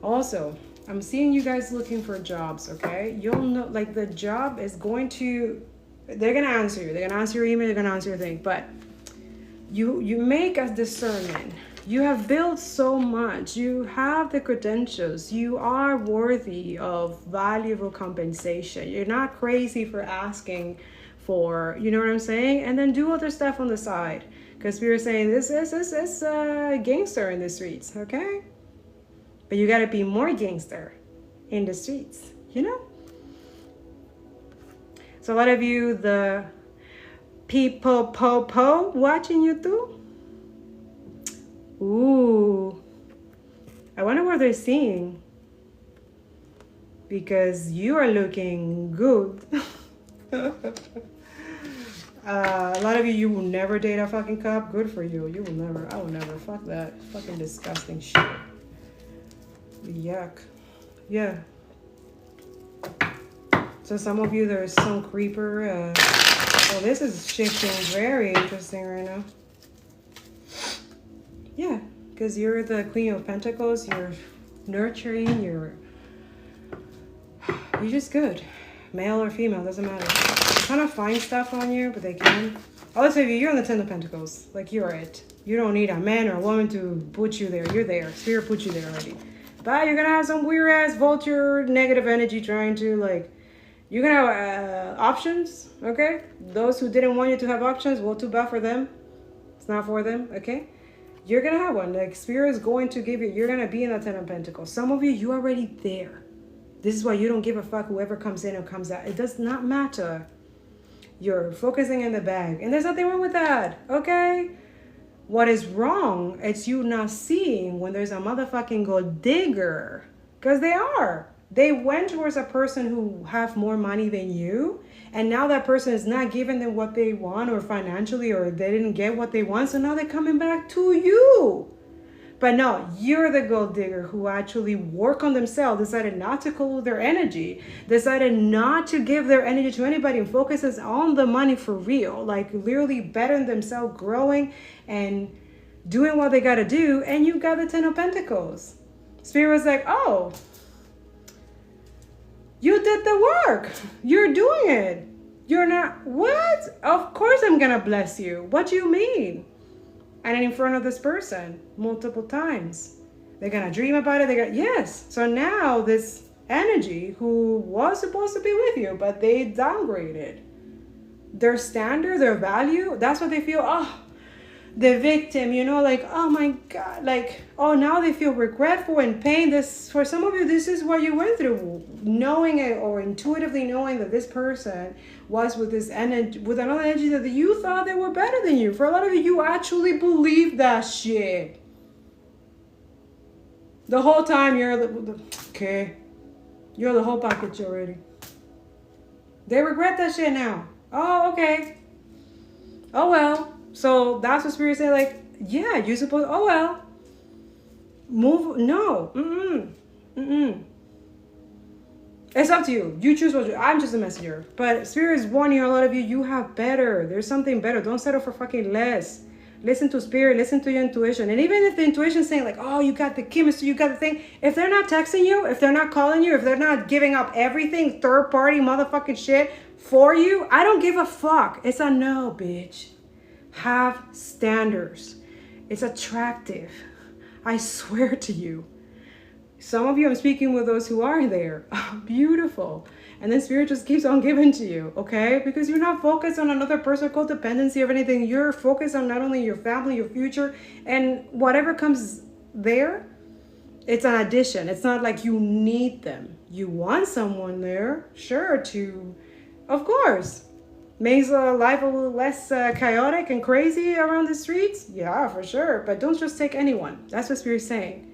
[SPEAKER 1] Also, I'm seeing you guys looking for jobs, okay? You'll know, like, the job is going to... They're going to answer you. They're going to answer your email. They're going to answer your thing. But you make a discernment. You have built so much. You have the credentials. You are worthy of valuable compensation. You're not crazy for asking for, you know what I'm saying? And then do other stuff on the side. Because we were saying this is a gangster in the streets, okay? But you got to be more gangster in the streets, you know? So a lot of you, the people watching you too. Ooh, I wonder what they're seeing, because you are looking good. A lot of you will never date a fucking cop. Good for you. You will never. I will never. Fuck that. Fucking disgusting shit. Yuck. Yeah. So some of you, there's some creeper. Well, this is shifting very interesting right now. Yeah, because you're the Queen of Pentacles. You're nurturing. You're just good. Male or female, doesn't matter. They're trying to find stuff on you, but they can. I'll tell you, you're on the Ten of Pentacles. Like, you're it. You don't need a man or a woman to put you there. You're there. Spirit put you there already. But you're going to have some weird-ass vulture negative energy trying to, like... You're going to have options, okay? Those who didn't want you to have options, well, too bad for them. It's not for them, okay? You're going to have one. Like, Spirit is going to give you... You're going to be in the Ten of Pentacles. Some of you, you're already there. This is why you don't give a fuck whoever comes in or comes out. It does not matter. You're focusing in the bag. And there's nothing wrong with that, okay? What is wrong is you not seeing when there's a motherfucking gold digger. Because they are. They went towards a person who have more money than you. And now that person is not giving them what they want or financially, or they didn't get what they want. So now they're coming back to you. But no, you're the gold digger who actually work on themselves, decided not to cool their energy, decided not to give their energy to anybody, and focuses on the money for real, like literally bettering themselves, growing and doing what they got to do. And you got the Ten of Pentacles. Spirit was like, oh, you did the work. You're doing it. You're not, what? Of course I'm going to bless you. What do you mean? And in front of this person multiple times. They're going to dream about it. Yes. So now this energy who was supposed to be with you, but they downgraded their standard, their value. That's what they feel. Oh, the victim, you know, like, oh my God, like, oh, now they feel regretful and pain. This, for some of you, this is what you went through, knowing it or intuitively knowing that this person was with this energy, with another energy that you thought they were better than you. For a lot of you, you actually believe that shit. The whole time you're okay, you're the whole package already. They regret that shit now. Oh, okay. Oh, well. So that's what Spirit say, like, yeah, you're supposed, oh, well. Move, no. It's up to you. You choose what you, I'm just a messenger. But Spirit is warning a lot of you, you have better. There's something better. Don't settle for fucking less. Listen to Spirit, listen to your intuition. And even if the intuition is saying like, oh, you got the chemistry, you got the thing. If they're not texting you, if they're not calling you, if they're not giving up everything, third party motherfucking shit for you, I don't give a fuck. It's a no, bitch. Have standards. It's attractive. I swear to you. Some of you, I'm speaking with those who are there. Oh, beautiful. And then Spirit just keeps on giving to you, okay? Because you're not focused on another person, codependency of anything. You're focused on not only your family, your future, and whatever comes there, it's an addition. It's not like you need them. You want someone there, sure, to, of course. Makes life a little less chaotic and crazy around the streets? Yeah, for sure. But don't just take anyone. That's what Spirit's saying.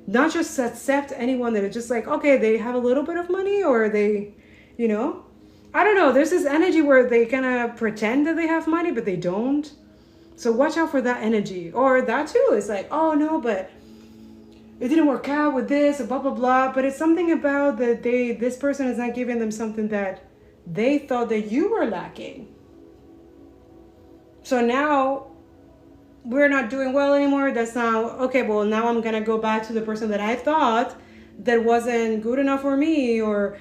[SPEAKER 1] Not just accept anyone that is just like, okay, they have a little bit of money or they, you know. I don't know. There's this energy where they kind of pretend that they have money, but they don't. So watch out for that energy. Or that too. It's like, oh, no, but it didn't work out with this, blah, blah, blah. But it's something about that this person is not giving them something that they thought that you were lacking. So now we're not doing well anymore. That's now, okay, well, now I'm going to go back to the person that I thought that wasn't good enough for me, or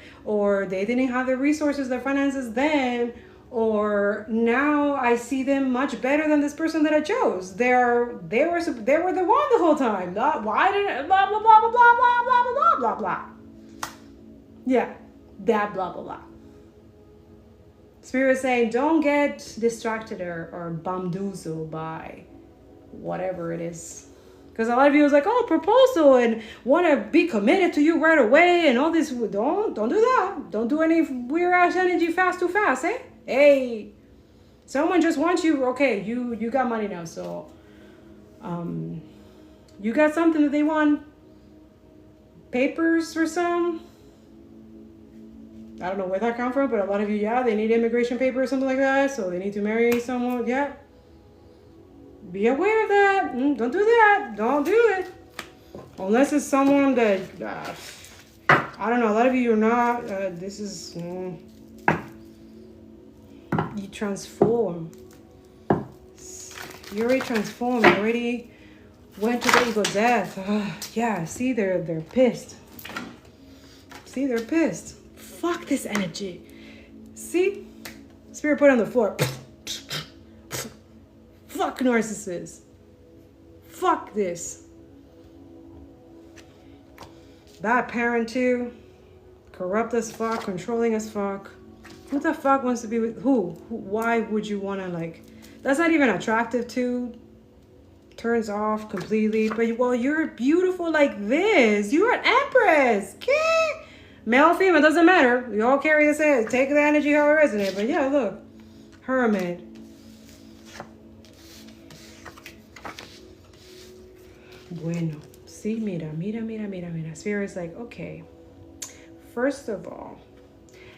[SPEAKER 1] they didn't have the resources, the finances then, or now I see them much better than this person that I chose. They were the one the whole time. Why did blah blah blah blah blah blah blah blah blah blah. Yeah, that blah blah blah. Spirit is saying, don't get distracted or bamboozled by whatever it is. Because a lot of you is like, oh, proposal and want to be committed to you right away and all this. Don't do that. Don't do any weird ass energy fast too fast, eh? Hey, someone just wants you. Okay, you got money now, so you got something that they want. Papers or some. I don't know where that come from, but a lot of you, yeah, they need immigration paper or something like that, so they need to marry someone. Yeah. Be aware of that. Don't do that. Don't do it. Unless it's someone that, I don't know, a lot of you are not, this is, you transform. You already transformed. You already went to the ego death. Yeah, see, they're pissed. See, they're pissed. Fuck this energy. See? Spirit put on the floor. Fuck narcissists. Fuck this. Bad parent too. Corrupt as fuck. Controlling as fuck. Who the fuck wants to be with who? Why would you want to like... That's not even attractive to. Turns off completely. But well, you're beautiful like this. You're an empress. Okay? Male, female, doesn't matter. We all carry the same. Take the energy how it resonates. But yeah, look. Hermit. Bueno. See, mira. Spirit's like, okay. First of all,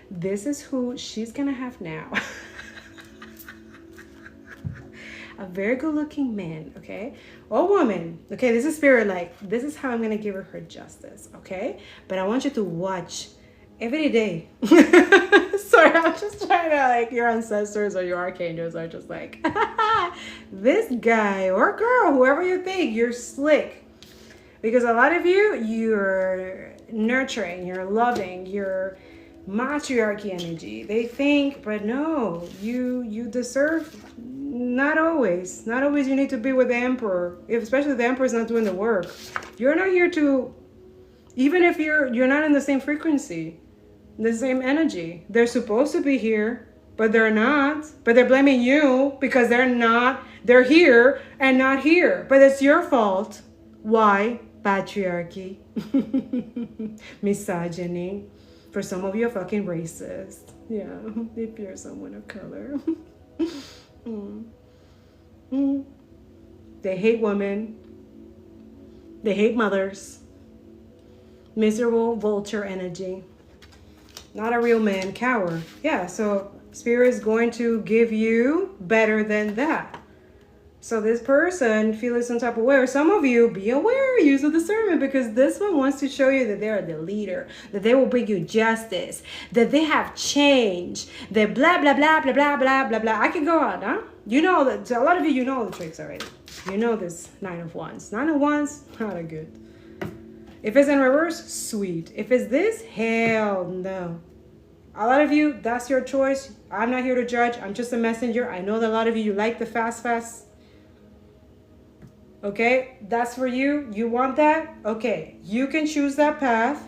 [SPEAKER 1] this is who she's gonna have now. A very good looking man, okay? Or woman. Okay, this is Spirit like, this is how I'm gonna give her justice, okay? But I want you to watch every day. Sorry, I'm just trying to like, your ancestors or your archangels are just like, this guy or girl, whoever you think, you're slick. Because a lot of you, you're nurturing, you're loving, you're matriarchy energy. They think, but no, you deserve. Not always you need to be with the emperor, especially if the emperor is not doing the work. You're not here to, even if you're not in the same frequency, the same energy. They're supposed to be here, but they're not. But they're blaming you because they're here and not here. But it's your fault. Why? Patriarchy. Misogyny. For some of you are fucking racist. Yeah, if you're someone of color. They hate women. They hate mothers. Miserable vulture energy. Not a real man, coward. Yeah, so Spirit is going to give you better than that. So this person feels some type of way, or some of you, be aware, use the discernment, because this one wants to show you that they're the leader, that they will bring you justice, that they have change, that blah, blah, blah, blah, blah, blah, blah, blah. I can go on, huh? You know that, a lot of you know the tricks already. You know this 9 of Wands. 9 of Wands, not a good. If it's in reverse, sweet. If it's this, hell no. A lot of you, that's your choice. I'm not here to judge. I'm just a messenger. I know that a lot of you like the fast. Okay, that's for you. You want that? Okay, you can choose that path.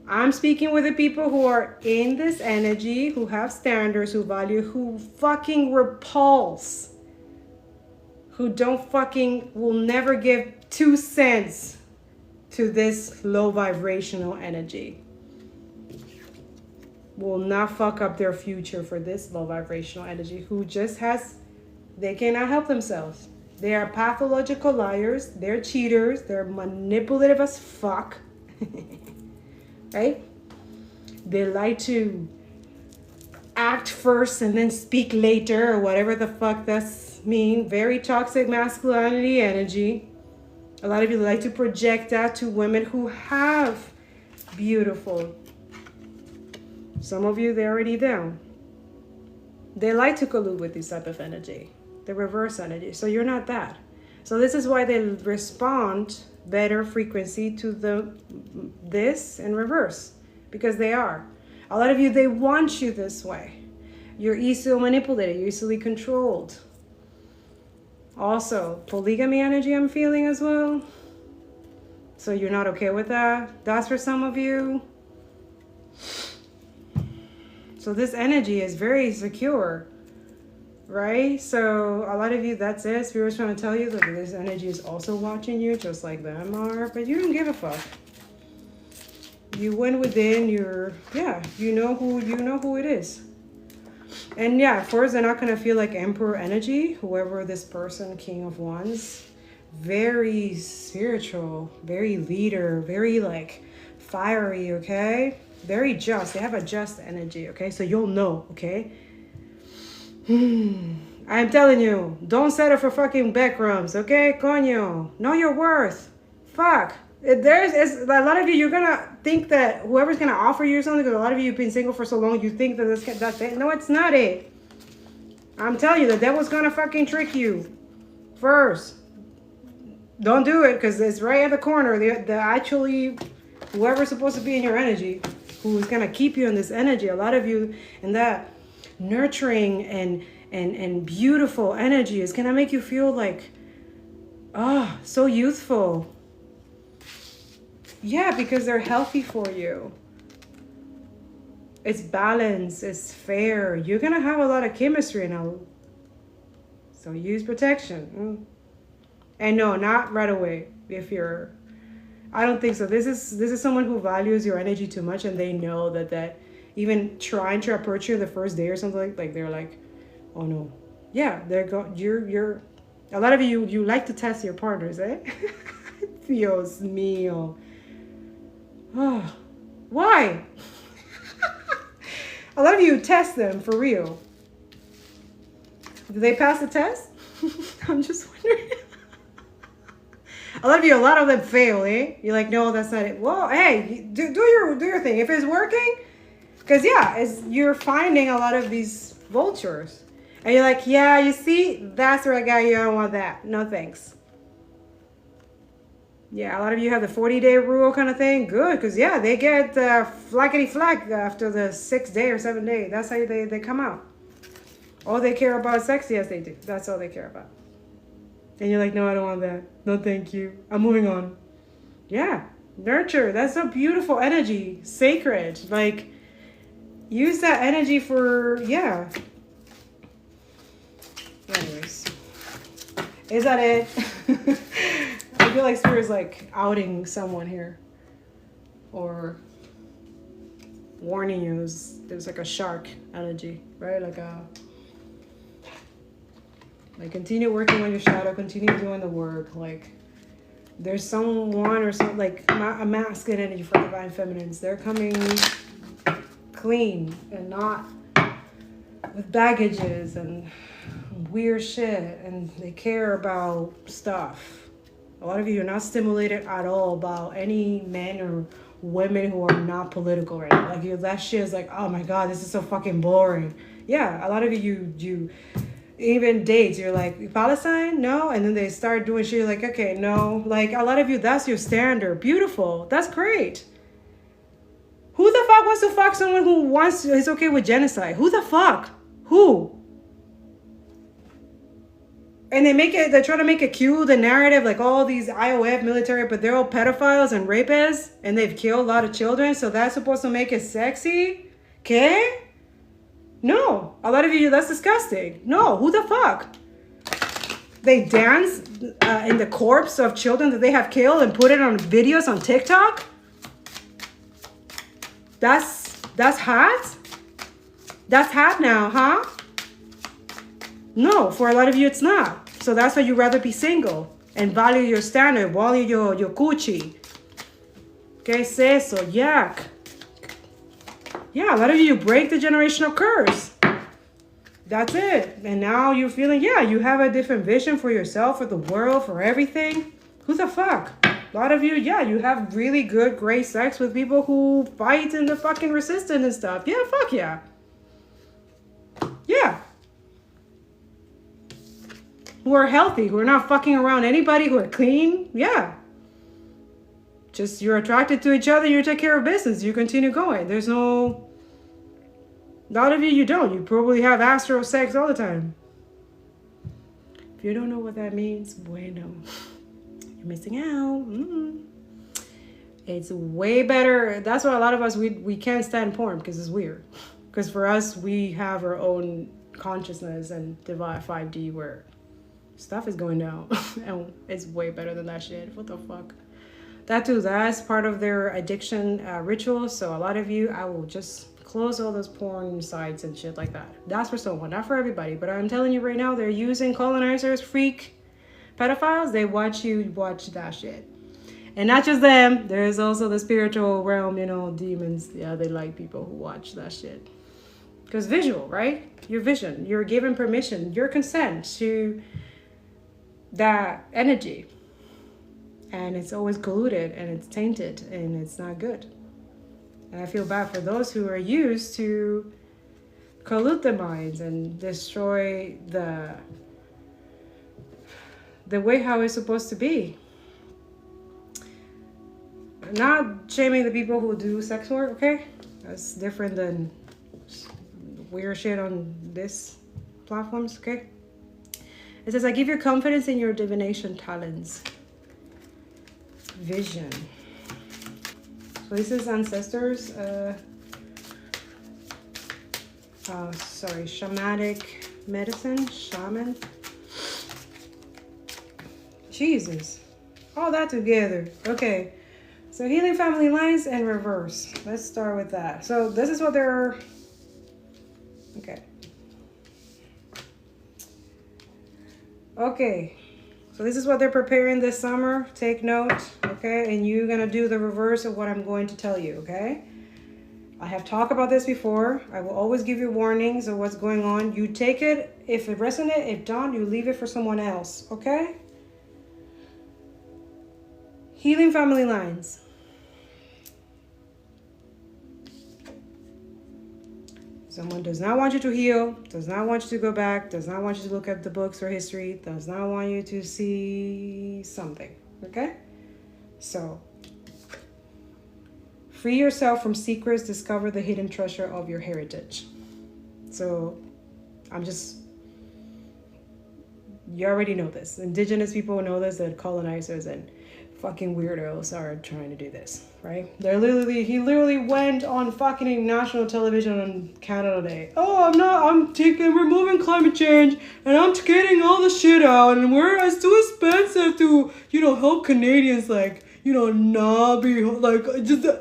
[SPEAKER 1] I'm speaking with the people who are in this energy, who have standards, who value, who fucking repulse, who will never give 2 cents to this low vibrational energy. Will not fuck up their future for this low vibrational energy, who just they cannot help themselves. They are pathological liars. They're cheaters. They're manipulative as fuck. Right? They like to act first and then speak later, or whatever the fuck that's mean. Very toxic masculinity energy. A lot of you like to project that to women who have beautiful. Some of you, they're already down. They like to collude with this type of energy. the reverse energy. So you're not that. So this is why they respond better frequency to this in reverse, because they are. A lot of you, they want you this way. You're easily manipulated, you're easily controlled. Also, polygamy energy I'm feeling as well. So you're not okay with that. That's for some of you. So this energy is very secure, right? So a lot of you, that's it. Spirit's trying to tell you that this energy is also watching you, just like them are, but you don't give a fuck. You went within your, you know who it is. And yeah, first they're not gonna feel like emperor energy, whoever this person, King of Wands. Very spiritual, very leader, very like fiery, okay? Very just. They have a just energy, okay? So you'll know, okay? I'm telling you, don't settle for fucking backrooms, okay? Coño, know your worth. Fuck. There's a lot of you, you're gonna think that whoever's gonna offer you something, because a lot of you have been single for so long, you think that that's it. No, it's not it. I'm telling you, the devil's gonna fucking trick you first. Don't do it, because it's right at the corner. The actually, whoever's supposed to be in your energy, who's gonna keep you in this energy, a lot of you in that nurturing and beautiful energy is gonna make you feel like, so youthful. Yeah, because they're healthy for you. It's balanced, it's fair. You're gonna have a lot of chemistry now. So use protection. And no, not right away. If you're, I don't think so. This is someone who values your energy too much, and they know that even trying to approach you the first day or something like they're like, oh no. Yeah, you're a lot of you like to test your partners, eh? Dios mío. Oh, why? A lot of you test them for real. Do they pass the test? I'm just wondering. A lot of them fail, eh? You're like, no, that's not it. Well, hey, do your thing. If it's working, because you're finding a lot of these vultures. And you're like, yeah, you see, that's where I got you. I don't want that. No thanks. Yeah, a lot of you have the 40-day rule kind of thing. Good, because they get flackety flack after the 6th day or 7th day. That's how they come out. All they care about is sex, yes, they do. That's all they care about. And you're like, no, I don't want that. No, thank you. I'm moving on. Yeah, nurture. That's a beautiful energy. Sacred. Like, use that energy for, Anyways. Is that it? I feel like Spirit is like outing someone here. Or warning you. There's like a shark energy, right? Like continue working on your shadow, continue doing the work. Like there's someone or something, like a masculine energy for divine feminines. They're coming clean and not with baggages and weird shit, and they care about stuff. A lot of you are not stimulated at all about any men or women who are not political right now. Like that shit is like, oh my god, this is so fucking boring. Yeah, a lot of you even dates, you're like, Palestine? No. And then they start doing shit, you're like, okay, no. Like a lot of you, that's your standard. Beautiful. That's great. Who the fuck wants to fuck someone who is okay with genocide? Who the fuck? Who? And they try to make it cute, the narrative, like all these IOF military, but they're all pedophiles and rapists, and they've killed a lot of children, so that's supposed to make it sexy? Okay? No. A lot of you, that's disgusting. No, who the fuck? They dance in the corpse of children that they have killed and put it on videos on TikTok? That's hot? That's hot now, huh? No, for a lot of you, it's not. So that's why you'd rather be single and value your standard, value your coochie. ¿Qué es eso? Yuck. Yeah, a lot of you break the generational curse. That's it. And now you're feeling, you have a different vision for yourself, for the world, for everything. Who the fuck? A lot of you, you have really good, great sex with people who fight in the fucking resistance and stuff. Yeah, fuck yeah. Yeah. who are healthy, who are not fucking around anybody, who are clean. Yeah. Just you're attracted to each other, you take care of business, you continue going. There's no... A lot of you don't. You probably have astral sex all the time. If you don't know what that means, bueno. You're missing out. It's way better. That's why a lot of us, we can't stand porn, because it's weird. Because for us, we have our own consciousness and divide 5D where stuff is going down. And it's way better than that shit. What the fuck? That's part of their addiction ritual. So a lot of you, I will just close all those porn sites and shit like that. That's for someone, not for everybody. But I'm telling you right now, they're using colonizers, freak pedophiles. They watch you watch that shit. And not just them. There's also the spiritual realm, you know, demons. Yeah, they like people who watch that shit. Because visual, right? Your vision. You're given permission. Your consent to that energy. And it's always colluded and it's tainted and it's not good. And I feel bad for those who are used to collude the minds and destroy the way how it's supposed to be. I'm not shaming the people who do sex work, okay? That's different than weird shit on this platforms, okay? It says, I give you confidence in your divination talents. Vision. So this is ancestors, shamanic medicine, shaman. Jesus. All that together. Okay. So healing family lines and reverse. Let's start with that. So this is what they're... Okay. Okay. So this is what they're preparing this summer. Take note, okay? And you're going to do the reverse of what I'm going to tell you, okay? I have talked about this before. I will always give you warnings of what's going on. You take it. If it resonates, if don't, you leave it for someone else, okay? Healing family lines. Someone does not want you to heal, does not want you to go back, does not want you to look at the books or history, does not want you to see something, okay? So, free yourself from secrets, discover the hidden treasure of your heritage. So, you already know this. Indigenous people know this, that colonizers and fucking weirdos are trying to do this, right? He literally went on fucking national television on Canada Day. Oh, we're removing climate change and I'm getting all the shit out and it's too expensive to, help Canadians, not be,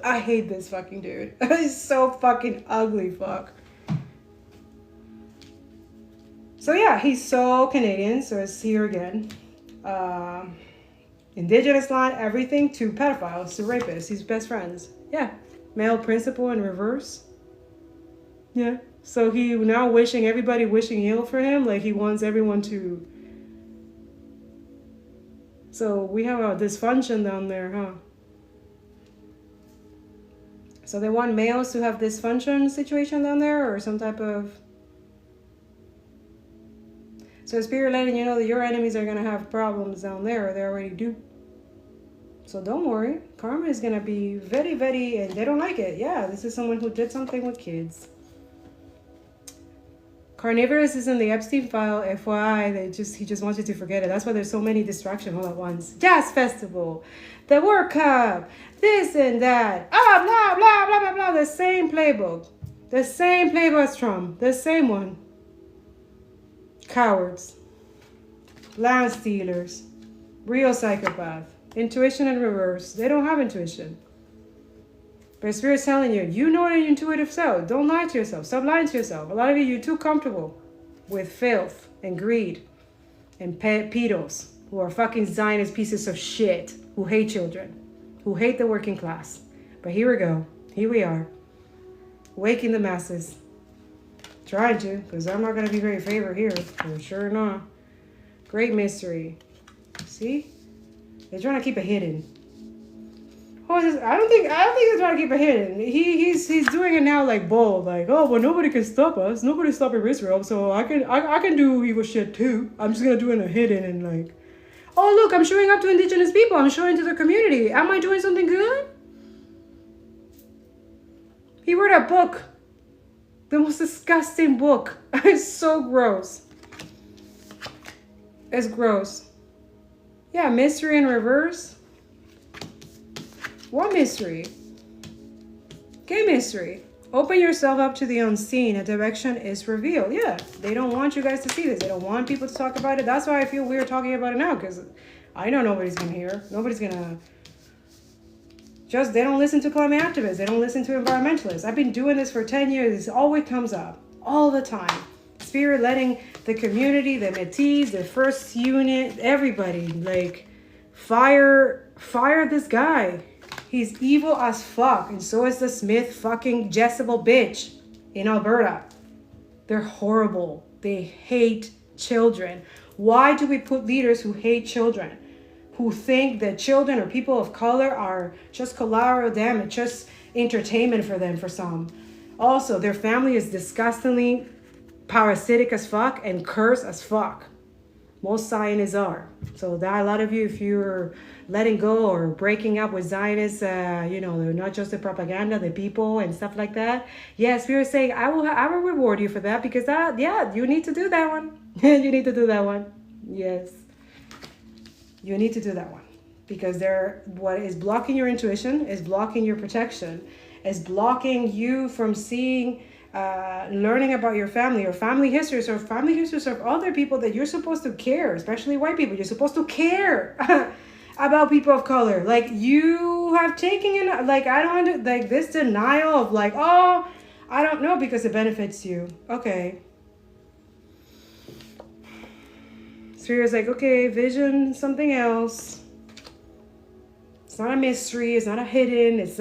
[SPEAKER 1] I hate this fucking dude. He's so fucking ugly, fuck. So yeah, he's so Canadian, so it's here again. Indigenous land, everything, to pedophiles, to rapists, he's best friends. Yeah. Male principle in reverse. Yeah. So he now everybody wishing ill for him, like he wants everyone to. So we have a dysfunction down there, huh? So they want males to have dysfunction situation down there or some type of. So spirit letting you know that your enemies are going to have problems down there. They already do. So don't worry. Karma is going to be very, very... And they don't like it. Yeah, this is someone who did something with kids. Carnivorous is in the Epstein file. FYI, he just wants you to forget it. That's why there's so many distractions all at once. Jazz Festival. The World Cup. This and that. Blah, blah, blah, blah, blah. The same playbook. The same playbook as Trump. The same one. Cowards, land stealers, real psychopath, intuition in reverse. They don't have intuition. But Spirit's telling you, you know your intuitive self. Don't lie to yourself. Stop lying to yourself. A lot of you're too comfortable with filth and greed and pedos who are fucking Zionist pieces of shit who hate children, who hate the working class. But here we go. Here we are. Waking the masses. Trying to, because I'm not going to be very favored here. For sure not. Great mystery. See? They're trying to keep it hidden. I don't think he's trying to keep it hidden. He's doing it now like bold, like, oh well, nobody can stop us. Nobody's stopping Israel, so I can do evil shit too. I'm just gonna do it in a hidden and like, oh look, I'm showing up to indigenous people. I'm showing to the community. Am I doing something good? He wrote a book, the most disgusting book. It's so gross. It's gross. Yeah, mystery in reverse. What mystery? Gay mystery. Open yourself up to the unseen. A direction is revealed. Yeah, they don't want you guys to see this. They don't want people to talk about it. That's why I feel weird talking about it now, because I know nobody's gonna hear. Nobody's gonna. They don't listen to climate activists. They don't listen to environmentalists. I've been doing this for 10 years. It always comes up. All the time. Spirit letting the community, the Métis, the first unit, everybody, like, fire this guy. He's evil as fuck. And so is the Smith fucking Jezebel bitch in Alberta. They're horrible. They hate children. Why do we put leaders who hate children? Who think that children or people of color are just collateral damage, just entertainment for them, for some. Also, their family is disgustingly parasitic as fuck and cursed as fuck. Most Zionists are. So that a lot of you, if you're letting go or breaking up with Zionists, they're not just the propaganda, the people and stuff like that. Yes, we were saying, I will reward you for that, because you need to do that one. You need to do that one. Yes. You need to do that one, because what is blocking your intuition is blocking your protection, is blocking you from seeing, learning about your family histories, or family histories of other people that you're supposed to care, especially white people. You're supposed to care about people of color. Like, you have taken in, like, I don't like this denial of like, oh, I don't know because it benefits you. Okay. Spirit's like, okay, vision, something else. It's not a mystery. It's not a hidden. It's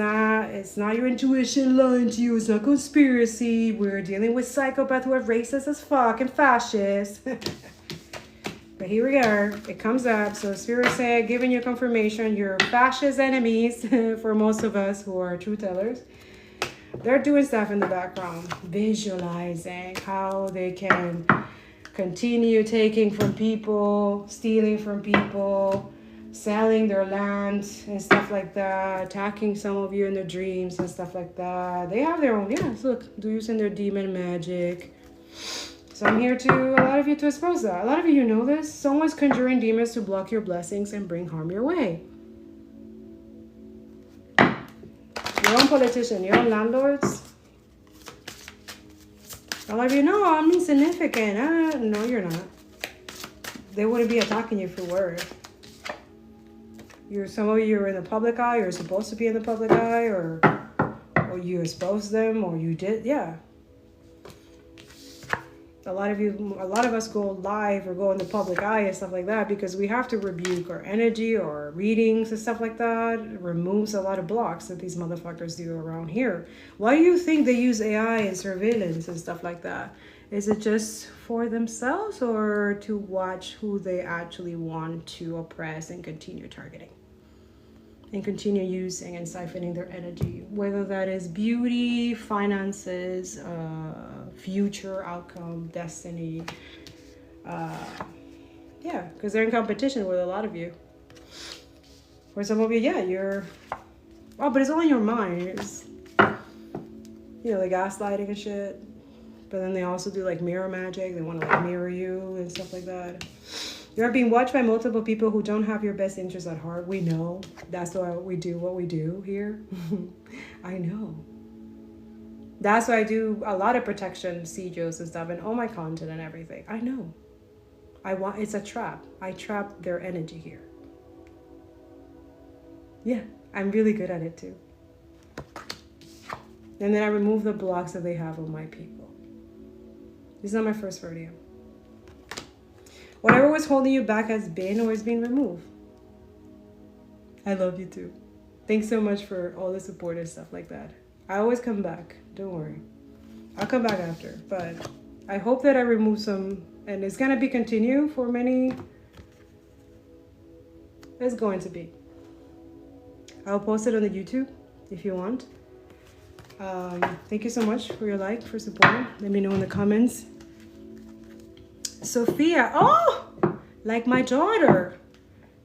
[SPEAKER 1] not your intuition lying to you. It's not conspiracy. We're dealing with psychopaths who are racist as fuck and fascist. But here we are. It comes up. So Spirit said, giving you confirmation, your fascist enemies, for most of us who are truth tellers, they're doing stuff in the background, visualizing how they can continue taking from people, stealing from people, selling their land and stuff like that, attacking some of you in their dreams and stuff like that. They have their own, look, using their demon magic. So I'm here to, a lot of you, to expose that. A lot of you know this. Someone's conjuring demons to block your blessings and bring harm your way. Your own politician, your own landlords. A lot of you know I'm insignificant. No, you're not. They wouldn't be attacking you for word. Some of you are in the public eye, or supposed to be in the public eye, or you exposed them, or you did, A lot of us go live or go in the public eye and stuff like that because we have to rebuke our energy or readings and stuff like that. It removes a lot of blocks that these motherfuckers do around here. Why do you think they use AI and surveillance and stuff like that? Is it just for themselves, or to watch who they actually want to oppress and continue targeting? And continue using and siphoning their energy, whether that is beauty, finances, future outcome, destiny. Because they're in competition with a lot of you. Or some of you, you're... Oh, but it's all in your mind. It's, the gaslighting and shit. But then they also do, like, mirror magic. They want to, like, mirror you and stuff like that. You're being watched by multiple people who don't have your best interests at heart. We know. That's why we do what we do here. I know. That's why I do a lot of protection, CJOs and stuff, and all my content and everything. I know. It's a trap. I trap their energy here. Yeah, I'm really good at it too. And then I remove the blocks that they have on my people. This is not my first rodeo. Whatever was holding you back has been or is being removed. I love you too. Thanks so much for all the support and stuff like that. I always come back. Don't worry. I'll come back after. But I hope that I remove some, and it's going to be continue for many. It's going to be. I'll post it on the YouTube if you want. Thank you so much for your like, for support. Let me know in the comments. Sophia, oh, like my daughter.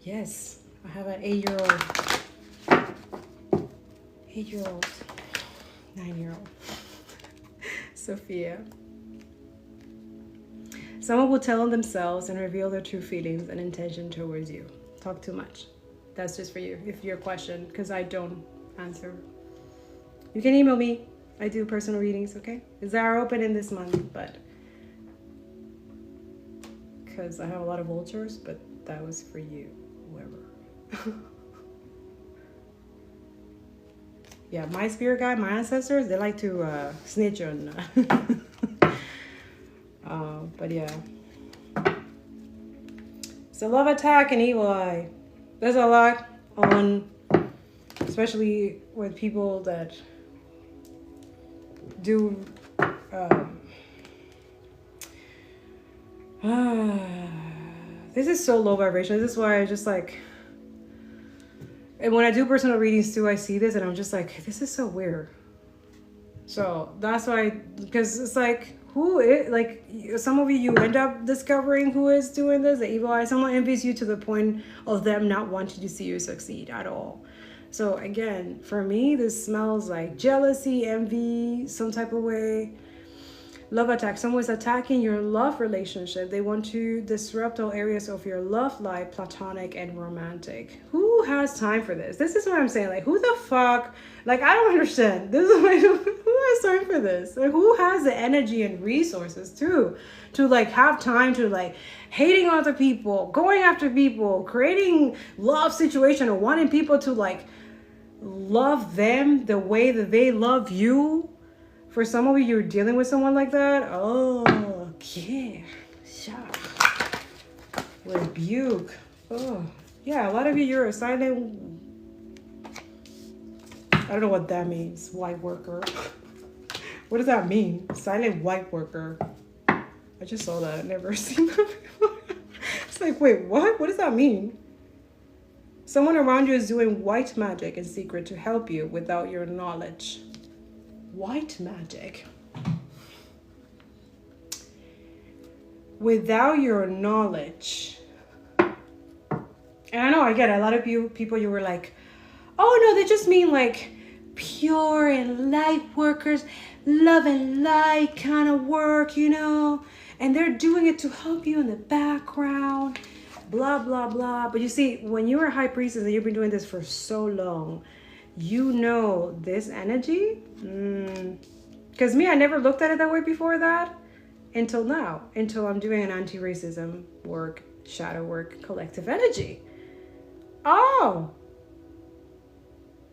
[SPEAKER 1] Yes, I have an 8-year-old, 9-year-old. Sophia. Someone will tell on themselves and reveal their true feelings and intention towards you. Talk too much. That's just for you, if your question, because I don't answer. You can email me. I do personal readings, okay? They are open in this month, but because I have a lot of vultures, but that was for you, whoever. Yeah, my spirit guide, my ancestors, they like to snitch on. But yeah. So love attack and evil eye. There's a lot on, especially with people that do this is so low vibration. This is why I just like, and when I do personal readings too, I see this and I'm just like, this is so weird. So that's why, because it's like, who is, like, some of you end up discovering who is doing this, the evil eye. Someone envies you to the point of them not wanting to see you succeed at all. So again, for me, this smells like jealousy, envy, some type of way. Love attack. Someone's attacking your love relationship. They want to disrupt all areas of your love life, platonic and romantic. Who has time for this? This is what I'm saying. Like, who the fuck? Like, I don't understand. This is like, who has time for this? Like, who has the energy and resources too to like have time to like hating other people, going after people, creating love situation, or wanting people to like love them the way that they love you? For some of you, you're dealing with someone like that. Oh, yeah. Rebuke. Oh, yeah. A lot of you, you're a silent. I don't know what that means. White worker. What does that mean? Silent white worker. I just saw that. I've never seen that before. It's like, wait, what? What does that mean? Someone around you is doing white magic in secret to help you without your knowledge. White magic. Without your knowledge. And I know, I get it. A lot of people, you were like, oh no, they just mean like pure and light workers, love and light kind of work, you know, and they're doing it to help you in the background, blah, blah, blah. But you see, when you're a high priestess and you've been doing this for so long, you know this energy. Because me, I never looked at it that way before that until now, until I'm doing an anti-racism work, shadow work, collective energy. Oh,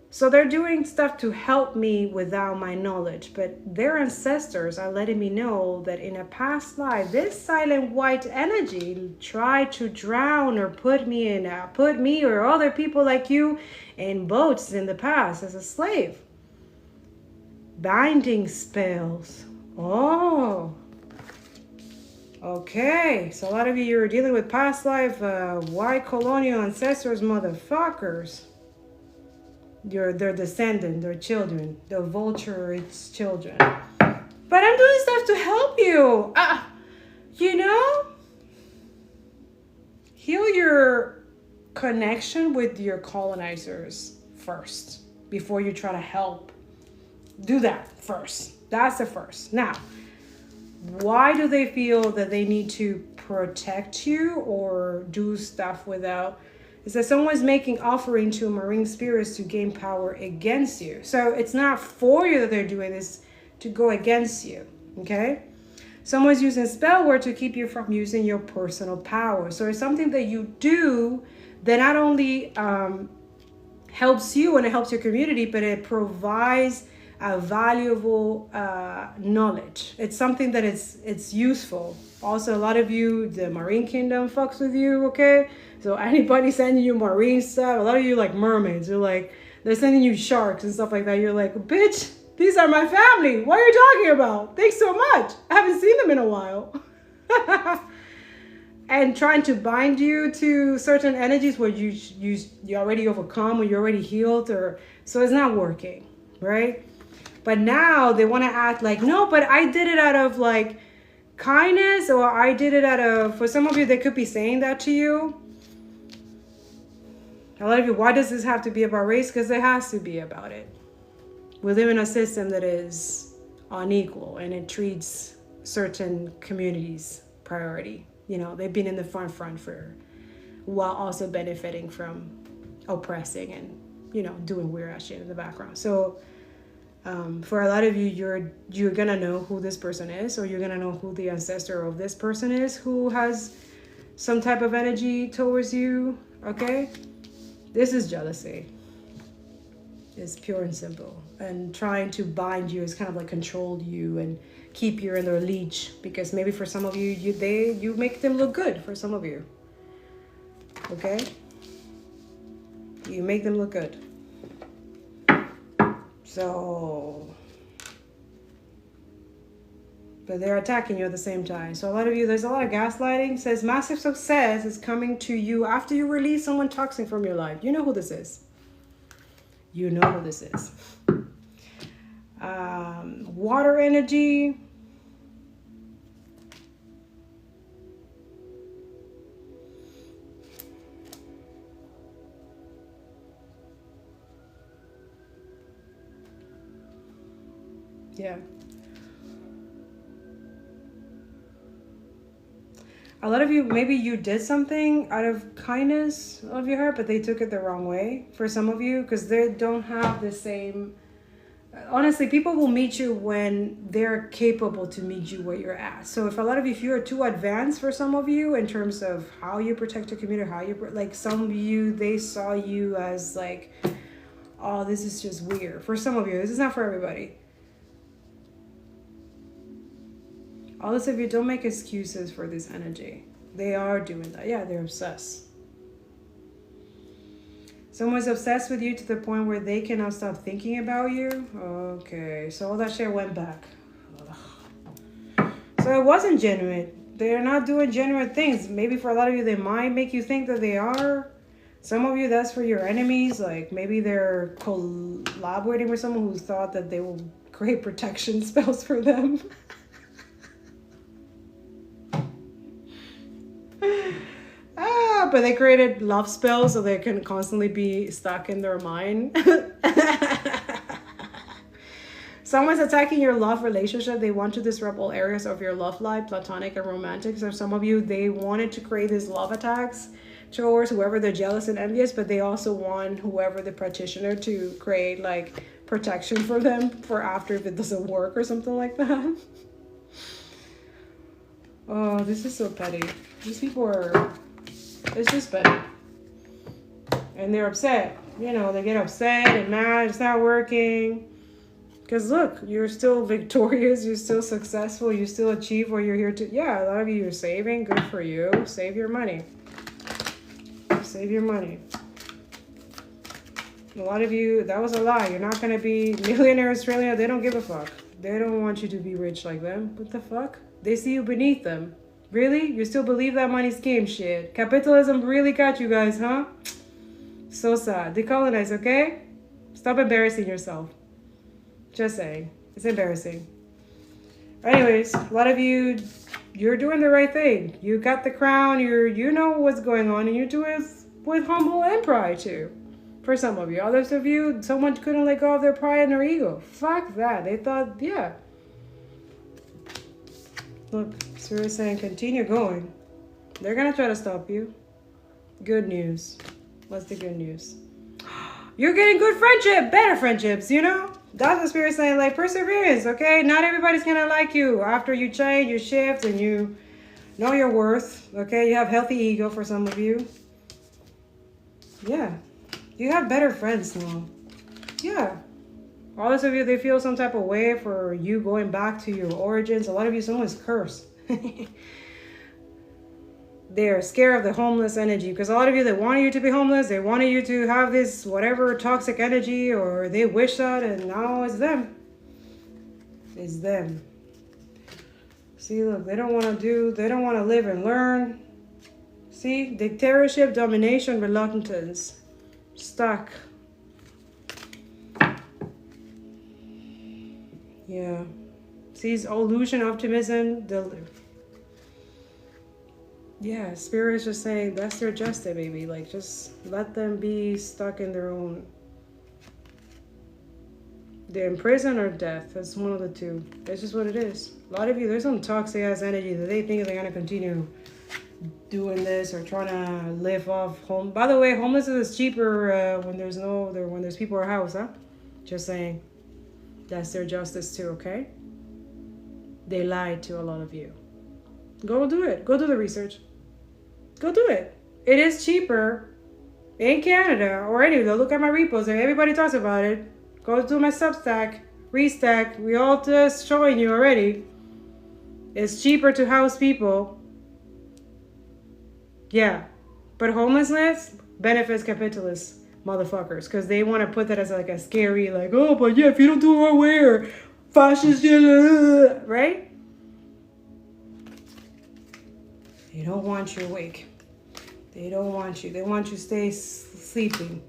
[SPEAKER 1] so they're doing stuff to help me without my knowledge, but their ancestors are letting me know that in a past life, this silent white energy tried to drown or put me or other people like you in boats in the past as a slave. Binding spells. Oh, okay. So a lot of you are dealing with past life, white colonial ancestors, motherfuckers. Their descendants, their children, the vultures' children. But I'm doing stuff to help you. You know, heal your connection with your colonizers first before you try to help. Do that first. That's the first. Now, why do they feel that they need to protect you or do stuff without? Is that someone's making offering to marine spirits to gain power against you. So it's not for you that they're doing this, to go against you, okay? Someone's using spell word to keep you from using your personal power. So it's something that you do that not only helps you and it helps your community, but it provides a valuable knowledge. It's something that it's useful. Also, a lot of you, the marine kingdom fucks with you, okay? So anybody sending you marine stuff, a lot of you like mermaids, you're like, they're sending you sharks and stuff like that. You're like, bitch, these are my family. What are you talking about? Thanks so much. I haven't seen them in a while. and trying to bind you to certain energies where you already overcome or you're already healed, or so it's not working, right? But now they want to act like, no, but I did it out of like kindness, or I did it out of, for some of you, they could be saying that to you. A lot of you, why does this have to be about race? Because it has to be about it. We live in a system that is unequal, and it treats certain communities priority. You know, they've been in the front for, while also benefiting from oppressing and, you know, doing weird ass shit in the background. So for a lot of you, you're gonna know who this person is, or you're gonna know who the ancestor of this person is who has some type of energy towards you. Okay, this is jealousy. It's pure and simple, and trying to bind you is kind of like control you and keep you in their leech, because maybe for some of you, you make them look good. For some of you, okay, you make them look good. So, but they're attacking you at the same time. So a lot of you, there's a lot of gaslighting. It says massive success is coming to you after you release someone toxic from your life. You know who this is. You know who this is. Water energy. Yeah. A lot of you, maybe you did something out of kindness of your heart, but they took it the wrong way. For some of you, because they don't have the same... Honestly, people will meet you when they're capable to meet you where you're at. So if a lot of you, if you're too advanced for some of you in terms of how you protect your community, how you... Like some of you, they saw you as like, oh, this is just weird. For some of you, this is not for everybody. All this of you, don't make excuses for this energy. They are doing that. Yeah, they're obsessed. Someone's obsessed with you to the point where they cannot stop thinking about you. Okay, so all that shit went back. Ugh. So it wasn't genuine. They're not doing genuine things. Maybe for a lot of you, they might make you think that they are. Some of you, that's for your enemies. Like maybe they're collaborating with someone who thought that they will create protection spells for them. But they created love spells so they can constantly be stuck in their mind. Someone's attacking your love relationship. They want to disrupt all areas of your love life, platonic and romantic. So some of you, they wanted to create these love attacks towards whoever they're jealous and envious, but they also want whoever the practitioner to create like protection for them for after if it doesn't work or something like that. Oh, this is so petty. These people are... It's just petty. And they're upset. You know, they get upset and mad. It's not working. Because look, you're still victorious. You're still successful. You still achieve what you're here to. Yeah, a lot of you are saving. Good for you. Save your money. Save your money. A lot of you, that was a lie. You're not going to be millionaire Australia. They don't give a fuck. They don't want you to be rich like them. What the fuck? They see you beneath them. Really? You still believe that money scheme shit? Capitalism really got you guys, huh? So sad. Decolonize, okay? Stop embarrassing yourself. Just saying. It's embarrassing. Anyways, a lot of you, you're doing the right thing. You got the crown. You know what's going on, and you do it with humble and pride too. For some of you. Others of you, someone couldn't let go of their pride and their ego. Fuck that. They thought, yeah. Look, Spirit saying continue going. They're going to try to stop you. Good news. What's the good news? You're getting good friendship, better friendships, you know? That's what Spirit saying, like perseverance, okay? Not everybody's going to like you after you change, you shift, and you know your worth, okay? You have healthy ego for some of you. Yeah. You have better friends now. Yeah. All those of you, they feel some type of way for you going back to your origins. A lot of you, someone's cursed. They're scared of the homeless energy because a lot of you, they wanted you to be homeless. They wanted you to have this whatever toxic energy, or they wish that, and now it's them. It's them. See, look, they don't want to live and learn. See, dictatorship, domination, reluctance, stuck. Yeah. See, illusion, optimism. Yeah, spirit is just saying that's their justice, baby. Like, just let them be stuck in their own. They're in prison or death. That's one of the two. That's just what it is. A lot of you, there's some toxic ass energy that they think they're gonna continue doing this or trying to live off home. By the way, homelessness is cheaper when there's people in a house, huh? Just saying. That's their justice too, okay? They lied to a lot of you. Go do it. Go do the research. Go do it. It is cheaper in Canada or anywhere. Look at my repos. Everybody talks about it. Go do my Substack, Restack. We all just showing you already. It's cheaper to house people. Yeah. But homelessness benefits capitalists, motherfuckers. Because they want to put that as like a scary, like, oh, but yeah, if you don't do it our way, or fascist, right? They don't want you awake. They don't want you. They want you to stay sleeping.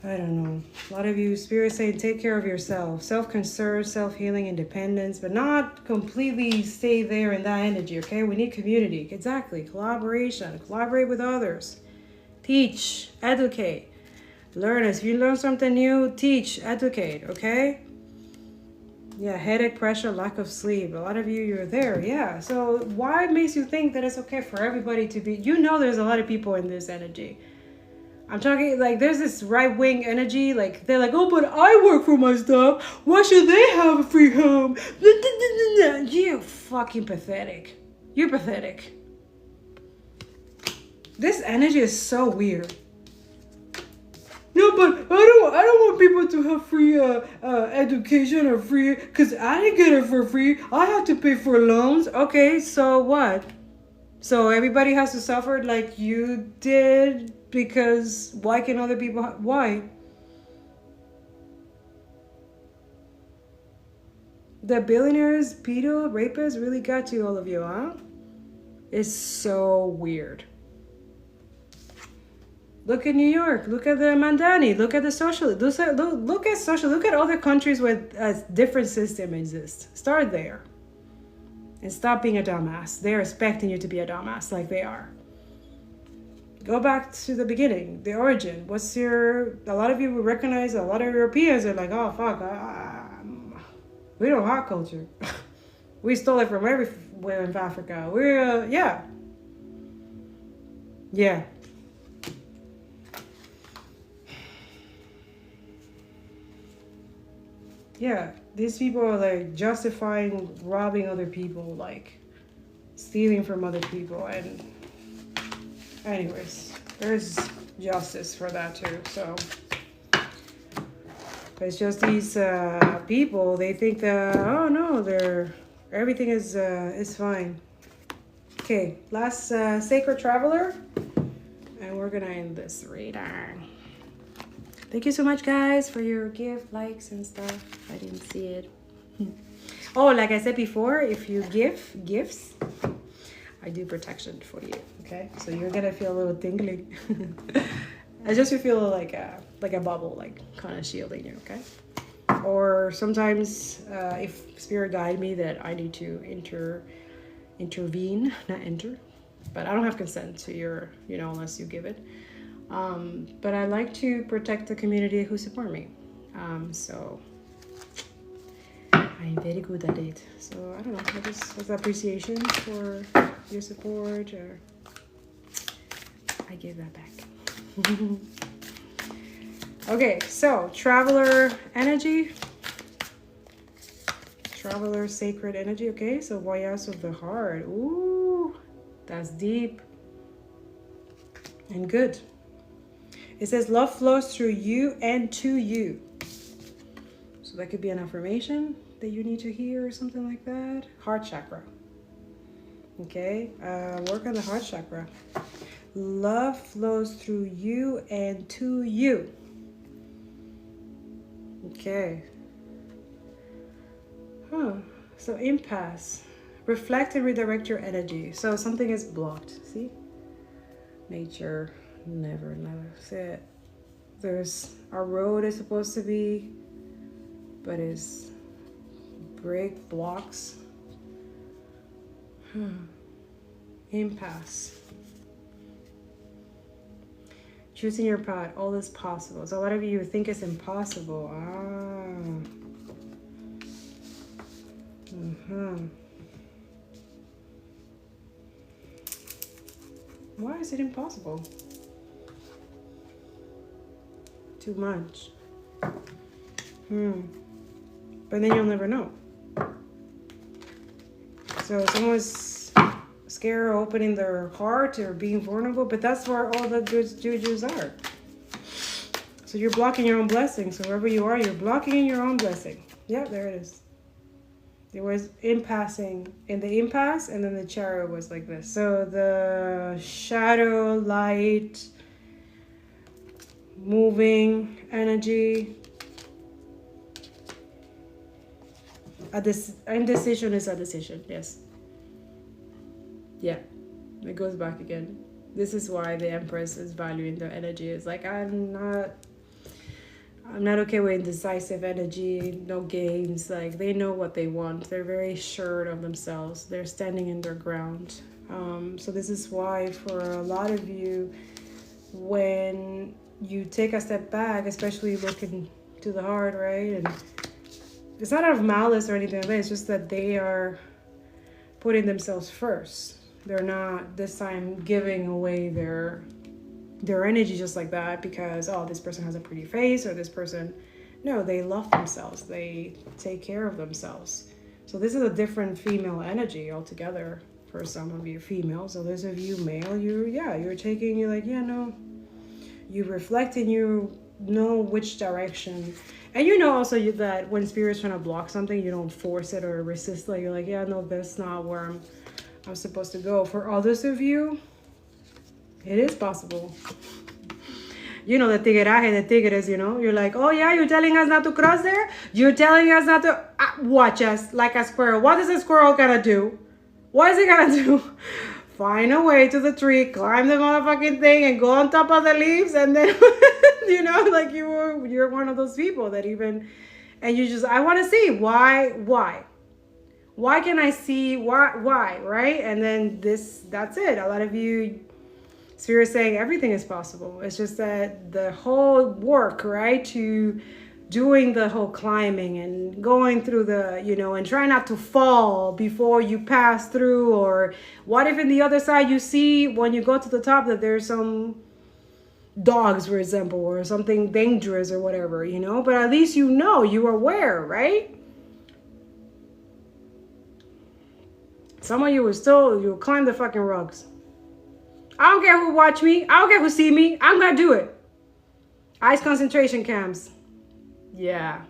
[SPEAKER 1] I don't know. A lot of you, spirit saying, take care of yourself. Self-concern, self-healing, independence, but not completely stay there in that energy, okay? We need community. Exactly. Collaboration. Collaborate with others. Teach. Educate. Learn. If you learn something new, teach. Educate, okay? Yeah, headache, pressure, lack of sleep. A lot of you, you're there. Yeah. So why makes you think that it's okay for everybody to be... You know there's a lot of people in this energy. I'm talking, like, there's this right-wing energy. Like, they're like, oh, but I work for my stuff. Why should they have a free home? You fucking pathetic. You're pathetic. This energy is so weird. No, but I don't want people to have free education or free, because I didn't get it for free. I have to pay for loans. Okay, so what? So everybody has to suffer like you did, because why can other people, why? The billionaires, pedo, rapists really got to all of you, huh? It's so weird. Look at New York. Look at the Mandani. Look at the socialist. Look at social. Look at other countries where a different system exists. Start there. And stop being a dumbass. They're expecting you to be a dumbass like they are. Go back to the beginning, the origin. What's your... A lot of you will recognize, a lot of Europeans are like, oh, fuck. We don't have culture. We stole it from everywhere in Africa. We're, yeah. Yeah. Yeah, these people are like justifying robbing other people, like stealing from other people. And anyways, there's justice for that too. So it's just these people, they think that, oh no, everything is fine. Okay, last Sacred Traveler, and we're gonna end this reading. Thank you so much, guys, for your gift, likes, and stuff. I didn't see it. Oh, like I said before, if you give gifts, I do protection for you, okay? So you're gonna feel a little tingling. I just feel like a bubble, like kind of shielding you, okay? Or sometimes, if spirit guide me that I need to intervene, not enter, but I don't have consent to your, unless you give it. But I like to protect the community who support me. So I'm very good at it. So I don't know, it's appreciation for your support, or I give that back. Okay, so Traveler energy. Traveler sacred energy, okay? So Voyage of the Heart. Ooh, that's deep and good. It says love flows through you and to you. So that could be an affirmation that you need to hear or something like that. Heart chakra. Okay, work on the heart chakra. Love flows through you and to you. Okay. Huh. So impasse. Reflect and redirect your energy. So something is blocked. See? Nature. Never. See it. There's a road is supposed to be, but it's break blocks. Impasse. Choosing your path, all is possible. So a lot of you think it's impossible. Why is it impossible? Too much. But then you'll never know. So someone's scared of opening their heart or being vulnerable, but that's where all the good jujus are. So you're blocking your own blessing. So wherever you are, you're blocking your own blessing. Yeah, there it is. There was impassing in the impasse, and then the chariot was like this. So the shadow, light, moving energy. Indecision is a decision, yes. Yeah, it goes back again. This is why the Empress is valuing their energy. It's like, I'm not okay with indecisive energy, no games. Like, they know what they want. They're very sure of themselves. They're standing in their ground. So this is why for a lot of you, when you take a step back, especially looking to the heart, right? And it's not out of malice or anything like that. It's just that they are putting themselves first. They're not this time giving away their energy just like that because, oh, this person has a pretty face or this person. No, they love themselves. They take care of themselves. So this is a different female energy altogether for some of you female. So those of you male, you're taking, you're like, yeah, no. You reflect and you know which direction. And you know also that when spirit's trying to block something, you don't force it or resist. Like, you're like, yeah, no, that's not where I'm supposed to go. For others of you, it is possible. You know, the tigres, you know. You're like, oh yeah, you're telling us not to cross there? You're telling us not to watch us like a squirrel. What is a squirrel gonna do? What is it gonna do? Find a way to the tree, climb the motherfucking thing, and go on top of the leaves, and then, you know, like you're one of those people that even, and you just, I want to see why can I see why, right? And then that's it. A lot of you, Spirit saying everything is possible. It's just that the whole work, right, to doing the whole climbing and going through the, you know, and try not to fall before you pass through. Or what if in the other side you see when you go to the top that there's some dogs, for example, or something dangerous or whatever, you know, but at least you know, you're aware, right? Some of you you'll climb the fucking rugs. I don't care who watch me. I don't care who see me. I'm gonna do it. Ice concentration camps. Yeah.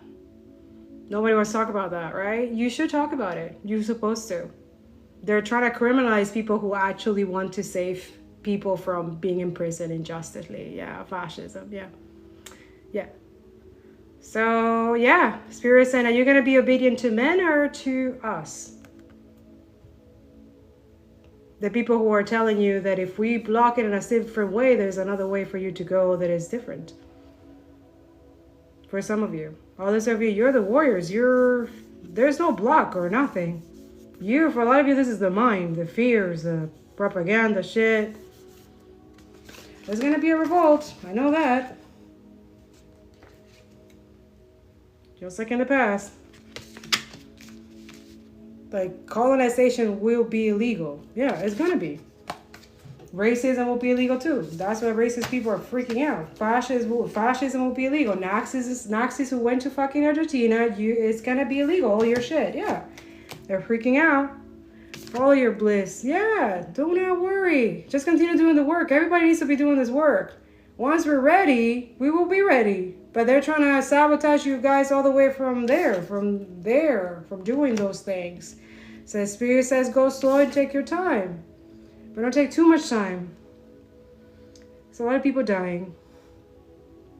[SPEAKER 1] Nobody wants to talk about that, right? You should talk about it. You're supposed to. They're trying to criminalize people who actually want to save people from being imprisoned injustice. Yeah, fascism. Yeah. Yeah. So, yeah. Spirit saying, are you going to be obedient to men or to us? The people who are telling you that if we block it in a different way, there's another way for you to go that is different. For some of you. Others of you, you're the warriors. There's no block or nothing. For a lot of you, this is the mind, the fears, the propaganda shit. There's going to be a revolt. I know that. Just like in the past. Like, colonization will be illegal. Yeah, it's going to be. Racism will be illegal too. That's why racist people are freaking out. Fascism will be illegal. Nazis who went to fucking Argentina, it's gonna be illegal. All your shit, yeah. They're freaking out. Follow your bliss. Yeah, do not worry. Just continue doing the work. Everybody needs to be doing this work. Once we're ready, we will be ready. But they're trying to sabotage you guys all the way from doing those things. So Spirit says, go slow and take your time. But don't take too much time. There's a lot of people dying.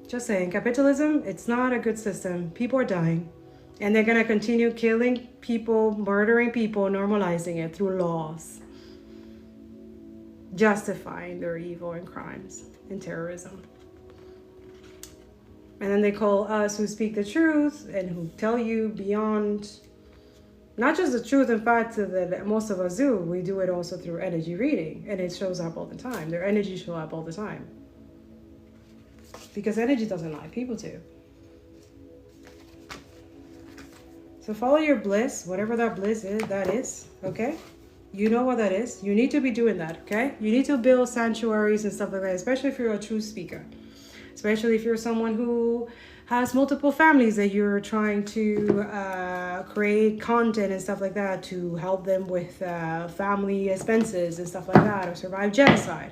[SPEAKER 1] Just saying, capitalism, it's not a good system. People are dying. And they're going to continue killing people, murdering people, normalizing it through laws, justifying their evil and crimes and terrorism. And then they call us who speak the truth and who tell you beyond, not just the truth, in fact, that most of us do. We do it also through energy reading, and it shows up all the time. Their energy show up all the time. Because energy doesn't lie, people do. So follow your bliss, whatever that bliss is, okay? You know what that is. You need to be doing that, okay? You need to build sanctuaries and stuff like that, especially if you're a true speaker. Especially if you're someone who has multiple families that you're trying to create content and stuff like that to help them with family expenses and stuff like that, or survive genocide.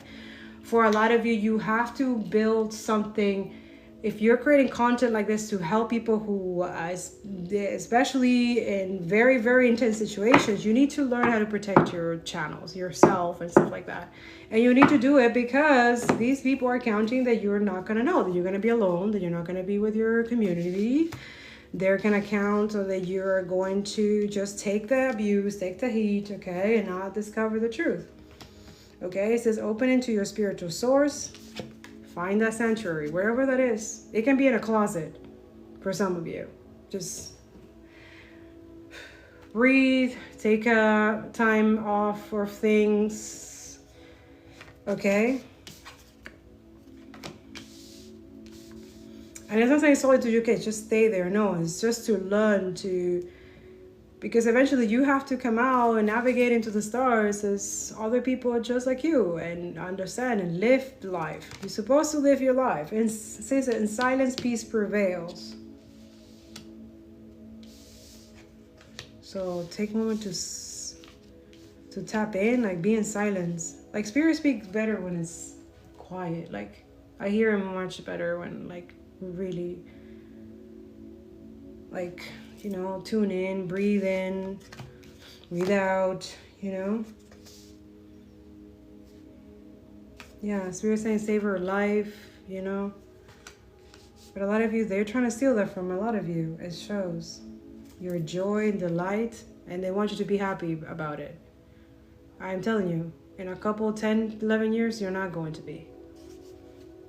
[SPEAKER 1] For a lot of you, you have to build something. If you're creating content like this to help people who, especially in very, very intense situations, you need to learn how to protect your channels, yourself, and stuff like that. And you need to do it because these people are counting that you're not going to know, that you're going to be alone, that you're not going to be with your community. They're going to count so that you're going to just take the abuse, take the heat, okay, and not discover the truth. Okay, it says open into your spiritual source. Find that sanctuary, wherever that is. It can be in a closet for some of you. Just breathe, take a time off for things, okay? And it's not saying solitude, okay, just stay there. No, it's just to learn to, because eventually you have to come out and navigate into the stars as other people just like you and understand and live life. You're supposed to live your life. And it says that in silence, peace prevails. So take a moment to tap in, like be in silence. Like spirit speaks better when it's quiet. Like I hear him much better when like really like, you know, tune in, breathe out, you know. Yeah, Spirit saying save her life, you know. But a lot of you, they're trying to steal that from a lot of you. It shows your joy and delight, and they want you to be happy about it. I'm telling you, in a couple, 10, 11 years, you're not going to be.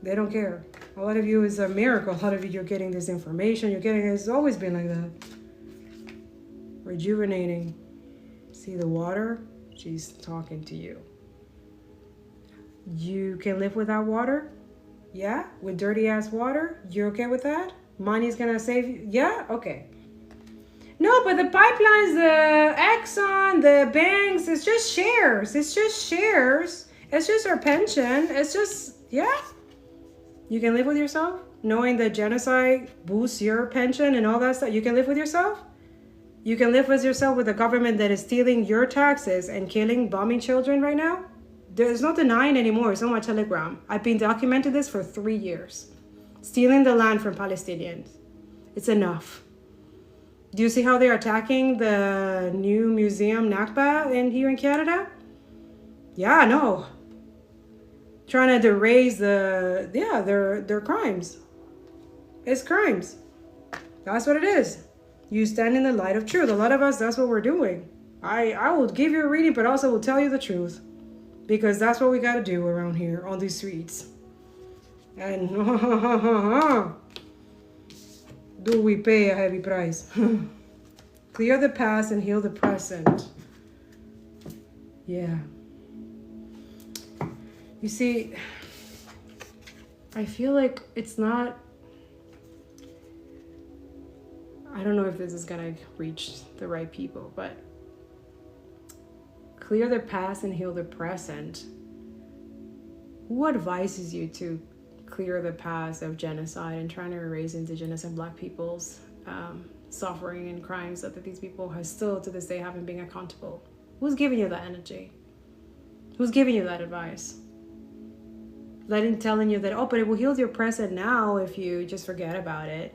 [SPEAKER 1] They don't care. A lot of you is a miracle. A lot of you, you're getting this information. It's always been like that. Rejuvenating. See the water? She's talking to you. You can live without water? Yeah? With dirty ass water? You're okay with that? Money's gonna save you? Yeah? Okay. No, but the pipelines, the Exxon, the banks, it's just shares. It's just shares. It's just our pension. It's just, yeah? You can live with yourself? Knowing that genocide boosts your pension and all that stuff. You can live with yourself? You can live with yourself with a government that is stealing your taxes and killing, bombing children right now? There's no denying anymore. It's on my Telegram. I've been documenting this for 3 years. Stealing the land from Palestinians. It's enough. Do you see how they're attacking the new museum Nakba here in Canada? Yeah, no. Trying to erase their crimes. It's crimes. That's what it is. You stand in the light of truth. A lot of us, that's what we're doing. I will give you a reading, but also will tell you the truth. Because that's what we got to do around here on these streets. And do we pay a heavy price? Clear the past and heal the present. Yeah. You see, I feel like it's not, I don't know if this is gonna reach the right people, but clear the past and heal the present. Who advises you to clear the past of genocide and trying to erase indigenous and black people's suffering and crimes that these people have still to this day haven't been accountable? Who's giving you that energy? Who's giving you that advice? Telling you that, oh, but it will heal your present now if you just forget about it.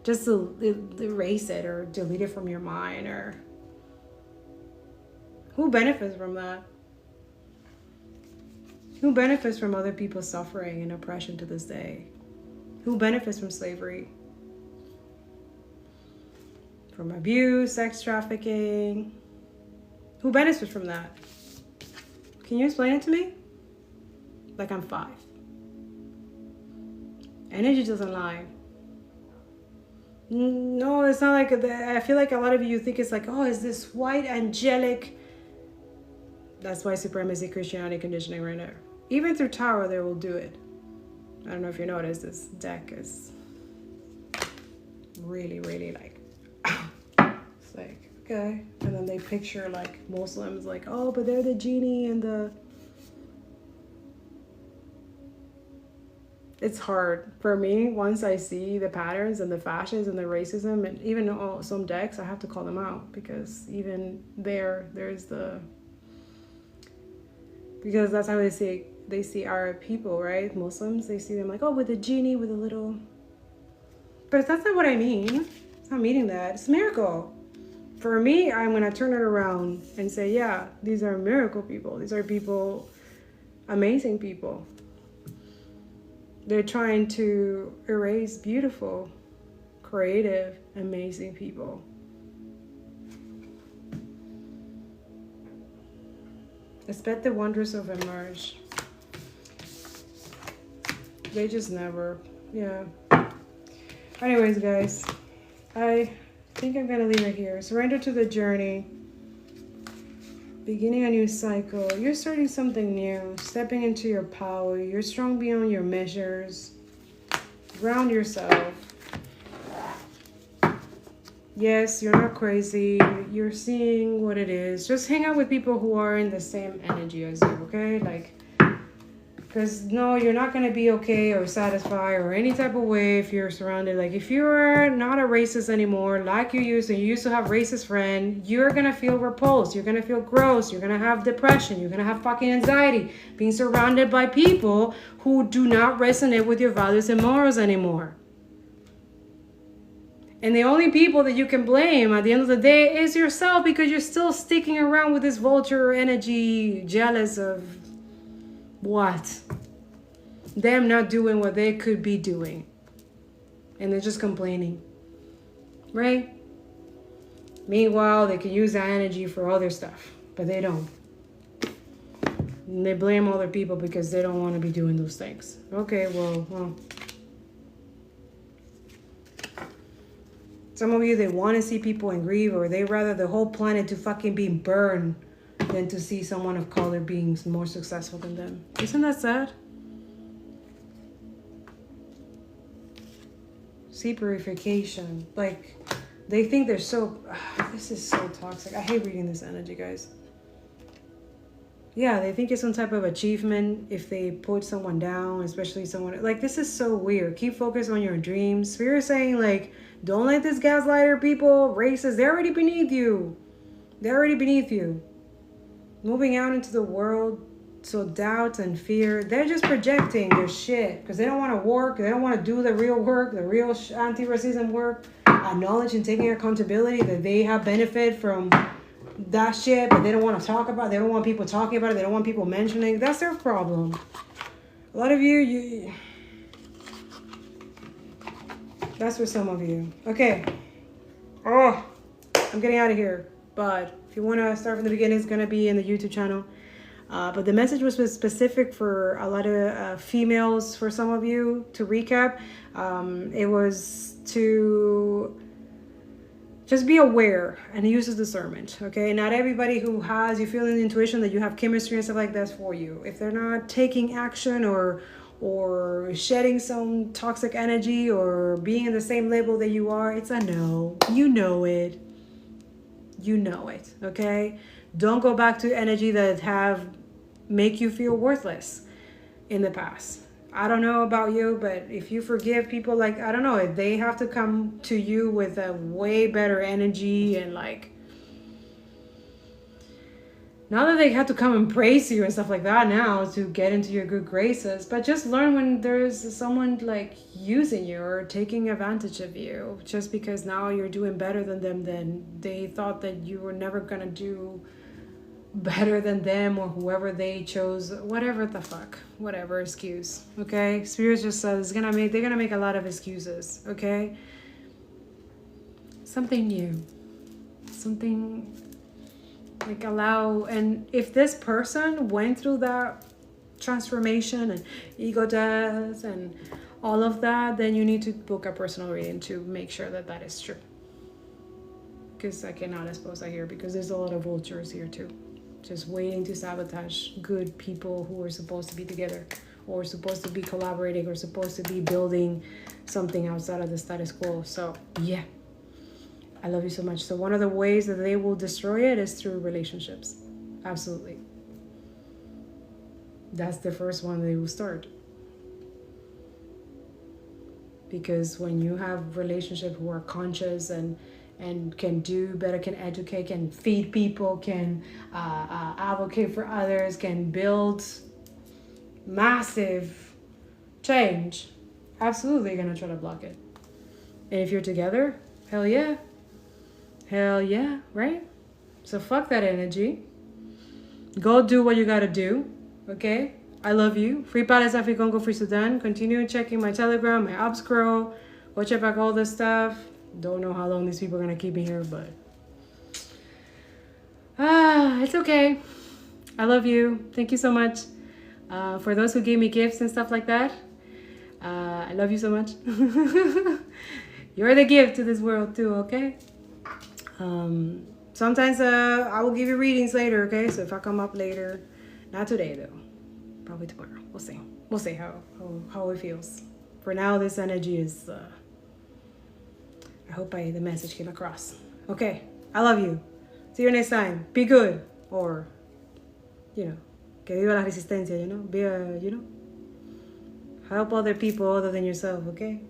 [SPEAKER 1] Just to erase it or delete it from your mind. Or who benefits from that? Who benefits from other people's suffering and oppression to this day? Who benefits from slavery? from abuse, sex trafficking. Who benefits from that? Can you explain it to me? Like I'm 5. Energy doesn't lie. No, it's not like I feel like a lot of you think it's like, oh, is this white angelic? That's why supremacy Christianity conditioning right now. Even through Tower, they will do it. I don't know if you noticed, this deck is really, really like, it's like, okay. And then they picture like Muslims like, oh, but they're the genie and the... It's hard for me once I see the patterns and the fashions and the racism and even some decks, I have to call them out because even there's the... Because that's how they see Arab people, right? Muslims, they see them like, oh, with a genie, with a little... But that's not what I mean. It's not meaning that. It's a miracle. For me, I'm going to turn it around and say, yeah, these are miracle people. These are people, amazing people. They're trying to erase beautiful, creative, amazing people. Expect the wonders of emerge. They just never, yeah. Anyways, guys, I think I'm gonna leave it here. Surrender to the journey. Beginning a new cycle. You're starting something new. Stepping into your power. You're strong beyond your measures. Ground yourself. Yes, you're not crazy. You're seeing what it is. Just hang out with people who are in the same energy as you, okay? Like, because no, you're not going to be okay or satisfied or any type of way if you're surrounded. Like, if you're not a racist anymore, like you used to have racist friend, you're going to feel repulsed. You're going to feel gross. You're going to have depression. You're going to have fucking anxiety. Being surrounded by people who do not resonate with your values and morals anymore. And the only people that you can blame at the end of the day is yourself, because you're still sticking around with this vulture energy, jealous of what? Them not doing what they could be doing. And they're just complaining. Right? Meanwhile, they can use that energy for other stuff, but they don't. And they blame other people because they don't want to be doing those things. Okay, well. Some of you, they want to see people in grief, or they rather the whole planet to fucking be burned than to see someone of color being more successful than them. Isn't that sad? See purification. Like, they think they're so... this is so toxic. I hate reading this energy, guys. Yeah, they think it's some type of achievement if they put someone down, especially someone... Like, this is so weird. Keep focused on your dreams. Spirit saying, like, don't let this gaslighter people, racists, they're already beneath you. They're already beneath you. Moving out into the world, so doubts and fear, they're just projecting their shit because they don't want to work. They don't want to do the real work, the real anti-racism work. Acknowledge and taking accountability that they have benefit from that shit, but they don't want to talk about it. They don't want people talking about it. They don't want people mentioning. That's their problem. A lot of you that's for some of you. Okay. Oh, I'm getting out of here. But if you want to start from the beginning, it's going to be in the YouTube channel. But the message was specific for a lot of females, for some of you. To recap, it was to just be aware and use discernment, okay? Not everybody who has, you feel an intuition that you have chemistry and stuff like that's for you. If they're not taking action or shedding some toxic energy or being in the same label that you are, it's a no. You know it. You know it, okay? Don't go back to energy that make you feel worthless in the past. I don't know about you, but if you forgive people, like, I don't know, they have to come to you with a way better energy and like, not that they have to come and praise you and stuff like that now to get into your good graces, but just learn when there's someone like using you or taking advantage of you just because now you're doing better than them, then they thought that you were never gonna do better than them or whoever they chose, whatever the fuck, whatever excuse, okay? Spirit just says they're gonna make a lot of excuses, okay? something new, something like allow. And if this person went through that transformation and ego death and all of that, then you need to book a personal reading to make sure that that is true, because I cannot expose that here, because there's a lot of vultures here too, just waiting to sabotage good people who are supposed to be together, or supposed to be collaborating, or supposed to be building something outside of the status quo. So yeah, I love you so much. So one of the ways that they will destroy it is through relationships. Absolutely. That's the first one they will start. Because when you have relationships who are conscious and can do better, can educate, can feed people, can advocate for others, can build massive change, absolutely you're gonna try to block it. And if you're together, hell yeah, right? So fuck that energy. Go do what you gotta do, okay? I love you. Free Palace African, Free Sudan. Continue checking my Telegram, my Ops Crow. Go check back all this stuff. Don't know how long these people are gonna keep me here, but it's okay. I love you. Thank you so much. For those who gave me gifts and stuff like that, I love you so much. You're the gift to this world too, okay? Sometimes I will give you readings later, okay? So if I come up later, not today though, probably tomorrow. We'll see. We'll see how it feels. For now, this energy is. I hope the message came across. Okay, I love you. See you next time. Be good, or que viva la resistencia. Be help other people other than yourself. Okay.